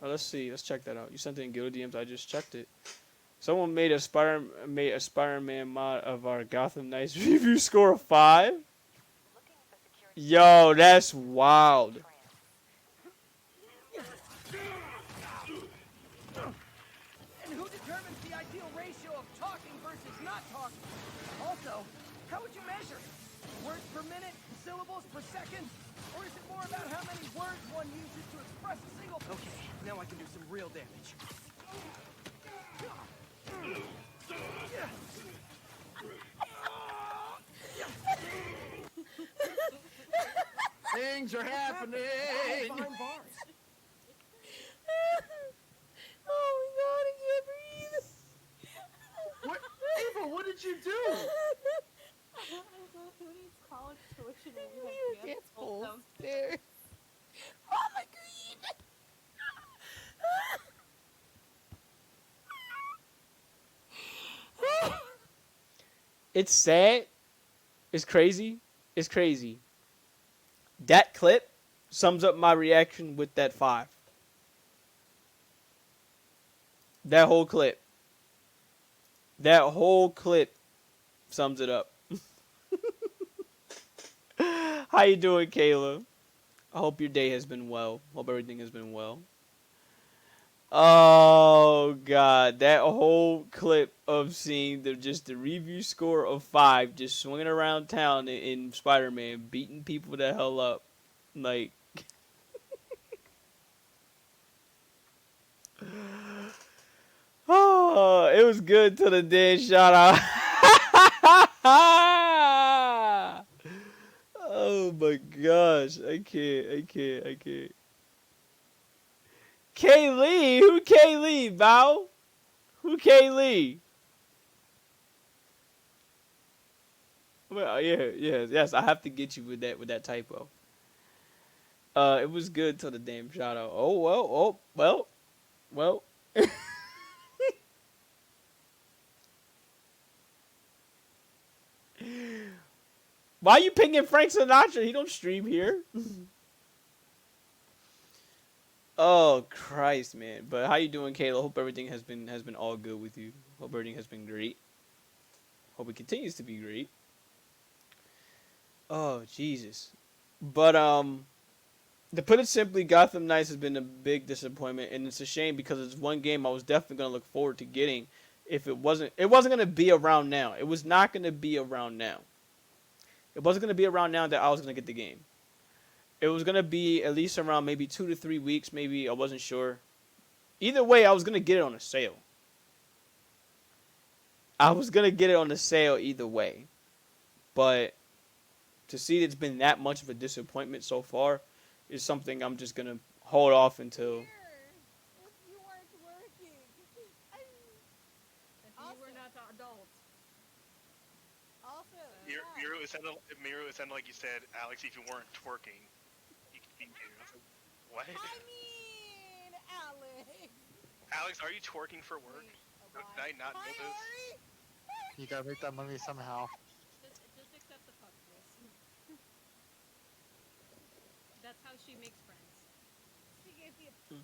Let's see. Let's check that out. You sent it in Guild DMs. I just checked it. Someone made a Spider-Man mod of our Gotham Knights review score of 5. Yo, that's wild. And who determines the ideal ratio of talking versus not talking? Also, how would you measure? Words per minute, syllables per second? Or is it more about how many words one uses to express a single... Okay, now I can do some real damage. Things are happening. Behind bars. Oh my god, I can't breathe. What, Ava? What did you do? Who's college tuition and we You have can't pull downstairs. Oh my god. It's sad. It's crazy. It's crazy. That clip sums up my reaction with that 5. That whole clip. That whole clip sums it up. How you doing, Kayla? I hope your day has been well. Hope everything has been well. Oh god, that whole clip of seeing the review score of 5 just swinging around town in Spider-Man, beating people the hell up, like. Oh, it was good till the dead shot out. Oh my gosh, I can't. Kaylee? Who Kaylee, Bow? Who Kaylee? Well, yes, I have to get you with that typo. It was good till the damn shout out. Oh, well. Why you pinging Frank Sinatra? He don't stream here. Oh Christ, man! But how you doing, Kayla? Hope everything has been all good with you. Hope everything has been great. Hope it continues to be great. Oh Jesus! But to put it simply, Gotham Knights has been a big disappointment, and it's a shame because it's one game I was definitely gonna look forward to getting. If it wasn't gonna be around now. It was not gonna be around now. It wasn't gonna be around now that I was gonna get the game. It was gonna be at least around maybe 2 to 3 weeks. Maybe I wasn't sure. Either way, I was gonna get it on a sale. I was gonna get it on the sale either way, but to see it's been that much of a disappointment so far is something I'm just gonna hold off until. If you weren't working. If you were not the adult. Also, Miru, it sounded like you said, Alex, if you weren't twerking, you could be here. I was like, what? I mean, Alex. Alex, are you twerking for work? Did I not know this? You gotta make that money somehow. Just accept the fuck, Chris. That's how she makes friends. She gave me a...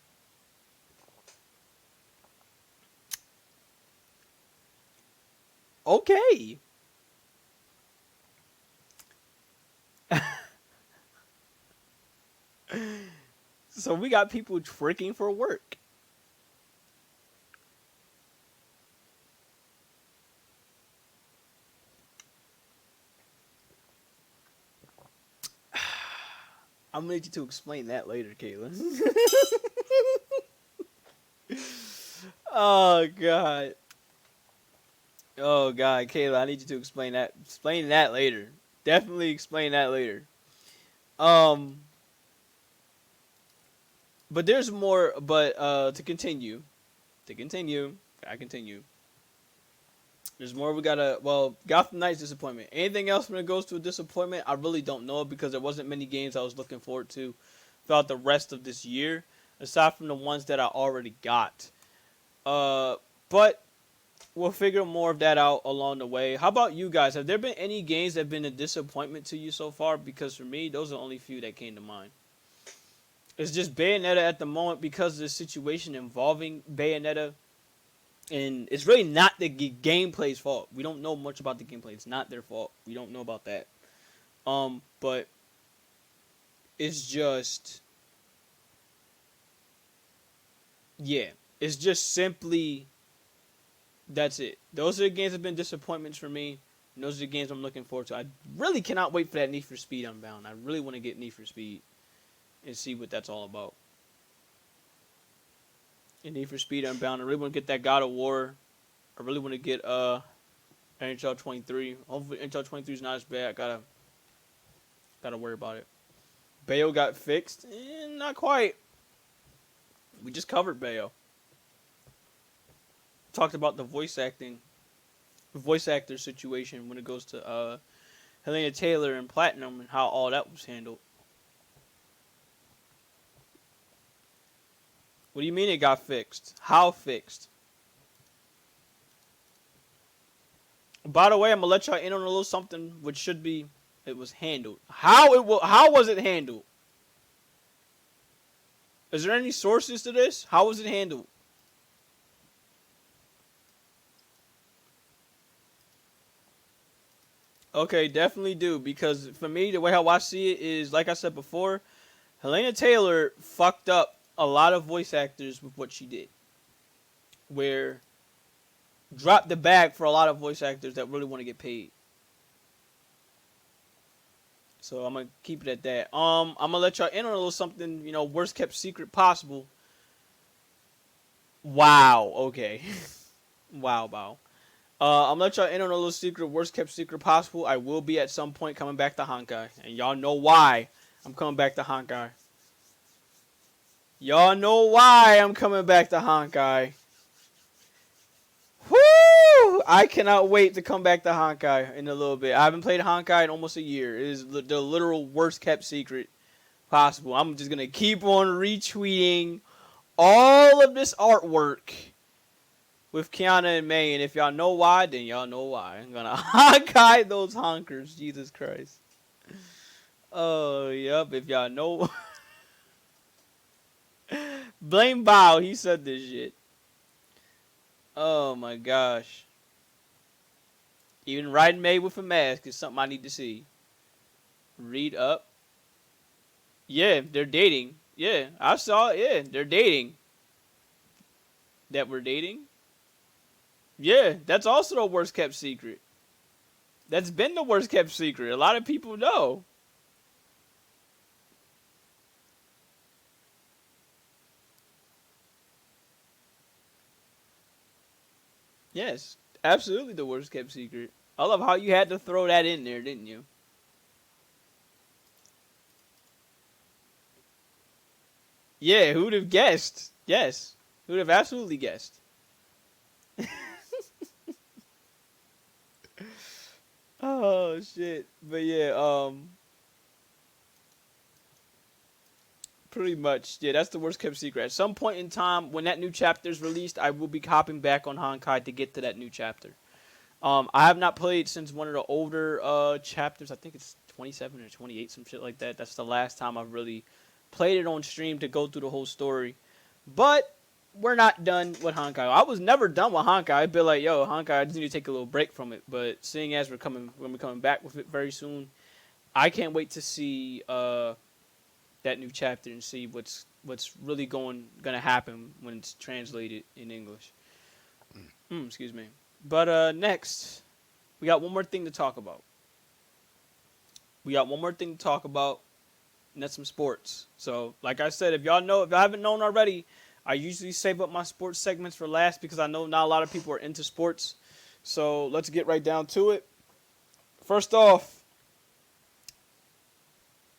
Okay. So we got people twerking for work. I'm gonna need you to explain that later, Caitlin. Oh God. Oh God, Kayla, I need you to explain that. Explain that later. Definitely explain that later. But there's more. But to continue, I continue. There's more. We gotta. Well, Gotham Knights disappointment. Anything else when it goes to a disappointment? I really don't know because there wasn't many games I was looking forward to throughout the rest of this year, aside from the ones that I already got. But we'll figure more of that out along the way. How about you guys? Have there been any games that have been a disappointment to you so far? Because for me, those are the only few that came to mind. It's just Bayonetta at the moment because of the situation involving Bayonetta. And it's really not the gameplay's fault. We don't know much about the gameplay. It's not their fault. We don't know about that. But it's just... Yeah. It's just simply... That's it. Those are the games that have been disappointments for me. And those are the games I'm looking forward to. I really cannot wait for that Need for Speed Unbound. I really want to get Need for Speed and see what that's all about. And Need for Speed Unbound. I really want to get that God of War. I really want to get NHL 23. Hopefully NHL 23 is not as bad. Gotta worry about it. Bayo got fixed? Not quite. We just covered Bayo. Talked about the voice actor situation when it goes to Helena Taylor and Platinum and how all that was handled. What do you mean it got fixed? How fixed? By the way, I'm gonna let y'all in on a little something which should be it was handled. How was it handled? Is there any sources to this? How was it handled? Okay, definitely do, because for me, the way how I see it is, like I said before, Helena Taylor fucked up a lot of voice actors with what she did. Where dropped the bag for a lot of voice actors that really want to get paid. So I'm gonna keep it at that. I'm gonna let y'all in on a little something, worst kept secret possible. Wow, okay. Wow. I'm gonna let y'all in on a little secret, worst kept secret possible. I will be at some point coming back to Honkai. And y'all know why I'm coming back to Honkai. Y'all know why I'm coming back to Honkai. Woo! I cannot wait to come back to Honkai in a little bit. I haven't played Honkai in almost a year. It is the literal worst kept secret possible. I'm just gonna keep on retweeting all of this artwork with Kiana and May, and if y'all know why, then y'all know why. I'm gonna Honkai those honkers. Jesus Christ. Oh, yep. If y'all know, Blame Bow. He said this shit. Oh my gosh. Even riding May with a mask is something I need to see. Read up. Yeah, they're dating. Yeah, I saw it. Yeah, they're dating. That we're dating? Yeah, that's also the worst kept secret. That's been the worst kept secret. A lot of people know. Yes, absolutely the worst kept secret. I love how you had to throw that in there, didn't you? Yeah, who'd have guessed? Yes, who'd have absolutely guessed? Oh shit. But yeah, pretty much. Yeah, that's the worst kept secret. At some point in time, when that new chapter is released, I will be hopping back on Honkai to get to that new chapter. I have not played since one of the older chapters. I think it's 27 or 28, some shit like that. That's the last time I've really played it on stream to go through the whole story. But we're not done with Honkai. I was never done with Honkai. I'd be like, yo, Honkai, I just need to take a little break from it. But seeing as we're coming back with it very soon, I can't wait to see that new chapter and see what's really gonna happen when it's translated in English. Excuse me. But next, we got one more thing to talk about. And that's some sports. So, like I said, if y'all haven't known already, I usually save up my sports segments for last because I know not a lot of people are into sports. So let's get right down to it. First off,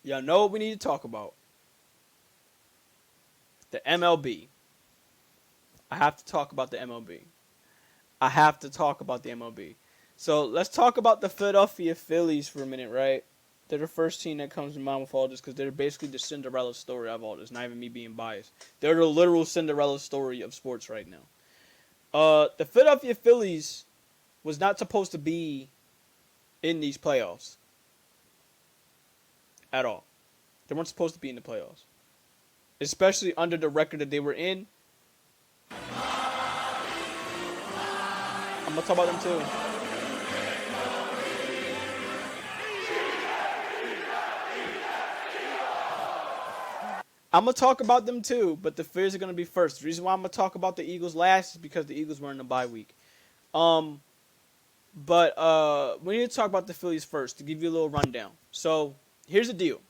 y'all know what we need to talk about. The MLB. I have to talk about the MLB. So let's talk about the Philadelphia Phillies for a minute, right? They're the first team that comes to mind with all this because they're basically the Cinderella story of all this. Not even me being biased. They're the literal Cinderella story of sports right now. The Philadelphia Phillies was not supposed to be in these playoffs at all. They weren't supposed to be in the playoffs, especially under the record that they were in. I'm gonna talk about them too. I'm going to talk about them too, but the Phillies are going to be first. The reason why I'm going to talk about the Eagles last is because the Eagles were in the bye week. But we need to talk about the Phillies first to give you a little rundown. So here's the deal.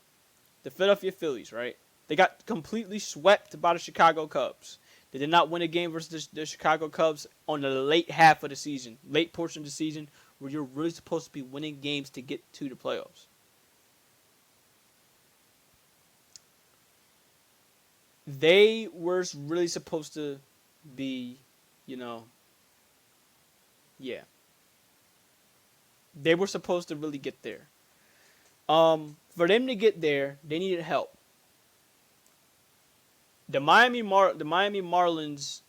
The Philadelphia Phillies, right? They got completely swept by the Chicago Cubs. They did not win a game versus the Chicago Cubs on the late half of the season, late portion of the season, where you're really supposed to be winning games to get to the playoffs. They were really supposed to be, yeah. They were supposed to really get there. For them to get there, they needed help. The Miami Marlins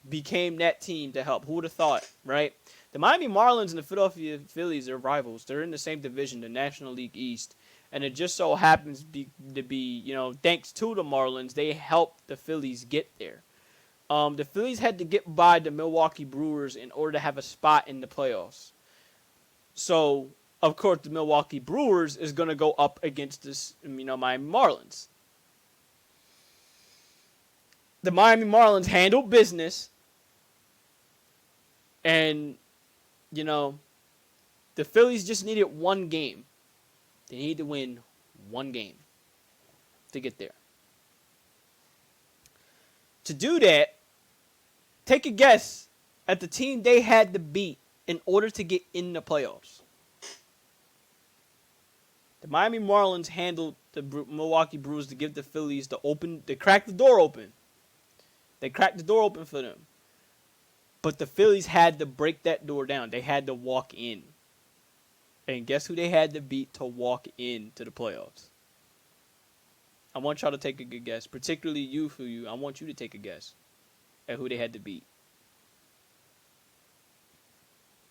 became that team to help. Who would have thought, right? The Miami Marlins and the Philadelphia Phillies are rivals. They're in the same division, the National League East. And it just so happens to be, thanks to the Marlins, they helped the Phillies get there. The Phillies had to get by the Milwaukee Brewers in order to have a spot in the playoffs. So, of course, the Milwaukee Brewers is going to go up against this, Miami Marlins. The Miami Marlins handled business. And, the Phillies just needed one game. They need to win one game to get there. To do that, take a guess at the team they had to beat in order to get in the playoffs. The Miami Marlins handled the Milwaukee Brewers to give the Phillies they cracked the door open. They cracked the door open for them. But the Phillies had to break that door down. They had to walk in. And guess who they had to beat to walk into the playoffs? I want y'all to take a good guess. Particularly you. I want you to take a guess at who they had to beat.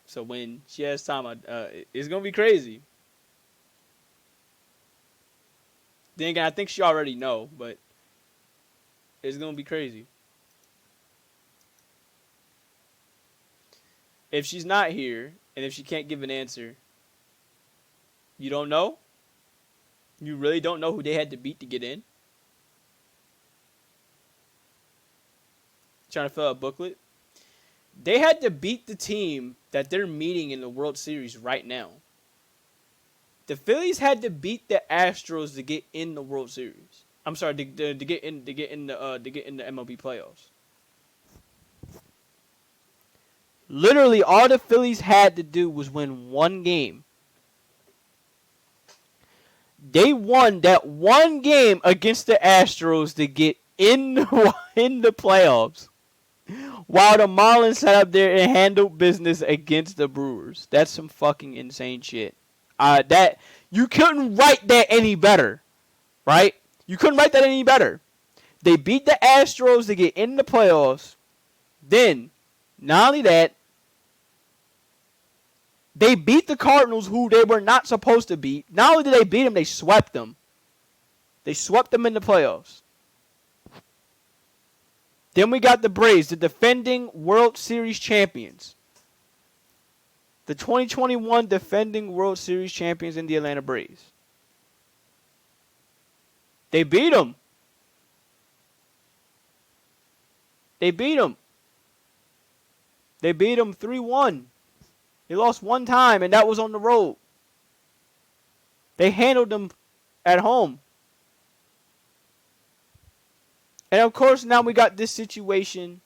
So when she has time, it's going to be crazy. Then again, I think she already know, but It's gonna be crazy. If she's not here, and if she can't give an answer, you don't know? You really don't know who they had to beat to get in? Trying to fill out a booklet? They had to beat the team that they're meeting in the World Series right now. The Phillies had to beat the Astros to get in the World Series. I'm sorry, to get in the MLB playoffs. Literally, all the Phillies had to do was win one game. They won that one game against the Astros to get in the playoffs. While the Marlins sat up there and handled business against the Brewers. That's some fucking insane shit. That you couldn't write that any better, right? You couldn't write that any better. They beat the Astros to get in the playoffs. Then, not only that, they beat the Cardinals, who they were not supposed to beat. Not only did they beat them, they swept them. They swept them in the playoffs. Then we got the Braves, the defending World Series champions. The 2021 defending World Series champions in the Atlanta Braves. They beat them. They beat them. They beat them 3-1. They lost one time, and that was on the road. They handled them at home. And of course, now we got this situation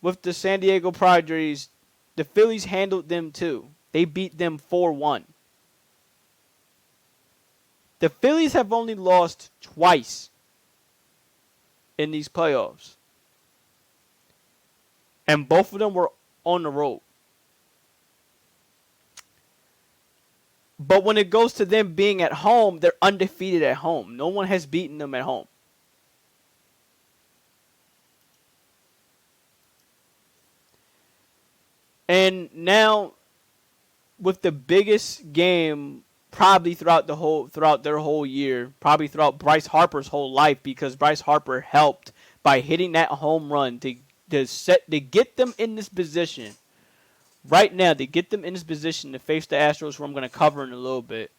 with the San Diego Padres. The Phillies handled them too. They beat them 4-1. The Phillies have only lost twice in these playoffs. And both of them were on the road. But when it goes to them being at home, they're undefeated at home. No one has beaten them at home. And now, with the biggest game probably throughout their whole year, probably throughout Bryce Harper's whole life, because Bryce Harper helped by hitting that home run to get them in this position. Right now, to get them in this position to face the Astros, who I'm going to cover in a little bit.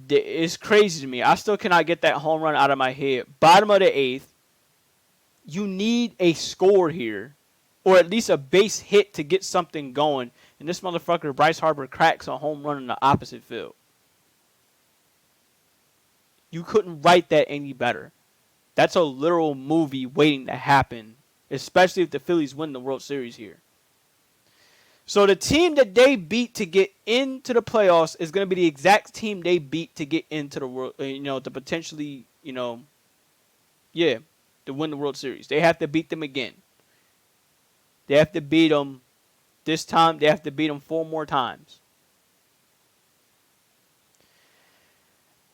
It's crazy to me. I still cannot get that home run out of my head. Bottom of the 8th. You need a score here. Or at least a base hit to get something going. And this motherfucker, Bryce Harper, cracks a home run in the opposite field. You couldn't write that any better. That's a literal movie waiting to happen. Especially if the Phillies win the World Series here. So the team that they beat to get into the playoffs is going to be the exact team they beat to get into the world, to potentially, to win the World Series. They have to beat them again. They have to beat them this time. They have to beat them 4 more times.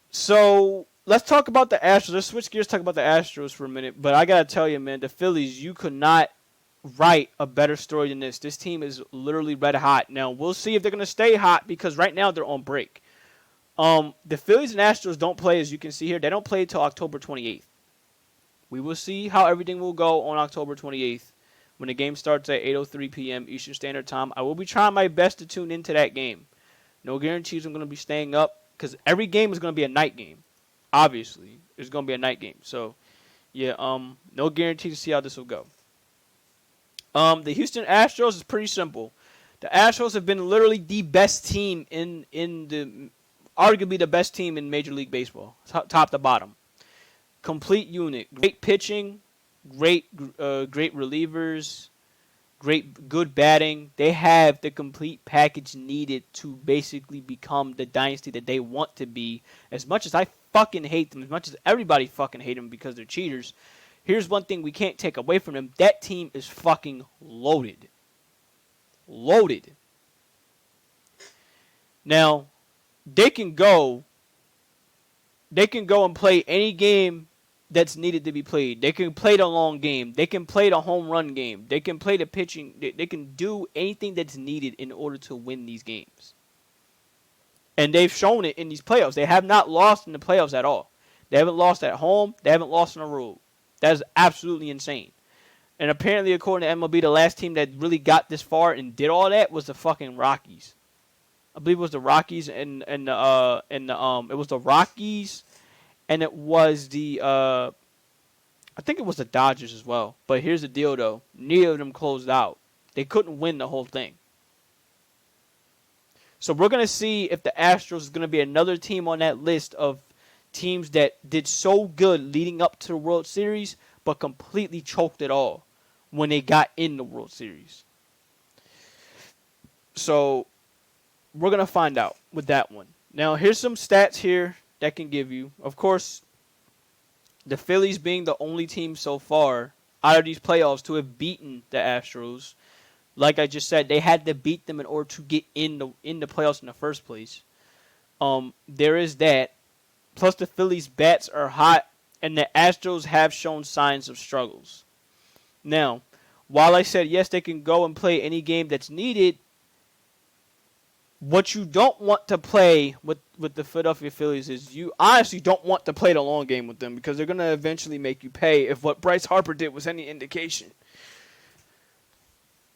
So let's talk about the Astros. Let's switch gears, talk about the Astros for a minute. But I got to tell you, man, the Phillies, you could not write a better story than this. This team is literally red hot. Now, we'll see if they're going to stay hot because right now they're on break. The Phillies and Astros don't play, as you can see here. They don't play until October 28th. We will see how everything will go on October 28th. When the game starts at 8:03 p.m. Eastern Standard Time. I will be trying my best to tune into that game. No guarantees I'm going to be staying up because every game is going to be a night game. Obviously, it's going to be a night game. So, yeah, no guarantee to see how this will go. The Houston Astros is pretty simple. The Astros have been literally the best team arguably the best team in Major League Baseball, top to bottom. Complete unit, great pitching. Great relievers, good batting. They have the complete package needed to basically become the dynasty that they want to be. As much as I fucking hate them, as much as everybody fucking hate them because they're cheaters, here's one thing we can't take away from them. That team is fucking loaded. Loaded. Now, they can go and play any game that's needed to be played. They can play the long game. They can play the home run game. They can play the pitching. They can do anything that's needed in order to win these games. And they've shown it in these playoffs. They have not lost in the playoffs at all. They haven't lost at home. They haven't lost on the road. That is absolutely insane. And apparently, according to MLB, the last team that really got this far and did all that was the fucking Rockies. I believe it was the Rockies and it was the Rockies and it was the I think it was the Dodgers as well. But here's the deal though. Neither of them closed out. They couldn't win the whole thing. So we're going to see if the Astros is going to be another team on that list of teams that did so good leading up to the World Series but completely choked it all when they got in the World Series. So we're going to find out with that one. Now, here's some stats here that can give you. Of course, the Phillies being the only team so far out of these playoffs to have beaten the Astros. Like I just said, they had to beat them in order to get in the playoffs in the first place. There is that. Plus, the Phillies' bats are hot, and the Astros have shown signs of struggles. Now, while I said yes, they can go and play any game that's needed, what you don't want to play with the Philadelphia Phillies is you honestly don't want to play the long game with them because they're going to eventually make you pay if what Bryce Harper did was any indication.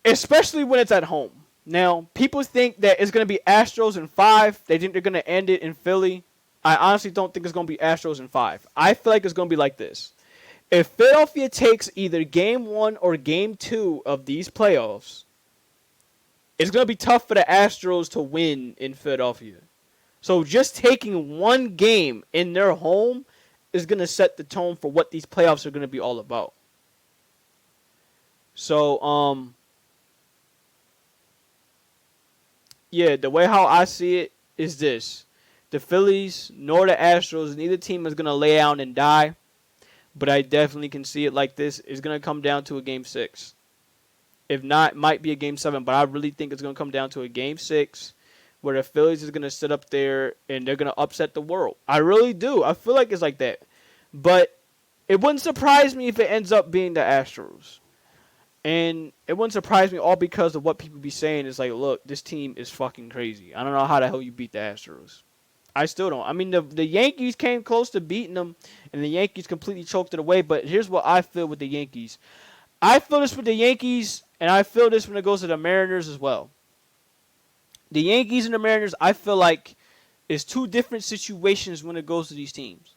Especially when it's at home. Now, people think that it's going to be Astros in 5. They think they're going to end it in Philly. I honestly don't think it's going to be Astros in 5. I feel like it's going to be like this. If Philadelphia takes either Game 1 or Game 2 of these playoffs, it's going to be tough for the Astros to win in Philadelphia. So just taking one game in their home is going to set the tone for what these playoffs are going to be all about. So, yeah, the way how I see it is this. The Phillies nor the Astros, neither team is going to lay down and die. But I definitely can see it like this. It's going to come down to a Game 6. If not, it might be a Game 7. But I really think it's going to come down to a Game 6 where the Phillies is going to sit up there and they're going to upset the world. I really do. I feel like it's like that. But it wouldn't surprise me if it ends up being the Astros. And it wouldn't surprise me all because of what people be saying is like, look, this team is fucking crazy. I don't know how the hell you beat the Astros. I still don't. I mean, the Yankees came close to beating them, and the Yankees completely choked it away. But here's what I feel with the Yankees. I feel this with the Yankees, and I feel this when it goes to the Mariners as well. The Yankees and the Mariners, I feel like, is two different situations when it goes to these teams.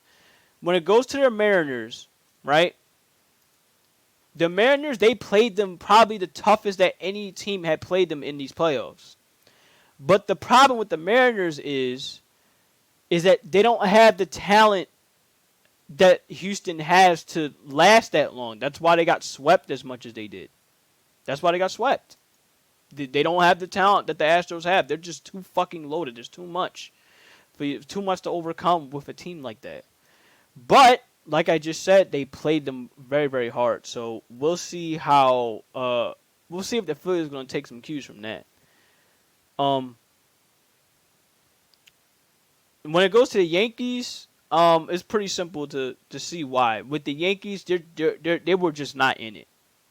When it goes to the Mariners, right? The Mariners, they played them probably the toughest that any team had played them in these playoffs. But the problem with the Mariners is that they don't have the talent that Houston has to last that long. That's why they got swept as much as they did. That's why they got swept. They don't have the talent that the Astros have. They're just too fucking loaded. There's too much. Too much to overcome with a team like that. But like I just said, they played them very, very hard. So we'll see how. We'll see if the Phillies are going to take some cues from that. When it goes to the Yankees, it's pretty simple to see why. With the Yankees, they were just not in it.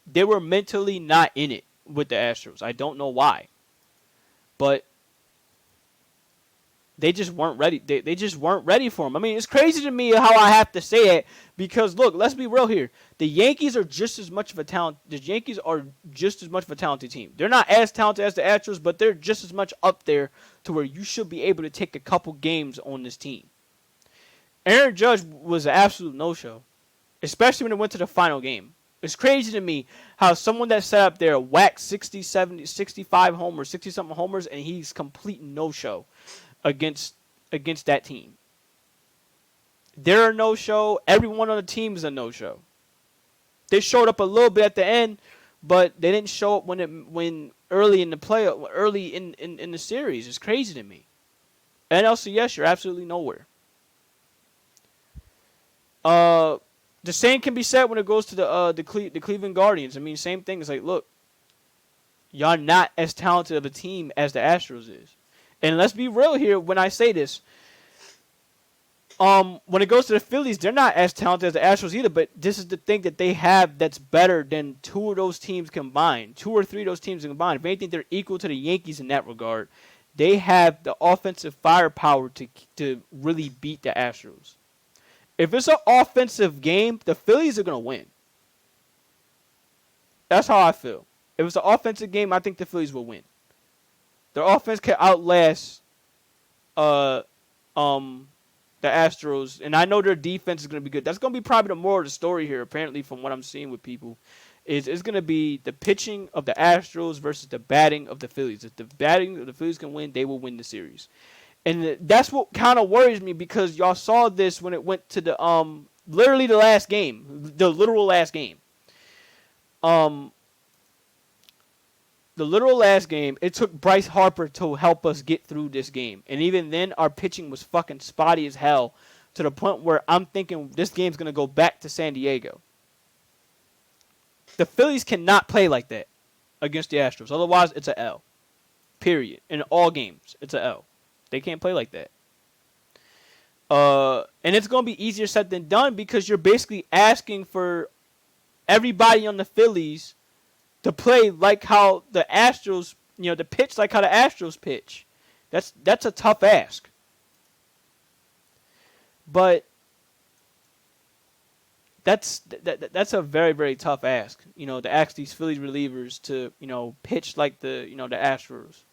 They were mentally not in it with the Astros. I don't know why, but they just weren't ready. They just weren't ready for him. I mean, it's crazy to me how I have to say it because look, let's be real here. The Yankees are just as much of a talent. The Yankees are just as much of a talented team. They're not as talented as the Astros, but they're just as much up there to where you should be able to take a couple games on this team. Aaron Judge was an absolute no-show, especially when it went to the final game. It's crazy to me how someone that sat up there whacked 60, 70, 65 homers, 60-something homers, and he's complete no-show against that team. They're a no-show. Everyone on the team is a no-show. They showed up a little bit at the end, but they didn't show up when early in the play, early in the series. It's crazy to me. NLCS, you're absolutely nowhere. The same can be said when it goes to the Cleveland Guardians. I mean, same thing. It's like, look, y'all not as talented of a team as the Astros is. And let's be real here when I say this. When it goes to the Phillies, they're not as talented as the Astros either, but this is the thing that they have that's better than two of those teams combined. 2 or 3 of those teams combined. If anything, they're equal to the Yankees in that regard. They have the offensive firepower to really beat the Astros. If it's an offensive game, the Phillies are gonna win. That's how I feel. If it's an offensive game, I think the Phillies will win. Their offense can outlast uh the Astros, and I know their defense is gonna be good. That's gonna be probably the moral of the story here. Apparently, from what I'm seeing with people, is it's gonna be the pitching of the Astros versus the batting of the Phillies. If the batting of the Phillies can win, they will win the series. And that's what kind of worries me because y'all saw this when it went to the literally the last game, the literal last game. Um, the literal last game, it took Bryce Harper to help us get through this game. And even then, our pitching was fucking spotty as hell to the point where I'm thinking this game's going to go back to San Diego. The Phillies cannot play like that against the Astros. Otherwise, it's a L. Period. In all games, it's a L. They can't play like that. And it's going to be easier said than done because you're basically asking for everybody on the Phillies to play like how the Astros, to pitch like how the Astros pitch. That's a tough ask. But that's a very, very tough ask, to ask these Phillies relievers to, pitch like the Astros.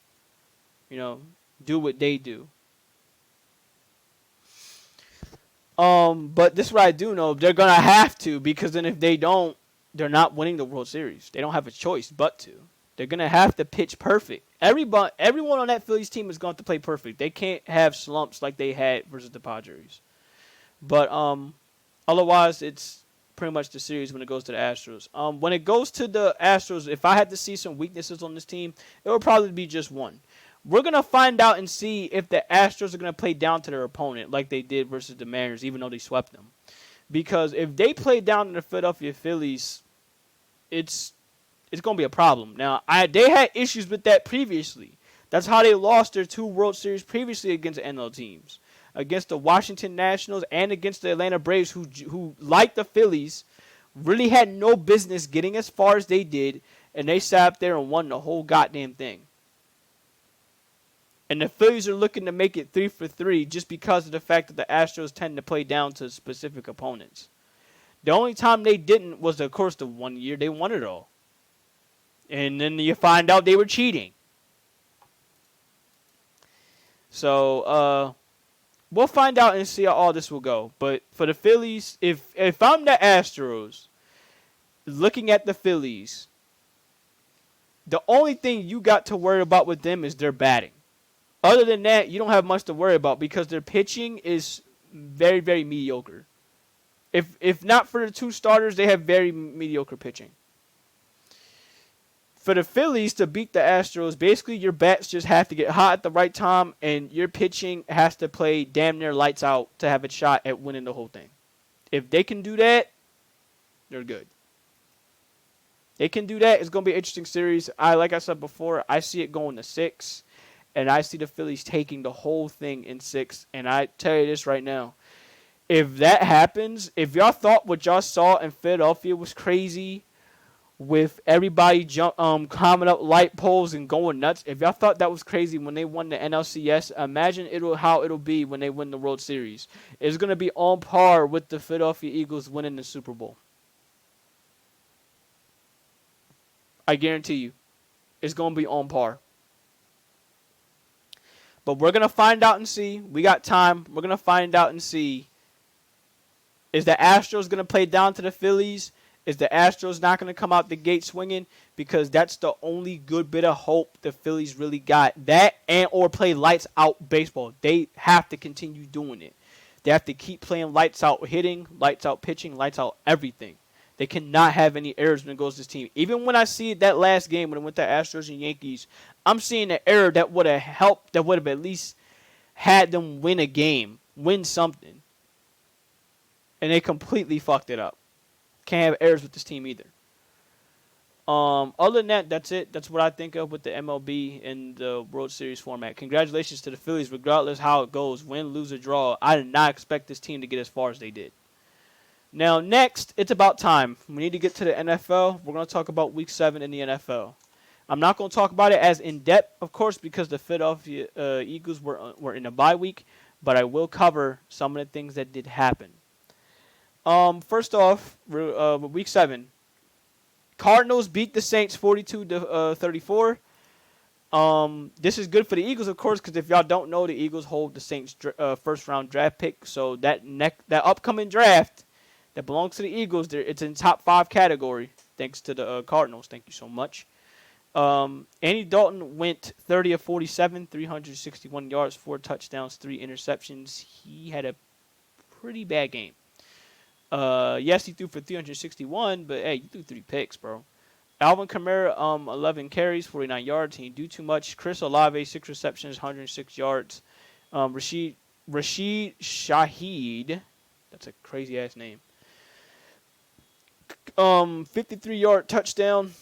Do what they do. But this is what I do know. They're going to have to because then if they don't, they're not winning the World Series. They don't have a choice but to. They're going to have to pitch perfect. Everyone on that Phillies team is going to play perfect. They can't have slumps like they had versus the Padres. But otherwise, it's pretty much the series when it goes to the Astros. When it goes to the Astros, if I had to see some weaknesses on this team, it would probably be just one. We're going to find out and see if the Astros are going to play down to their opponent like they did versus the Mariners, even though they swept them. Because if they play down to the Philadelphia Phillies, it's going to be a problem. Now, they had issues with that previously. That's how they lost their 2 World Series previously against NL teams. Against the Washington Nationals and against the Atlanta Braves, who like the Phillies, really had no business getting as far as they did, and they sat up there and won the whole goddamn thing. And the Phillies are looking to make it 3 for 3 just because of the fact that the Astros tend to play down to specific opponents. The only time they didn't was, of course, the 1 year they won it all. And then you find out they were cheating. So, we'll find out and see how all this will go. But for the Phillies, if I'm the Astros, looking at the Phillies, the only thing you got to worry about with them is their batting. Other than that, you don't have much to worry about because their pitching is very, very mediocre. If not for the 2 starters, they have very mediocre pitching. For the Phillies to beat the Astros, basically your bats just have to get hot at the right time, and your pitching has to play damn near lights out to have a shot at winning the whole thing. If they can do that, they're good. They can do that. It's going to be an interesting series. Like I said before, I see it going to 6, and I see the Phillies taking the whole thing in 6. And I tell you this right now. If that happens, if y'all thought what y'all saw in Philadelphia was crazy, with everybody climbing up light poles and going nuts, if y'all thought that was crazy when they won the NLCS, imagine how it'll be when they win the World Series. It's going to be on par with the Philadelphia Eagles winning the Super Bowl. I guarantee you. It's going to be on par. But we're going to find out and see. We got time. We're going to find out and see. Is the Astros going to play down to the Phillies? Is the Astros not going to come out the gate swinging? Because that's the only good bit of hope the Phillies really got. That and or play lights out baseball. They have to continue doing it. They have to keep playing lights out hitting, lights out pitching, lights out everything. They cannot have any errors when it goes to this team. Even when I see that last game when it went to Astros and Yankees, I'm seeing an error that would have helped, that would have at least had them win a game, win something. And they completely fucked it up. Can't have errors with this team either. Other than that, that's it. That's what I think of with the MLB and the World Series format. Congratulations to the Phillies, regardless how it goes, win, lose, or draw. I did not expect this team to get as far as they did. Now, next, it's about time. We need to get to the NFL. We're going to talk about Week 7 in the NFL. I'm not going to talk about it as in-depth, of course, because the Philadelphia Eagles were in a bye week, but I will cover some of the things that did happen. First off, week 7, Cardinals beat the Saints 42 to 34. This is good for the Eagles, of course, because if y'all don't know, the Eagles hold the Saints first round draft pick. So that upcoming draft that belongs to the Eagles, it's in top 5 category, thanks to the Cardinals. Thank you so much. Andy Dalton went 30 of 47, 361 yards, 4 touchdowns, 3 interceptions. He had a pretty bad game. Yes, he threw for 361, but hey, you threw 3 picks, bro. Alvin Kamara, 11 carries, 49 yards. He didn't do too much. Chris Olave, 6 receptions, 106 yards. Rashid Shaheed, that's a crazy ass name. 53-yard touchdown.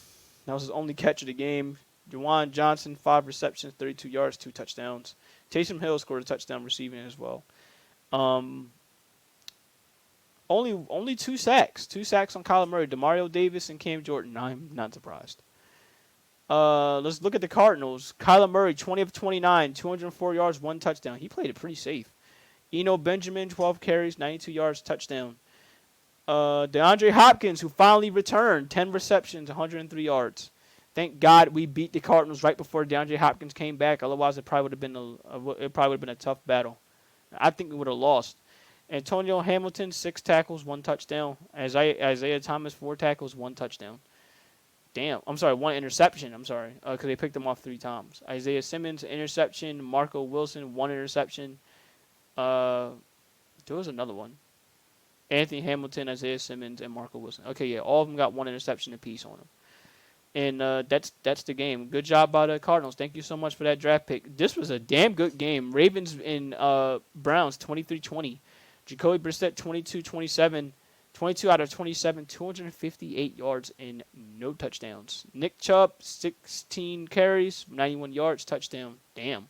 That was his only catch of the game. Juwan Johnson, 5 receptions, 32 yards, 2 touchdowns. Taysom Hill scored a touchdown receiving as well. Only 2 sacks. 2 sacks on Kyler Murray. Demario Davis and Cam Jordan. I'm not surprised. Let's look at the Cardinals. Kyler Murray, 20 of 29, 204 yards, 1 touchdown. He played it pretty safe. Eno Benjamin, 12 carries, 92 yards, touchdown. DeAndre Hopkins, who finally returned, 10 receptions, 103 yards. Thank God we beat the Cardinals right before DeAndre Hopkins came back. Otherwise, it probably would have been a tough battle. I think we would have lost. Antonio Hamilton, 6 tackles, 1 touchdown. Isaiah Thomas, 4 tackles, 1 touchdown. Damn. I'm sorry, 1 interception. I'm sorry. Because they picked him off 3 times. Isaiah Simmons, interception. Marco Wilson, 1 interception. There was another one. Anthony Hamilton, Isaiah Simmons, and Marco Wilson. Okay, yeah. All of them got 1 interception apiece on them. And that's the game. Good job by the Cardinals. Thank you so much for that draft pick. This was a damn good game. Ravens and Browns, 23-20. Jacoby Brissett, 22-27. 22 out of 27, 258 yards and no touchdowns. Nick Chubb, 16 carries, 91 yards, touchdown. Damn.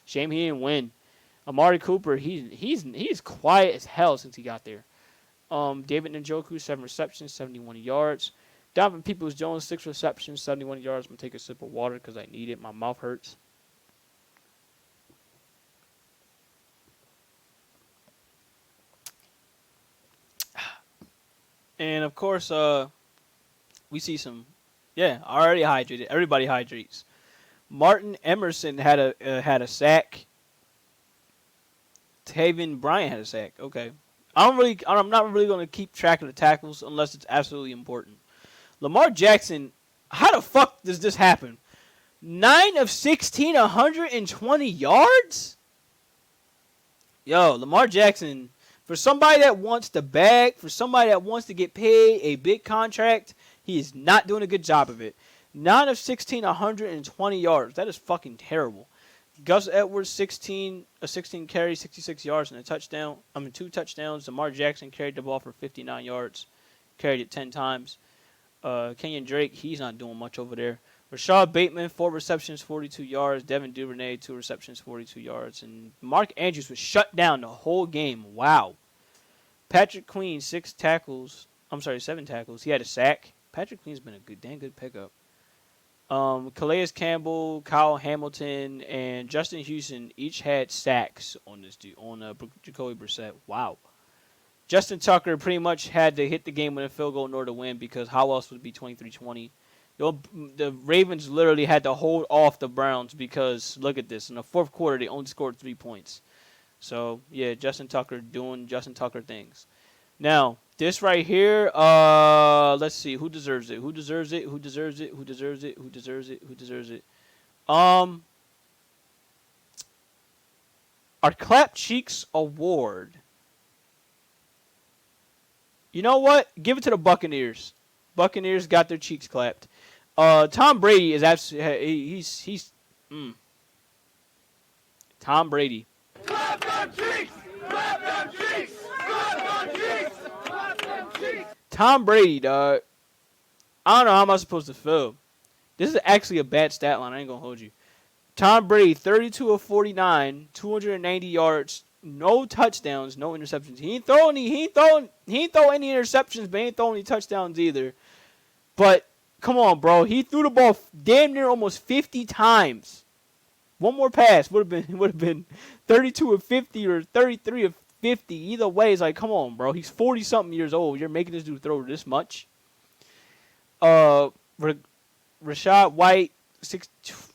Shame he didn't win. Amari Cooper, he's quiet as hell since he got there. David Njoku, 7 receptions, 71 yards. Donovan Peoples-Jones, 6 receptions, 71 yards. I'm going to take a sip of water because I need it. My mouth hurts. And, of course, we see some... Yeah, already hydrated. Everybody hydrates. Martin Emerson had a sack. Taven Bryant had a sack. Okay. I'm not really going to keep track of the tackles unless it's absolutely important. Lamar Jackson, how the fuck does this happen? 9 of 16, 120 yards? Yo, Lamar Jackson, for somebody that wants to bag, for somebody that wants to get paid a big contract, he is not doing a good job of it. 9 of 16, 120 yards. That is fucking terrible. Gus Edwards, 16 carries, 66 yards, and a touchdown. 2 touchdowns. Lamar Jackson carried the ball for 59 yards. Carried it 10 times. Kenyon Drake, he's not doing much over there. Rashad Bateman, 4 receptions, 42 yards. Devin Duvernay, 2 receptions, 42 yards. And Mark Andrews was shut down the whole game. Wow. Patrick Queen, 7 tackles. He had a sack. Patrick Queen's been a damn good pickup. Calais Campbell, Kyle Hamilton, and Justin Houston each had sacks on this dude, on Jacoby Brissett. Wow. Justin Tucker pretty much had to hit the game with a field goal in order to win because how else would it be 23-20? The Ravens literally had to hold off the Browns because, look at this, in the 4th quarter they only scored 3 points. So, yeah, Justin Tucker doing Justin Tucker things. Now, this right here, let's see, who deserves it? Who deserves it? Who deserves it? Who deserves it? Who deserves it? Who deserves it? Our Clap Cheeks Award. You know what? Give it to the Buccaneers. Buccaneers got their cheeks clapped. Tom Brady is absolutely Tom Brady. Clap them cheeks! Clap them cheeks! Clap them cheeks! Clap them cheeks! Tom Brady, dog. I don't know how am I supposed to feel. This is actually a bad stat line. I ain't gonna hold you. Tom Brady, 32 of 49, 290 yards, no touchdowns, no interceptions. He ain't throw any interceptions, but he ain't throw any touchdowns either. But come on, bro. He threw the ball damn near almost 50 times. One more pass would have been 32 of 50 or 33 of 50. Either way, it's like, come on, bro. He's 40-something years old. You're making this dude throw this much. Rashad White,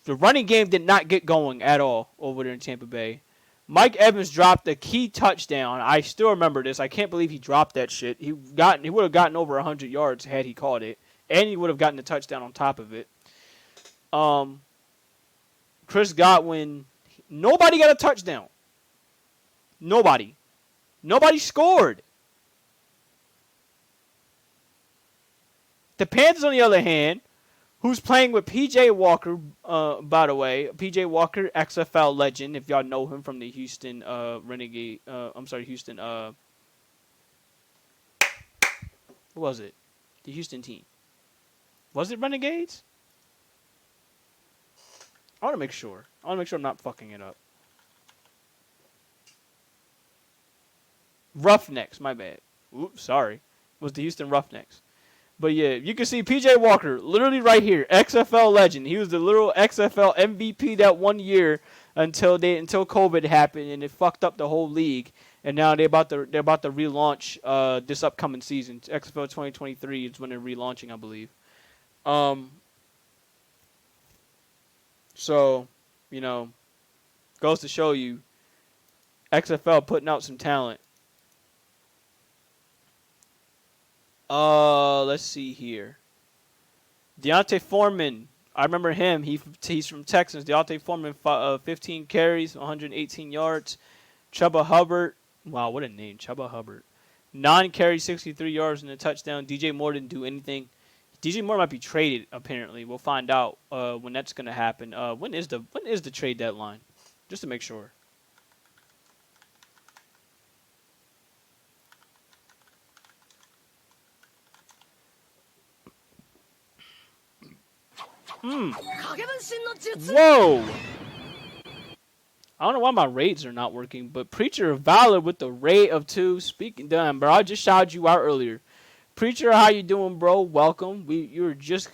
the running game did not get going at all over there in Tampa Bay. Mike Evans dropped a key touchdown. I still remember this. I can't believe he dropped that shit. He would have gotten over 100 yards had he caught it, and he would have gotten a touchdown on top of it. Chris Godwin, nobody got a touchdown. Nobody scored. The Panthers, on the other hand, who's playing with P.J. Walker, by the way. P.J. Walker, XFL legend, if y'all know him from the Houston Houston, what was it? The Houston team. Was it Renegades? I want to make sure. I'm not fucking it up. Roughnecks, my bad. Oops, sorry. It was the Houston Roughnecks. But yeah, you can see P.J. Walker literally right here, XFL legend. He was the little XFL MVP that 1 year until COVID happened and it fucked up the whole league. And now they're about to relaunch this upcoming season. XFL 2023 is when they're relaunching, I believe. So, goes to show you XFL putting out some talent. Let's see here. Deontay Foreman. I remember him. He's from Texas. Deontay Foreman, 15 carries, 118 yards. Chuba Hubbard. Wow, what a name. Chuba Hubbard. 9 carries, 63 yards and a touchdown. DJ Moore didn't do anything. DJ Moore might be traded, apparently. We'll find out when that's going to happen. When is the trade deadline? Just to make sure. Whoa! I don't know why my raids are not working, but Preacher of Valor with the raid of 2. Speaking done, bro. I just shouted you out earlier. Preacher, how you doing, bro? Welcome. You're just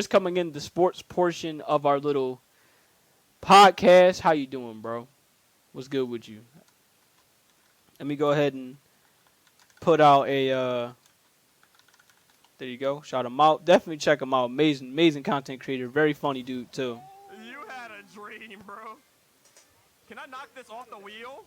coming in the sports portion of our little podcast. How you doing, bro? What's good with you? Let me go ahead and put out a there you go. Shout him out. Definitely check him out. Amazing content creator. Very funny dude too. You had a dream, bro. Can I knock this off the wheel?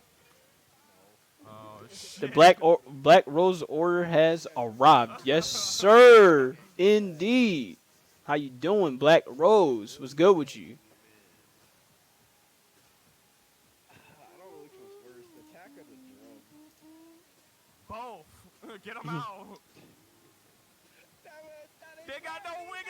Oh, shit. The Black Rose Order has arrived. Yes, sir. Indeed. How you doing, Black Rose? What's good with you? Both. Get them out. They got no wheel.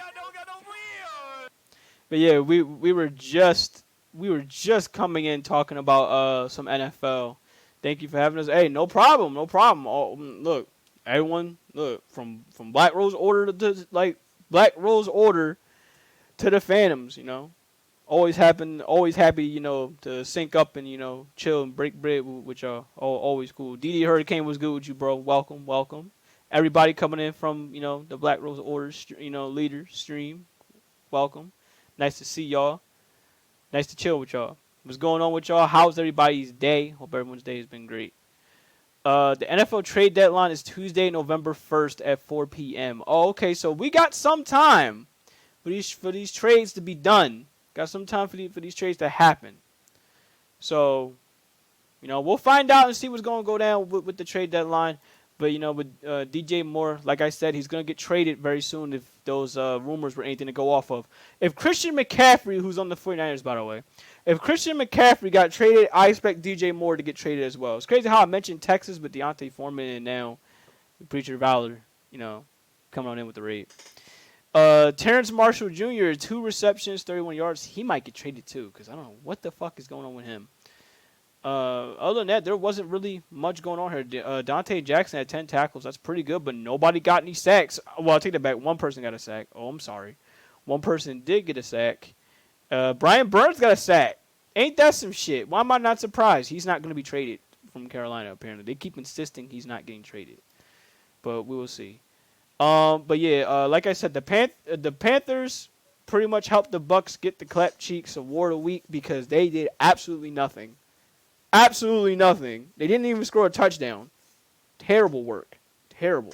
But yeah, we were just coming in talking about some NFL. Thank you for having us. Hey, no problem. Oh, look, everyone, from Black Rose Order to Black Rose Order to the Phantoms, always happy, to sync up and chill and break bread with y'all. Always cool. DD Hurricane was good with you, bro. Welcome. Everybody coming in from the Black Rose Order leader stream. Welcome. Nice to see y'all. Nice to chill with y'all. What's going on with y'all? How's everybody's day? Hope everyone's day has been great. The NFL trade deadline is Tuesday, November 1st at 4 p.m. Oh, okay, so we got some time for these trades to be done. Got some time for these trades to happen. So, we'll find out and see what's going to go down with the trade deadline. But, with DJ Moore, like I said, he's going to get traded very soon if those rumors were anything to go off of. If Christian McCaffrey, who's on the 49ers, by the way, if Christian McCaffrey got traded, I expect DJ Moore to get traded as well. It's crazy how I mentioned Texas with Deontay Foreman and now Preacher Valor, coming on in with the raid. Terrence Marshall Jr., 2 receptions, 31 yards. He might get traded too because I don't know what the fuck is going on with him. Other than that, there wasn't really much going on here. Dante Jackson had 10 tackles. That's pretty good, but nobody got any sacks. Well, I'll take that back. One person got a sack. Oh, I'm sorry. One person did get a sack. Brian Burns got a sack. Ain't that some shit? Why am I not surprised? He's not going to be traded from Carolina, apparently. They keep insisting he's not getting traded. But we will see. But yeah, like I said, the Panthers pretty much helped the Bucks get the Clap Cheeks Award of the Week because they did absolutely nothing. Absolutely nothing. They didn't even score a touchdown. Terrible work. Terrible.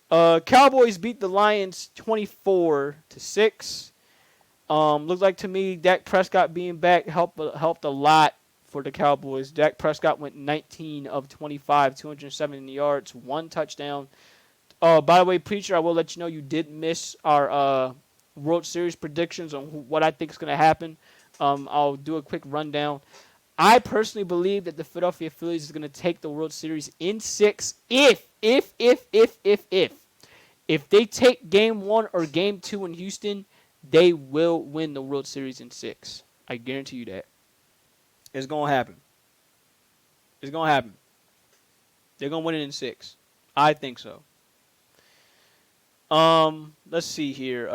Cowboys beat the Lions 24-6. Looked like to me Dak Prescott being back helped a lot for the Cowboys. Dak Prescott went 19 of 25, 270 yards, 1 touchdown. By the way, Preacher, I will let you know you did miss our World Series predictions on what I think is going to happen. I'll do a quick rundown. I personally believe that the Philadelphia Phillies is going to take the World Series in 6 if they take game 1 or game 2 in Houston, they will win the World Series in 6. I guarantee you that. It's going to happen. It's going to happen. They're going to win it in 6. I think so. Let's see here.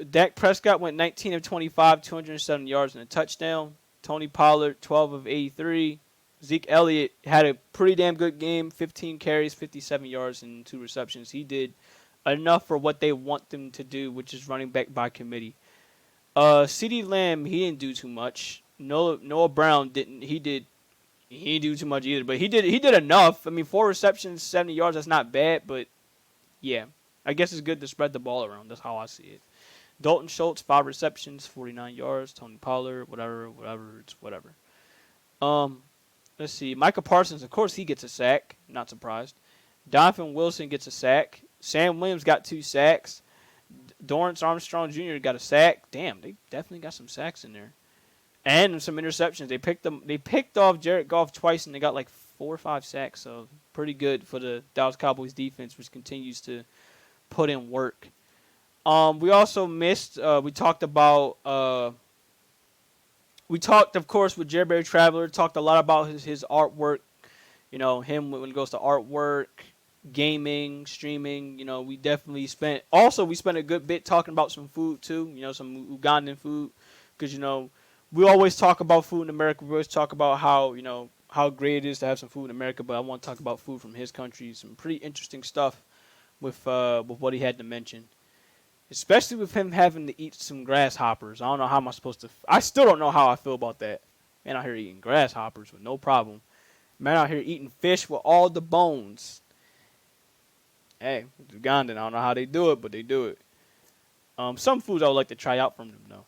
Dak Prescott went 19 of 25, 207 yards and a touchdown. Tony Pollard, 12 of 83. Zeke Elliott had a pretty damn good game, 15 carries, 57 yards, and 2 receptions. He did enough for what they want them to do, which is running back by committee. CeeDee Lamb, he didn't do too much. Noah Brown didn't. He didn't do too much either, but he did enough. I mean, 4 receptions, 70 yards, that's not bad, but yeah. I guess it's good to spread the ball around. That's how I see it. Dalton Schultz, 5 receptions, 49 yards. Tony Pollard, whatever, it's whatever. Let's see. Micah Parsons, of course, he gets a sack. Not surprised. Donovan Wilson gets a sack. Sam Williams got 2 sacks. Dorrance Armstrong Jr. got a sack. Damn, they definitely got some sacks in there. And some interceptions. They picked off Jared Goff twice, and they got like 4 or 5 sacks. So pretty good for the Dallas Cowboys defense, which continues to put in work. We also missed. We talked, of course, with JerbearTraveler. Talked a lot about his artwork. You know, him when it goes to artwork, gaming, streaming. You know, we spent a good bit talking about some food too. You know, some Ugandan food, because you know we always talk about food in America. We always talk about how great it is to have some food in America. But I want to talk about food from his country. Some pretty interesting stuff with what he had to mention. Especially with him having to eat some grasshoppers. I don't know how I'm supposed to. I still don't know how I feel about that. Man out here eating grasshoppers with no problem. Man out here eating fish with all the bones. Hey, it's Ugandan. I don't know how they do it, but they do it. Some foods I would like to try out from them, though.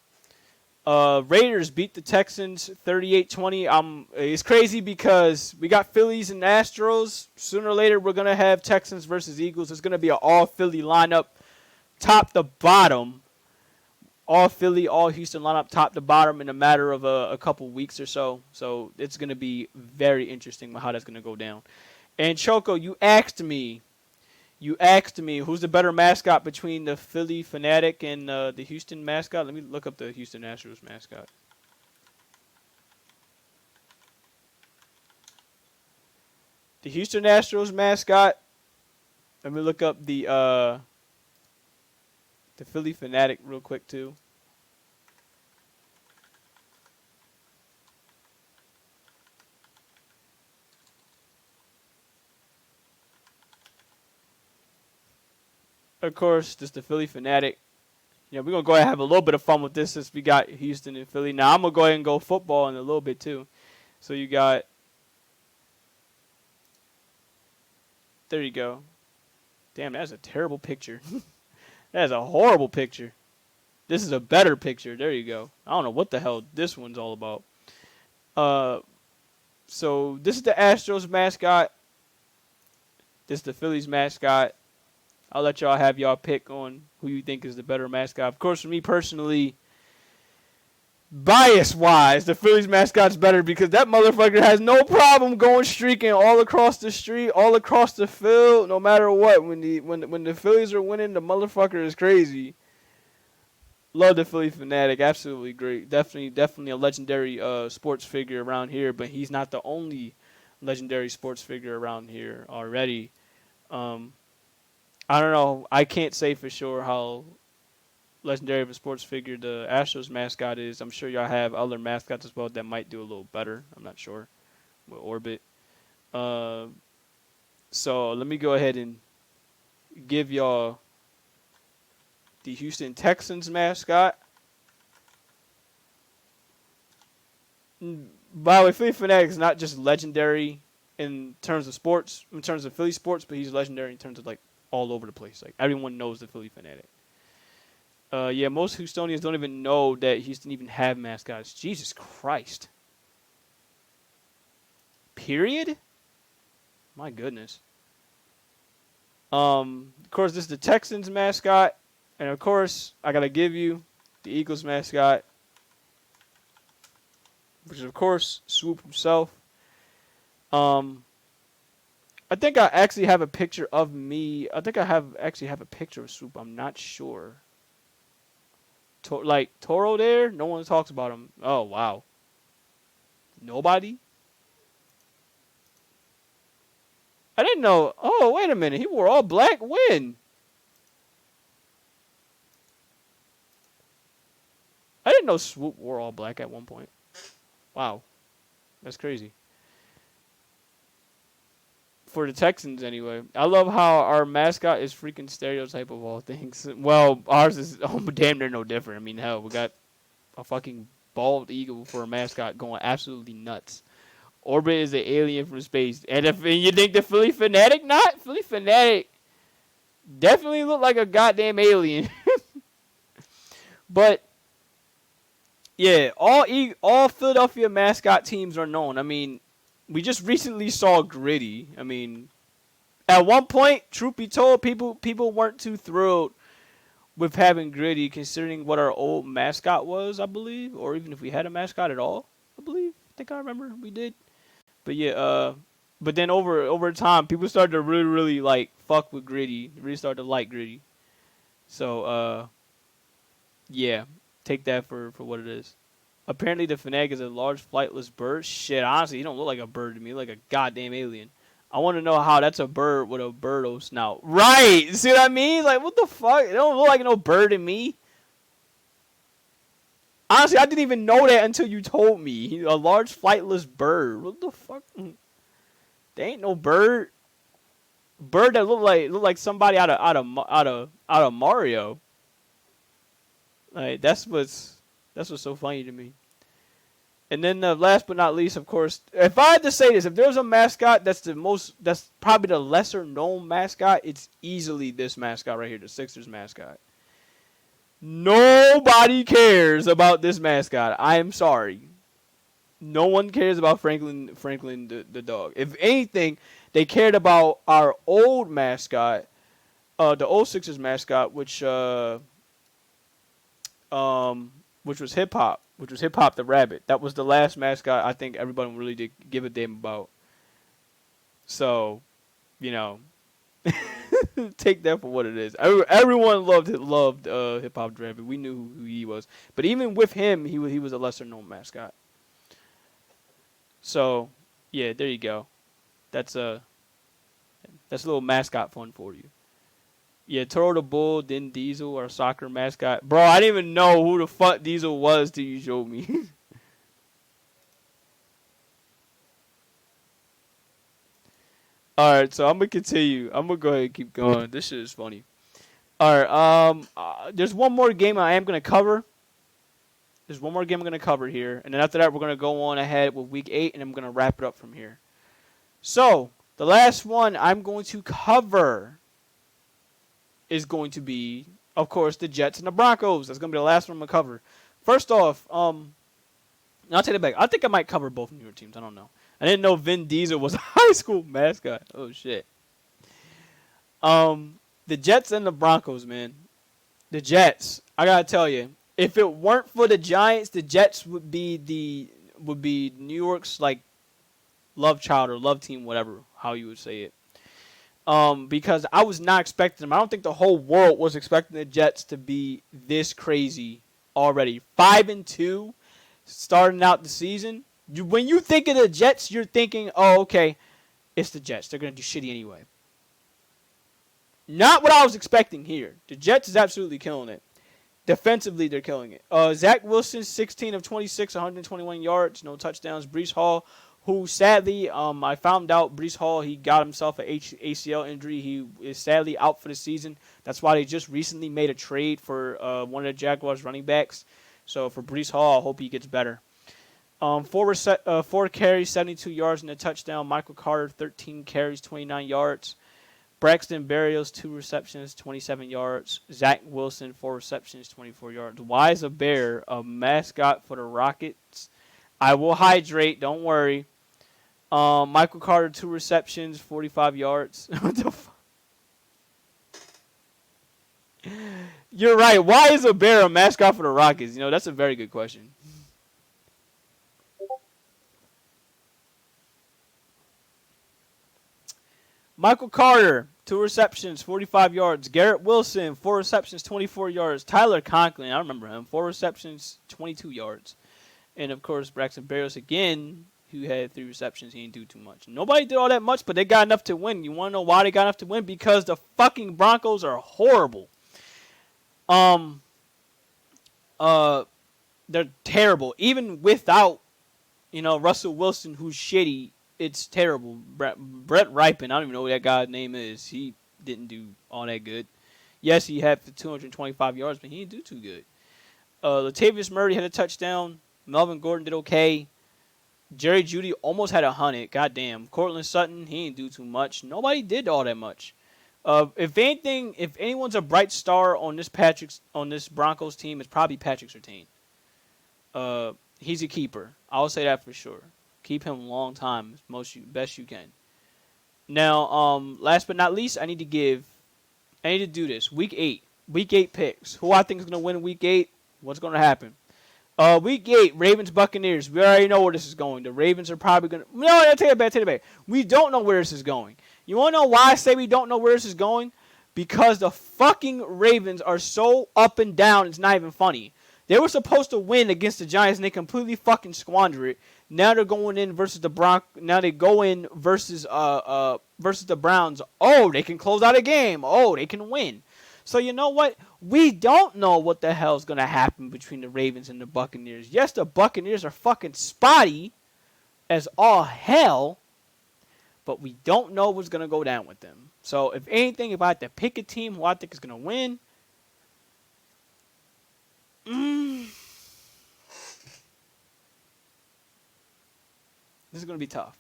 Raiders beat the Texans 38-20. It's crazy because we got Phillies and Astros. Sooner or later, we're going to have Texans versus Eagles. It's going to be an all-Philly lineup. Top to bottom, all Philly, all Houston lineup, top to bottom in a matter of a couple weeks or so. So it's going to be very interesting how that's going to go down. And Choco, you asked me who's the better mascot between the Philly Fanatic and the Houston mascot. Let me look up the Houston Astros mascot. The Houston Astros mascot. Let me look up the Philly Fanatic real quick too. Of course, just the Philly Fanatic. You know, we're going to go ahead and have a little bit of fun with this since we got Houston and Philly. Now, I'm going to go ahead and go football in a little bit too. So you got... There you go. Damn, that's a terrible picture. That is a horrible picture. This is a better picture. There you go. I don't know what the hell this one's all about. So this is the Astros mascot. This is the Phillies mascot. I'll let y'all have y'all pick on who you think is the better mascot. Of course, for me personally, bias-wise, the Phillies mascot's better because that motherfucker has no problem going streaking all across the street, all across the field, no matter what. When the Phillies are winning, the motherfucker is crazy. Love the Philly Fanatic, absolutely great. Definitely a legendary sports figure around here, but he's not the only legendary sports figure around here already. I don't know. I can't say for sure how legendary of a sports figure the Astros mascot is. I'm sure y'all have other mascots as well that might do a little better. I'm not sure. With Orbit. So let me go ahead and give y'all the Houston Texans mascot. By the way, Philly Fanatic is not just legendary in terms of sports, in terms of Philly sports, but he's legendary in terms of like all over the place. Like everyone knows the Philly Fanatic. Yeah, most Houstonians don't even know that Houston even have mascots. Jesus Christ. Period? My goodness. Of course, this is the Texans mascot. And of course, I gotta give you the Eagles mascot. Which is, of course, Swoop himself. I think I actually have a picture of me. I think I actually have a picture of Swoop. I'm not sure. Like Toro there, no one talks about him. Oh wow. Nobody? I didn't know. Oh, wait a minute. He wore all black when? I didn't know Swoop wore all black at one point. Wow. That's crazy. For the Texans, anyway. I love how our mascot is freaking stereotype of all things. Well, ours is damn near no different. I mean, hell, we got a fucking bald eagle for a mascot going absolutely nuts. Orbit is an alien from space. And if you think the Philly Fanatic not? Philly Fanatic definitely look like a goddamn alien. But yeah, all Philadelphia mascot teams are known. I mean, we just recently saw Gritty. I mean, at one point, truth be told, people weren't too thrilled with having Gritty, considering what our old mascot was, I believe, or even if we had a mascot at all. I believe. I think I remember we did. But yeah, but then over time, people started to really like fuck with Gritty. Really started to like Gritty. So yeah, take that for what it is. Apparently, the Fanatic is a large flightless bird. Shit, honestly, he don't look like a bird to me. Like a goddamn alien. I want to know how that's a bird with a birdo snout. Right! See what I mean? Like, what the fuck? It don't look like no bird to me. Honestly, I didn't even know that until you told me. He's a large flightless bird. What the fuck? There ain't no bird. Bird that look like somebody out of Mario. Like that's what's so funny to me. And then last but not least, of course, if I had to say this, if there's a mascot that's probably the lesser known mascot, it's easily this mascot right here, the Sixers mascot. Nobody cares about this mascot. I am sorry. No one cares about Franklin the dog. If anything, they cared about our old mascot, the old Sixers mascot, which was Hip Hop, the rabbit. That was the last mascot I think everybody really did give a damn about. So, you know, take that for what it is. Everyone loved Hip Hop the rabbit. We knew who he was, but even with him, he was a lesser known mascot. So, yeah, there you go. That's a little mascot fun for you. Yeah, Toro the Bull, then Diesel, our soccer mascot. Bro, I didn't even know who the fuck Diesel was till you showed me. Alright, so I'm going to continue. I'm going to go ahead and keep going. This shit is funny. Alright, there's one more game I am going to cover. There's one more game I'm going to cover here. And then after that, we're going to go on ahead with Week 8, and I'm going to wrap it up from here. So, the last one I'm going to cover is going to be, of course, the Jets and the Broncos. That's going to be the last one I'm going to cover. First off, I'll take it back. I think I might cover both New York teams. I don't know. I didn't know Vin Diesel was a high school mascot. Oh, shit. The Jets and the Broncos, man. The Jets, I got to tell you, if it weren't for the Giants, the Jets would be New York's, like, love child or love team, whatever, how you would say it. Because I was not expecting them. I don't think the whole world was expecting the Jets to be this crazy already. 5-2 starting out the season. When you think of the Jets, you're thinking, oh, okay, it's the Jets. They're going to do shitty anyway. Not what I was expecting here. The Jets is absolutely killing it. Defensively, they're killing it. Zach Wilson, 16 of 26, 121 yards, no touchdowns. Breece Hall, who sadly, I found out Breece Hall, he got himself an ACL injury. He is sadly out for the season. That's why they just recently made a trade for one of the Jaguars running backs. So for Breece Hall, I hope he gets better. 4 carries, 72 yards, and a touchdown. Michael Carter, 13 carries, 29 yards. Braxton Berrios, 2 receptions, 27 yards. Zach Wilson, 4 receptions, 24 yards. Why is a bear a mascot for the Rockets? I will hydrate. Don't worry. Michael Carter, 2 receptions, 45 yards. What the fuck? You're right. Why is a bear a mascot for the Rockets? That's a very good question. Michael Carter, 2 receptions, 45 yards. Garrett Wilson, 4 receptions, 24 yards. Tyler Conklin, I remember him, 4 receptions, 22 yards. And, of course, Braxton Berrios again, who had 3 receptions. He didn't do too much. Nobody did all that much, but they got enough to win. You want to know why they got enough to win? Because the fucking Broncos are horrible. They're terrible. Even without, Russell Wilson, who's shitty, it's terrible. Brett Ripon, I don't even know what that guy's name is. He didn't do all that good. Yes, he had 225 yards, but he didn't do too good. Latavius Murray had a touchdown. Melvin Gordon did okay. Jerry Jeudy almost had 100. Goddamn. Cortland Sutton, he didn't do too much. Nobody did all that much. If anything, if anyone's a bright star on this Broncos team, it's probably Patrick Surtain. He's a keeper. I'll say that for sure. Keep him a long time, best you can. Now, last but not least, I need to do this. Week 8 picks. Who I think is going to win Week 8? What's going to happen? Week 8, Ravens Buccaneers. We already know where this is going. The Ravens are probably going to. No, take it back. We don't know where this is going. You want to know why I say we don't know where this is going? Because the fucking Ravens are so up and down, it's not even funny. They were supposed to win against the Giants, and they completely fucking squander it. Now they're going in versus the Now they go in versus the Browns. Oh, they can close out a game. Oh, they can win. So you know what? We don't know what the hell is going to happen between the Ravens and the Buccaneers. Yes, the Buccaneers are fucking spotty as all hell, but we don't know what's going to go down with them. So if anything, if I had to pick a team who I think is going to win, this is going to be tough.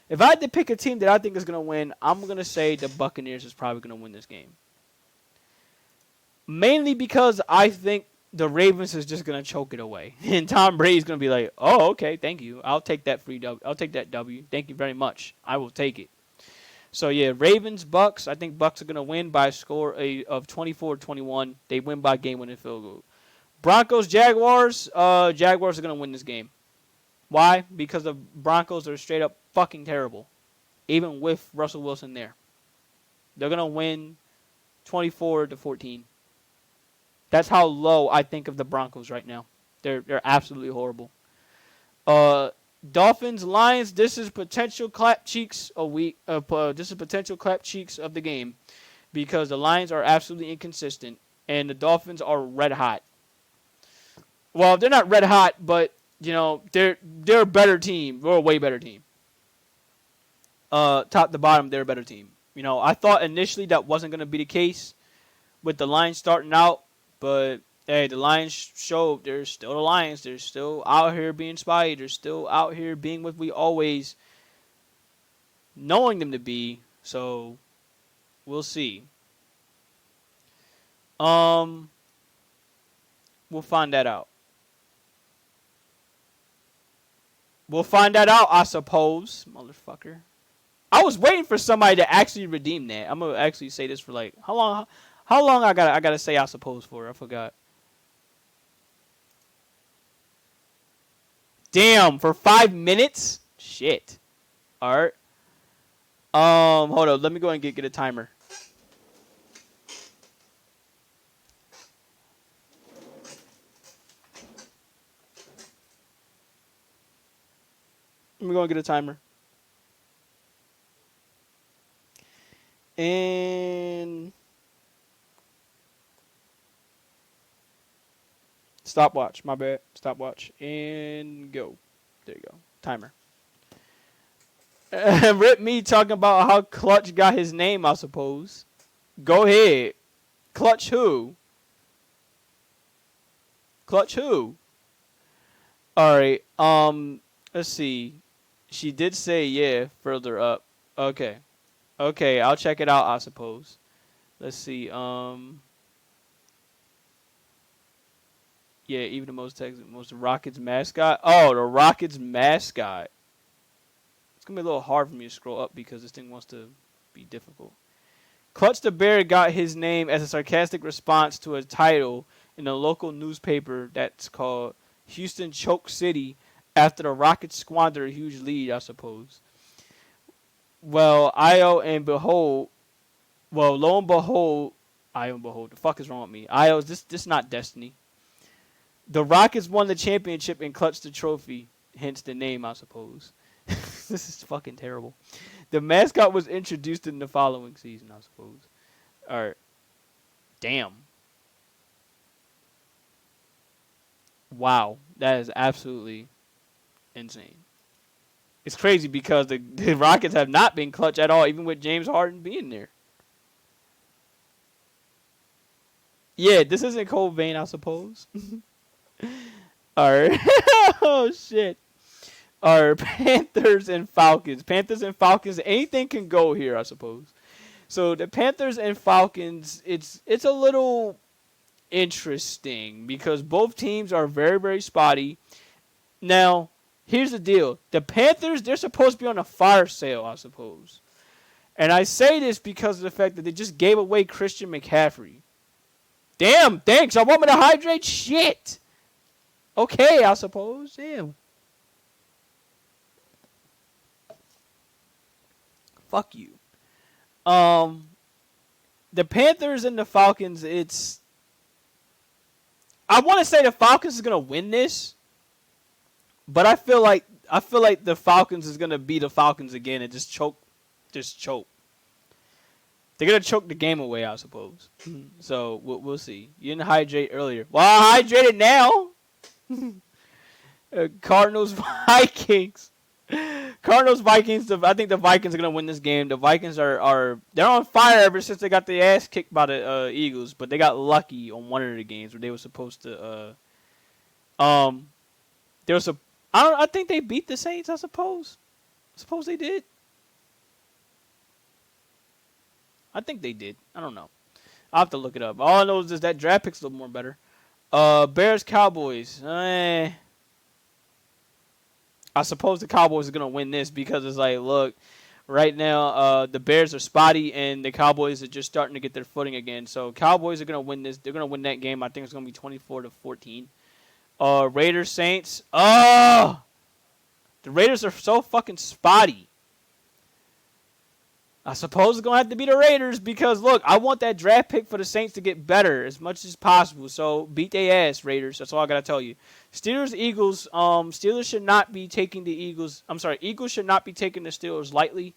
If I had to pick a team that I think is going to win, I'm going to say the Buccaneers is probably going to win this game. Mainly because I think the Ravens is just going to choke it away. And Tom Brady's going to be like, oh, okay, thank you. I'll take that free W. I'll take that W. Thank you very much. I will take it. So, yeah, Ravens, Bucks. I think Bucks are going to win by a score of 24-21. They win by game-winning field goal. Broncos, Jaguars. Jaguars are going to win this game. Why? Because the Broncos are straight up fucking terrible. Even with Russell Wilson there. They're going to win 24-14. That's how low I think of the Broncos right now. They're absolutely horrible. Dolphins, Lions. This is potential clap cheeks a week. This is potential clap cheeks of the game because the Lions are absolutely inconsistent and the Dolphins are red hot. Well, they're not red hot, but they're a better team. They're a way better team. Top to bottom, they're a better team. I thought initially that wasn't going to be the case with the Lions starting out. But, hey, the Lions showed they're still the Lions. They're still out here being spotty. They're still out here being what we always knowing them to be. So, we'll see. We'll find that out. We'll find that out, I suppose. Motherfucker. I was waiting for somebody to actually redeem that. I'm going to actually say this for how long? How long I gotta say I suppose for? I forgot. Damn, for 5 minutes? Shit. Alright. Hold up. Let me go and get a timer. Let me go and get a timer. And stopwatch, my bad. Stopwatch. And go. There you go. Timer. Rip me talking about how Clutch got his name, I suppose. Go ahead. Clutch who? Clutch who? All right. Let's see. She did say yeah, further up. Okay. Okay, I'll check it out, I suppose. Let's see. Yeah, even the most Rockets mascot. Oh, the Rockets mascot. It's gonna be a little hard for me to scroll up because this thing wants to be difficult. Clutch the Bear got his name as a sarcastic response to a title in a local newspaper that's called Houston Choke City after the Rockets squandered a huge lead, I suppose. Well, lo and behold, the fuck is wrong with me? This not Destiny. The Rockets won the championship and clutched the trophy, hence the name, I suppose. This is fucking terrible. The mascot was introduced in the following season, I suppose. Alright. Damn. Wow. That is absolutely insane. It's crazy because the Rockets have not been clutch at all, even with James Harden being there. Yeah, this isn't Cole Vane, I suppose. Alright. Oh, shit. Are Panthers and Falcons. Panthers and Falcons, anything can go here, I suppose. So the Panthers and Falcons, it's a little interesting because both teams are very, very spotty. Now, here's the deal. The Panthers, they're supposed to be on a fire sale, I suppose. And I say this because of the fact that they just gave away Christian McCaffrey. Damn, thanks. I want me to hydrate? Shit. Okay, I suppose. Damn. Fuck you. The Panthers and the Falcons, I want to say the Falcons is going to win this, but I feel like the Falcons is going to be the Falcons again and just choke. They're going to choke the game away, I suppose. So, we'll see. You didn't hydrate earlier. Well, I hydrated now. Cardinals, Vikings. Cardinals, Vikings. I think the Vikings are going to win this game. The Vikings they're on fire ever since they got their ass kicked by the Eagles, but they got lucky on one of the games where they were supposed to I think they beat the Saints, I suppose. I suppose they did. I think they did. I don't know. I'll have to look it up. All I know is that draft pick's a little more better. Bears, Cowboys. I suppose the Cowboys are going to win this because it's like, look, right now the Bears are spotty and the Cowboys are just starting to get their footing again. So Cowboys are going to win this. They're going to win that game. I think it's going to be 24-14. Raiders, Saints. Oh! The Raiders are so fucking spotty. I suppose it's going to have to be the Raiders because, look, I want that draft pick for the Saints to get better as much as possible. So, beat their ass, Raiders. That's all I got to tell you. Steelers, Eagles. Steelers should not be taking the Eagles. I'm sorry, Eagles should not be taking the Steelers lightly,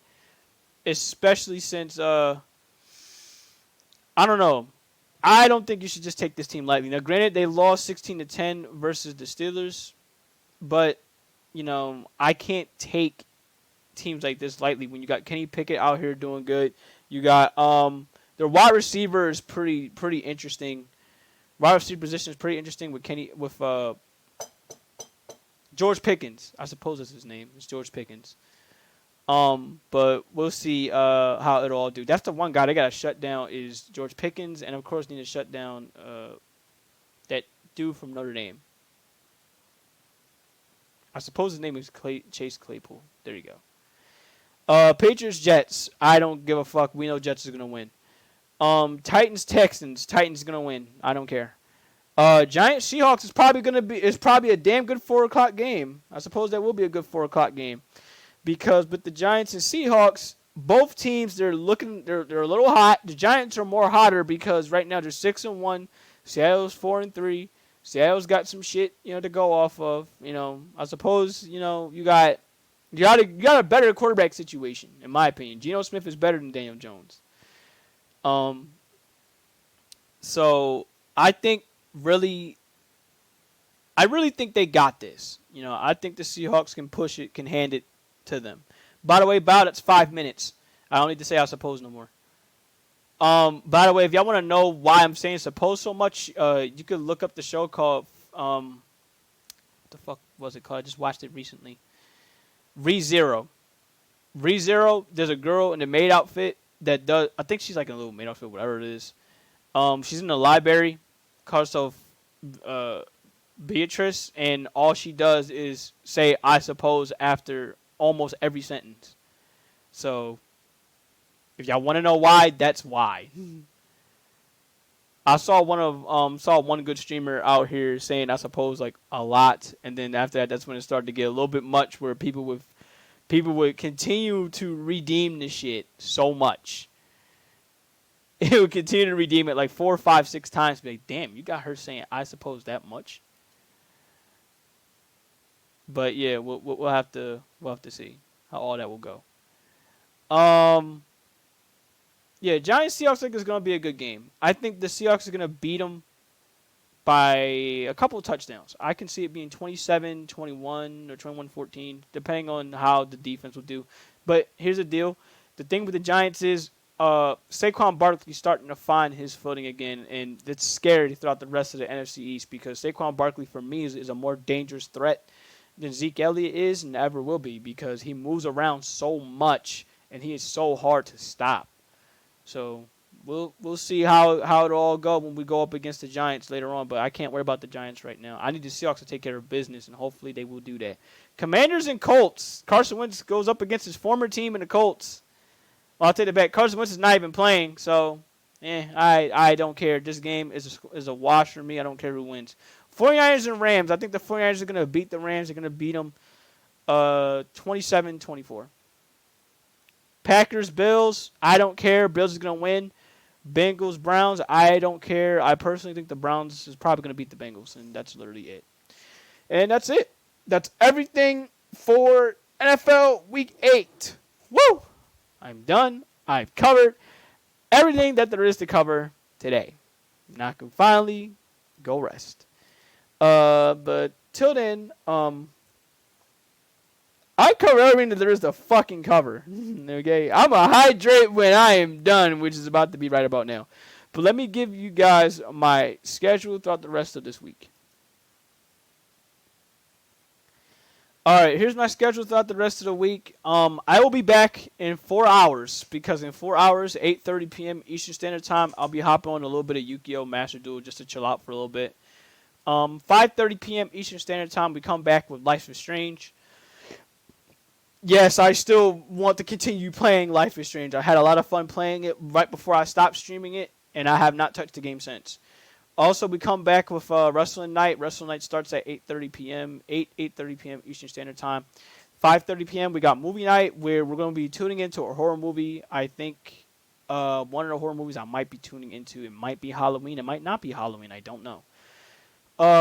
especially since, I don't know. I don't think you should just take this team lightly. Now, granted, they lost 16-10 versus the Steelers, but, I can't take teams like this lightly when you got Kenny Pickett out here doing good. You got their wide receiver is pretty interesting. Wide receiver position is pretty interesting with George Pickens. I suppose that's his name. It's George Pickens. But we'll see how it'll all do. That's the one guy they gotta shut down is George Pickens, and of course need to shut down that dude from Notre Dame. I suppose his name is Chase Claypool. There you go. Patriots, Jets. I don't give a fuck. We know Jets is gonna win. Titans, Texans. Titans gonna win. I don't care. Giants, Seahawks is probably a damn good 4:00 game. I suppose that will be a good 4:00 game because with the Giants and Seahawks, both teams they're a little hot. The Giants are more hotter because right now they're 6-1. Seattle's 4-3. Seattle's got some shit to go off of. I suppose you got a better quarterback situation, in my opinion. Geno Smith is better than Daniel Jones. So I really think they got this. I think the Seahawks can push it, can hand it to them. By the way, that's 5 minutes. I don't need to say I suppose no more. By the way, if y'all want to know why I'm saying suppose so much, you could look up the show called What the fuck was it called? I just watched it recently. ReZero. ReZero. There's a girl in a maid outfit that does. I think she's like in a little maid outfit, whatever it is. She's in the library, calls herself Beatrice, and all she does is say "I suppose" after almost every sentence. So, if y'all want to know why, that's why. I saw one good streamer out here saying "I suppose" like a lot, and then after that, that's when it started to get a little bit much, where people would continue to redeem the shit so much. It would continue to redeem it like 4, 5, 6 times. Be like, damn, you got her saying "I suppose" that much. But yeah, we'll have to see how all that will go. Yeah, Giants Seahawks, I think is gonna be a good game. I think the Seahawks are gonna beat them by a couple of touchdowns. I can see it being 27-21 or 21-14, depending on how the defense will do. But here's the deal: the thing with the Giants is Saquon Barkley starting to find his footing again, and it's scary throughout the rest of the NFC East because Saquon Barkley for me is a more dangerous threat than Zeke Elliott is and ever will be because he moves around so much and he is so hard to stop. So we'll see how it'll all go when we go up against the Giants later on, but I can't worry about the Giants right now. I need the Seahawks to take care of business, and hopefully they will do that. Commanders and Colts. Carson Wentz goes up against his former team in the Colts. Well, I'll take it back. Carson Wentz is not even playing, so I don't care. This game is a wash for me. I don't care who wins. 49ers and Rams. I think the 49ers are going to beat the Rams. They're going to beat them 27-24. Packers, Bills. I don't care. Bills is going to win. Bengals, Browns. I don't care. I personally think the Browns is probably going to beat the Bengals, and that's literally it. And that's it. That's everything for NFL Week 8. Woo! I'm done. I've covered everything that there is to cover today. Now I can finally go rest. But till then, I cover everything that there is to fucking cover. Okay? I'm a hydrate when I am done, which is about to be right about now. But let me give you guys my schedule throughout the rest of this week. Alright, here's my schedule throughout the rest of the week. I will be back in 4 hours, because in 4 hours, 8:30 p.m. Eastern Standard Time, I'll be hopping on a little bit of Yu-Gi-Oh! Master Duel just to chill out for a little bit. 5:30 p.m. Eastern Standard Time, we come back with Life is Strange. Yes, I still want to continue playing Life is Strange. I had a lot of fun playing it right before I stopped streaming it, and I have not touched the game since. Also, we come back with Wrestling Night. Wrestling Night starts at 8:30 p.m. 8:30 p.m. Eastern Standard Time. 5:30 p.m. we got Movie Night, where we're going to be tuning into a horror movie. I think one of the horror movies I might be tuning into, it might be Halloween. It might not be Halloween. I don't know.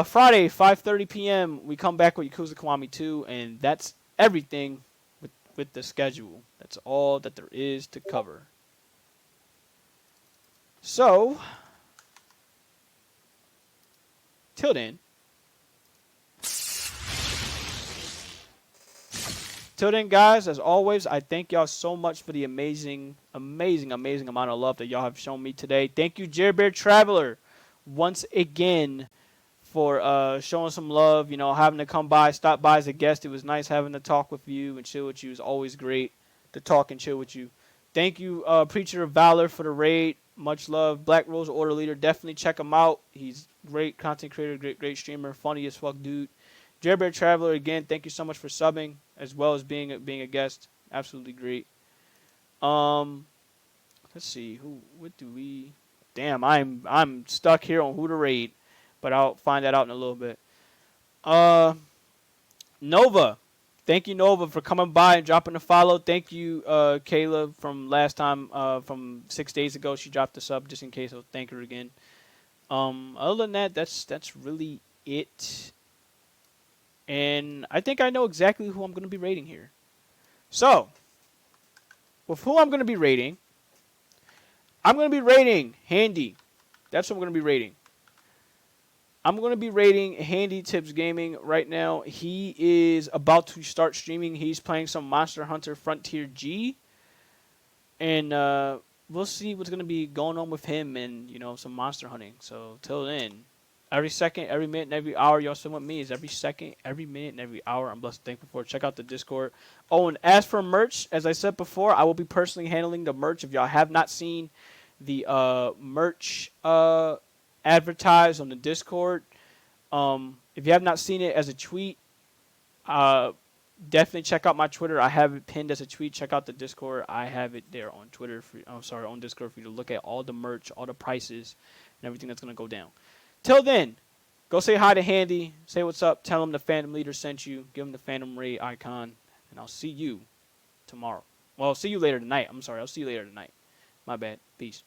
Friday, 5:30 p.m. we come back with Yakuza Kiwami 2, and that's everything with the schedule. That's all that there is to cover. So, till then, guys, as always, I thank y'all so much for the amazing amount of love that y'all have shown me today. Thank you, JerbearTraveler, once again for showing some love, having to come by, stop by as a guest. It was nice having to talk with you and chill with you. It's always great to talk and chill with you. Thank you, Preacher of Valor, for the raid. Much love. Black Rose Order Leader, definitely check him out. He's great content creator, great streamer, funny as fuck dude. JerbearTraveler, again, thank you so much for subbing as well as being a guest. Absolutely great. Let's see, what do we? Damn, I'm stuck here on who to raid, but I'll find that out in a little bit. Nova. Thank you, Nova, for coming by and dropping a follow. Thank you, Kayla, from last time, from 6 days ago. She dropped a sub just in case. I'll thank her again. Other than that, that's really it. And I think I know exactly who I'm going to be rating here. So, with who I'm going to be rating, I'm going to be rating Handy. That's what I'm going to be rating. I'm going to be rating Handy Tips Gaming right now. He is about to start streaming. He's playing some Monster Hunter Frontier G. And we'll see what's going to be going on with him and, some monster hunting. So, till then, Every second, every minute, and every hour, y'all spend with me is every second, every minute, and every hour. I'm blessed and thankful for it. Check out the Discord. Oh, and as for merch, as I said before, I will be personally handling the merch. If y'all have not seen the merch advertised on the Discord, if you have not seen it as a tweet, uh, definitely check out my Twitter. I have it pinned as a tweet. Check out the Discord. I have it there on Twitter. On Discord for you to look at all the merch, all the prices, and everything that's gonna go down. Till then, go say hi to Handy. Say what's up. Tell him the Phantom Leader sent you. Give him the Phantom Ray icon, and I'll see you tomorrow. Well, I'll see you later tonight. I'm sorry. I'll see you later tonight. My bad. Peace.